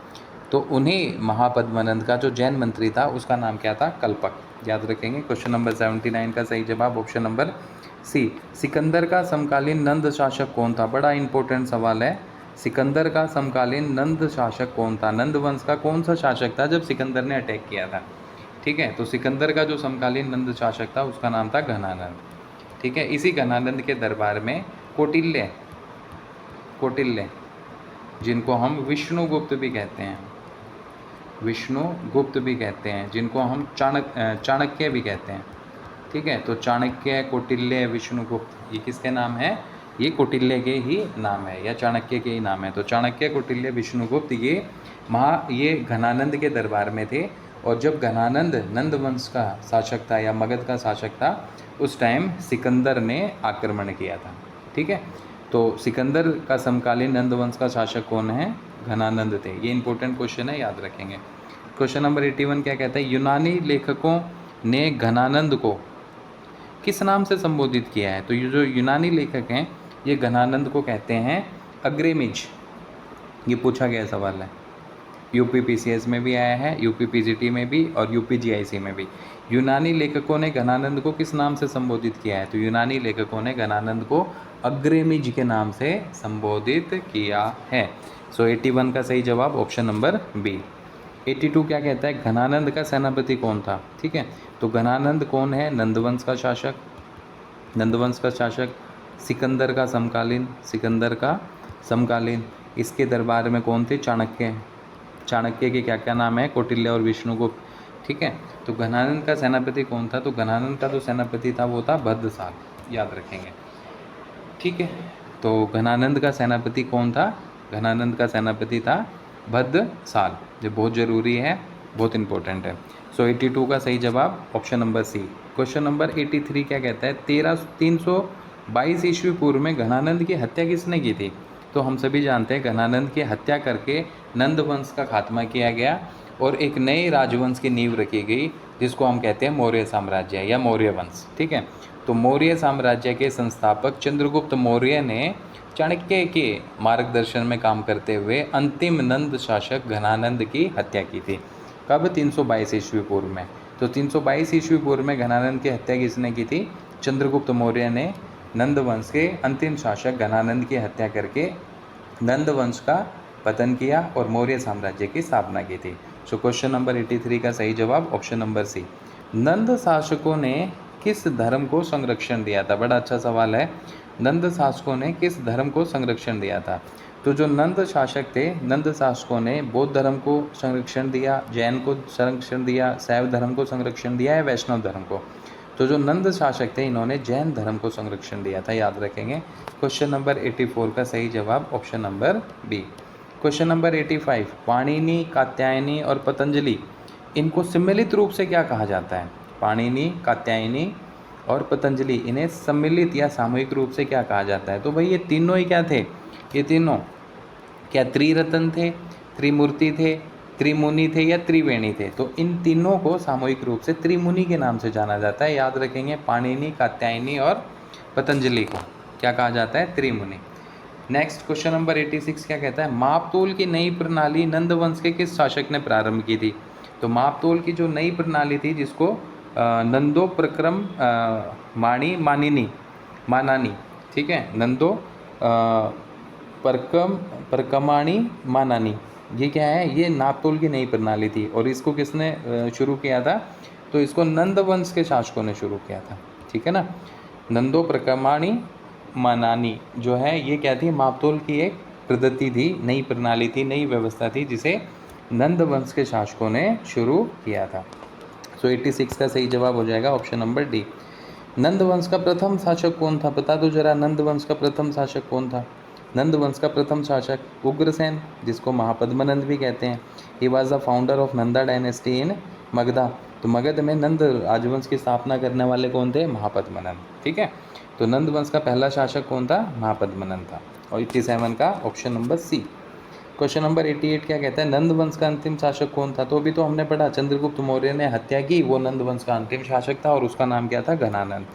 तो उन्हीं महापद्मनंद का जो जैन मंत्री था उसका नाम क्या था? कल्पक। याद रखेंगे। क्वेश्चन नंबर 79 का सही जवाब ऑप्शन नंबर सी। सिकंदर का समकालीन नंद शासक कौन था? बड़ा इंपॉर्टेंट सवाल है। सिकंदर का समकालीन नंद शासक कौन था? नंद वंश का कौन सा शासक था जब सिकंदर ने अटैक किया था? ठीक है। तो सिकंदर का जो समकालीन नंद शासक था उसका नाम था घनानंद। ठीक है। इसी घनानंद के दरबार में कौटिल्य, जिनको हम विष्णुगुप्त भी कहते हैं, विष्णुगुप्त भी कहते हैं, जिनको हम चाणक्य भी कहते हैं। ठीक है। तो चाणक्य, कौटिल्य, विष्णुगुप्त, ये किसके नाम है? ये कौटिल्य के ही नाम है या चाणक्य के ही नाम है। तो चाणक्य, कौटिल्य, विष्णुगुप्त ये घनानंद के दरबार में थे। और जब घनानंद नंद वंश का शासक था या मगध का शासक था, उस टाइम सिकंदर ने आक्रमण किया था। ठीक है। तो सिकंदर का समकालीन नंद वंश का शासक कौन है? घनानंद थे। ये इंपॉर्टेंट क्वेश्चन है, याद रखेंगे। क्वेश्चन नंबर 81 क्या कहता है, यूनानी लेखकों ने घनानंद को किस नाम से संबोधित किया है। तो ये जो यूनानी लेखक हैं ये घनानंद को कहते हैं अग्रेमिज। ये पूछा गया सवाल है, यूपी पीसीएस में भी आया है, यूपी पीजीटी में भी और यूपी जीआईसी में भी। यूनानी लेखकों ने घनानंद को किस नाम से संबोधित किया है। तो यूनानी लेखकों ने घनानंद को अग्रेमिज के नाम से संबोधित किया है। सो 81 का सही जवाब ऑप्शन नंबर बी। 82 क्या कहता है, घनानंद का सेनापति कौन था। ठीक है, तो घनानंद कौन है, नंदवंश का शासक। नंदवंश का शासक, सिकंदर का समकालीन, सिकंदर का समकालीन। इसके दरबार में कौन थे, चाणक्य। चाणक्य के क्या क्या नाम है, कौटिल्य और विष्णुगुप्त। ठीक है, तो घनानंद का सेनापति कौन था। तो घनानंद का जो सेनापति था वो था भद्रसाल, याद रखेंगे। ठीक है, तो घनानंद का सेनापति कौन था, घनानंद का सेनापति था भद्रसाल। ये बहुत ज़रूरी है, बहुत इंपॉर्टेंट है। सो 82 का सही जवाब option number C. Question number 83 क्या कहता है, 322 ईस्वी पूर्व में घनानंद की हत्या किसने की थी। तो हम सभी जानते हैं घनानंद की हत्या करके नंद वंश का खात्मा किया गया और एक नए राजवंश की नींव रखी गई, जिसको हम कहते हैं मौर्य साम्राज्य या मौर्य वंश। ठीक है, तो मौर्य साम्राज्य के संस्थापक चंद्रगुप्त मौर्य ने चाणक्य के मार्गदर्शन में काम करते हुए अंतिम नंद शासक घनानंद की हत्या की थी। कब, 322 ईस्वी पूर्व में। तो 322 ईस्वी पूर्व में घनानंद की हत्या किसने की थी, चंद्रगुप्त मौर्य ने नंद वंश के अंतिम शासक घनानंद की हत्या करके नंद वंश का पतन किया और मौर्य साम्राज्य की स्थापना की थी। सो क्वेश्चन नंबर 83 का सही जवाब ऑप्शन नंबर सी। नंद शासकों ने किस धर्म को संरक्षण दिया था। बड़ा अच्छा सवाल है, नंद शासकों ने किस धर्म को संरक्षण दिया था। तो जो नंद शासक थे, नंद शासकों ने बौद्ध धर्म को संरक्षण दिया, जैन को संरक्षण दिया, शैव धर्म को संरक्षण दिया है, वैष्णव धर्म को। तो जो नंद शासक थे इन्होंने जैन धर्म को संरक्षण दिया था, याद रखेंगे। क्वेश्चन नंबर 84 का सही जवाब option number B. Question number 85, Panini, Katyayani और पतंजलि, इनको सम्मिलित रूप से क्या कहा जाता है। पाणिनि, कात्यायनी और पतंजलि, इन्हें सम्मिलित या सामूहिक रूप से क्या कहा जाता है। तो भाई ये तीनों ही क्या थे, ये तीनों क्या त्रिरत्न थे, त्रिमूर्ति थे, त्रिमुनि थे या त्रिवेणी थे। तो इन तीनों को सामूहिक रूप से त्रिमुनि के नाम से जाना जाता है, याद रखेंगे। पाणिनि, कात्यायनी और पतंजलि को क्या कहा जाता है, त्रिमुनि। नेक्स्ट क्वेश्चन नंबर 86 क्या कहता है, मापतोल की नई प्रणाली नंदवंश के किस शासक ने प्रारंभ की थी। तो मापतोल की जो नई प्रणाली थी, जिसको नंदो प्रक्रम मानानी, ठीक है, नंदो परकमाणी मानानी, ये क्या है, ये नापतोल की नई प्रणाली थी। और इसको किसने शुरू किया था। तो इसको नंद वंश के शासकों ने शुरू किया था। ठीक है ना, नंदो प्रक्रमाणी मानानी जो है ये क्या थी, मापतोल की एक पद्धति थी, नई प्रणाली थी, नई व्यवस्था थी, जिसे नंद वंश के शासकों ने शुरू किया था। सो 86 का सही जवाब हो जाएगा ऑप्शन नंबर डी। नंद वंश का प्रथम शासक कौन था, बता दो जरा, नंद वंश का प्रथम शासक कौन था। नंद वंश का प्रथम शासक उग्रसेन, जिसको महापद्मनंद भी कहते हैं। ही was the founder of Nanda dynasty in Magadha. तो मगध में नंद राजवंश की स्थापना करने वाले कौन थे, महापद्मनंद। ठीक है, तो नंद वंश का पहला शासक कौन था, महापद्मनंद था। और 87 का option number C. Question number 88 क्या कहता है, नंद वंश का अंतिम शासक कौन था। तो अभी तो हमने पढ़ा, चंद्रगुप्त मौर्य ने हत्या की, वो नंद वंश का अंतिम शासक था और उसका नाम क्या था, घनानंद।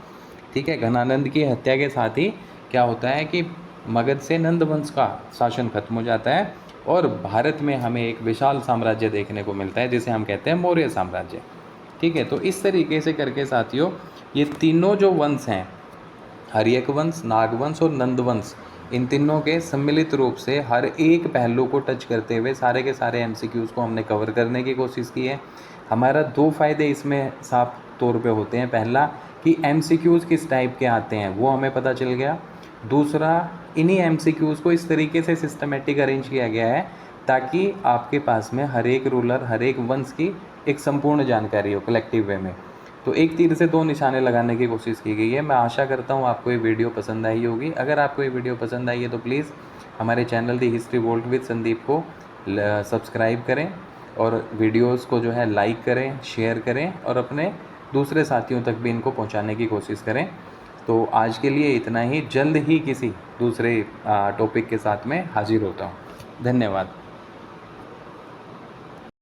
ठीक है, घनानंद की हत्या के साथ ही क्या होता है कि मगध से नंद वंश का शासन खत्म हो जाता है और भारत में हमें एक विशाल साम्राज्य देखने को मिलता है, जिसे हम कहते हैं मौर्य साम्राज्य। ठीक है, तो इस तरीके से करके साथियों ये तीनों जो वंश हैं, हर्यक वंश, नागवंश और नंदवंश, इन तीनों के सम्मिलित रूप से हर एक पहलू को टच करते हुए सारे के सारे एमसीक्यूज़ को हमने कवर करने की कोशिश की है। हमारा दो फ़ायदे इसमें साफ तौर पे होते हैं। पहला कि एमसीक्यूज़ किस टाइप के आते हैं वो हमें पता चल गया। दूसरा, इन्हीं एमसीक्यूज़ को इस तरीके से सिस्टमेटिक अरेंज किया गया है ताकि आपके पास में हर एक रूलर, हर एक वंश की एक संपूर्ण जानकारी हो कलेक्टिव वे में। तो एक तीर से दो निशाने लगाने की कोशिश की गई है। मैं आशा करता हूँ आपको ये वीडियो पसंद आई होगी। अगर आपको ये वीडियो पसंद आई है तो प्लीज़ हमारे channel the history volt with Sandeep को सब्सक्राइब करें और वीडियोस को जो है लाइक करें, शेयर करें और अपने दूसरे साथियों तक भी इनको पहुंचाने की कोशिश करें। तो आज के लिए इतना ही, जल्द ही किसी दूसरे टॉपिक के साथ में हाजिर होता हूँ। धन्यवाद।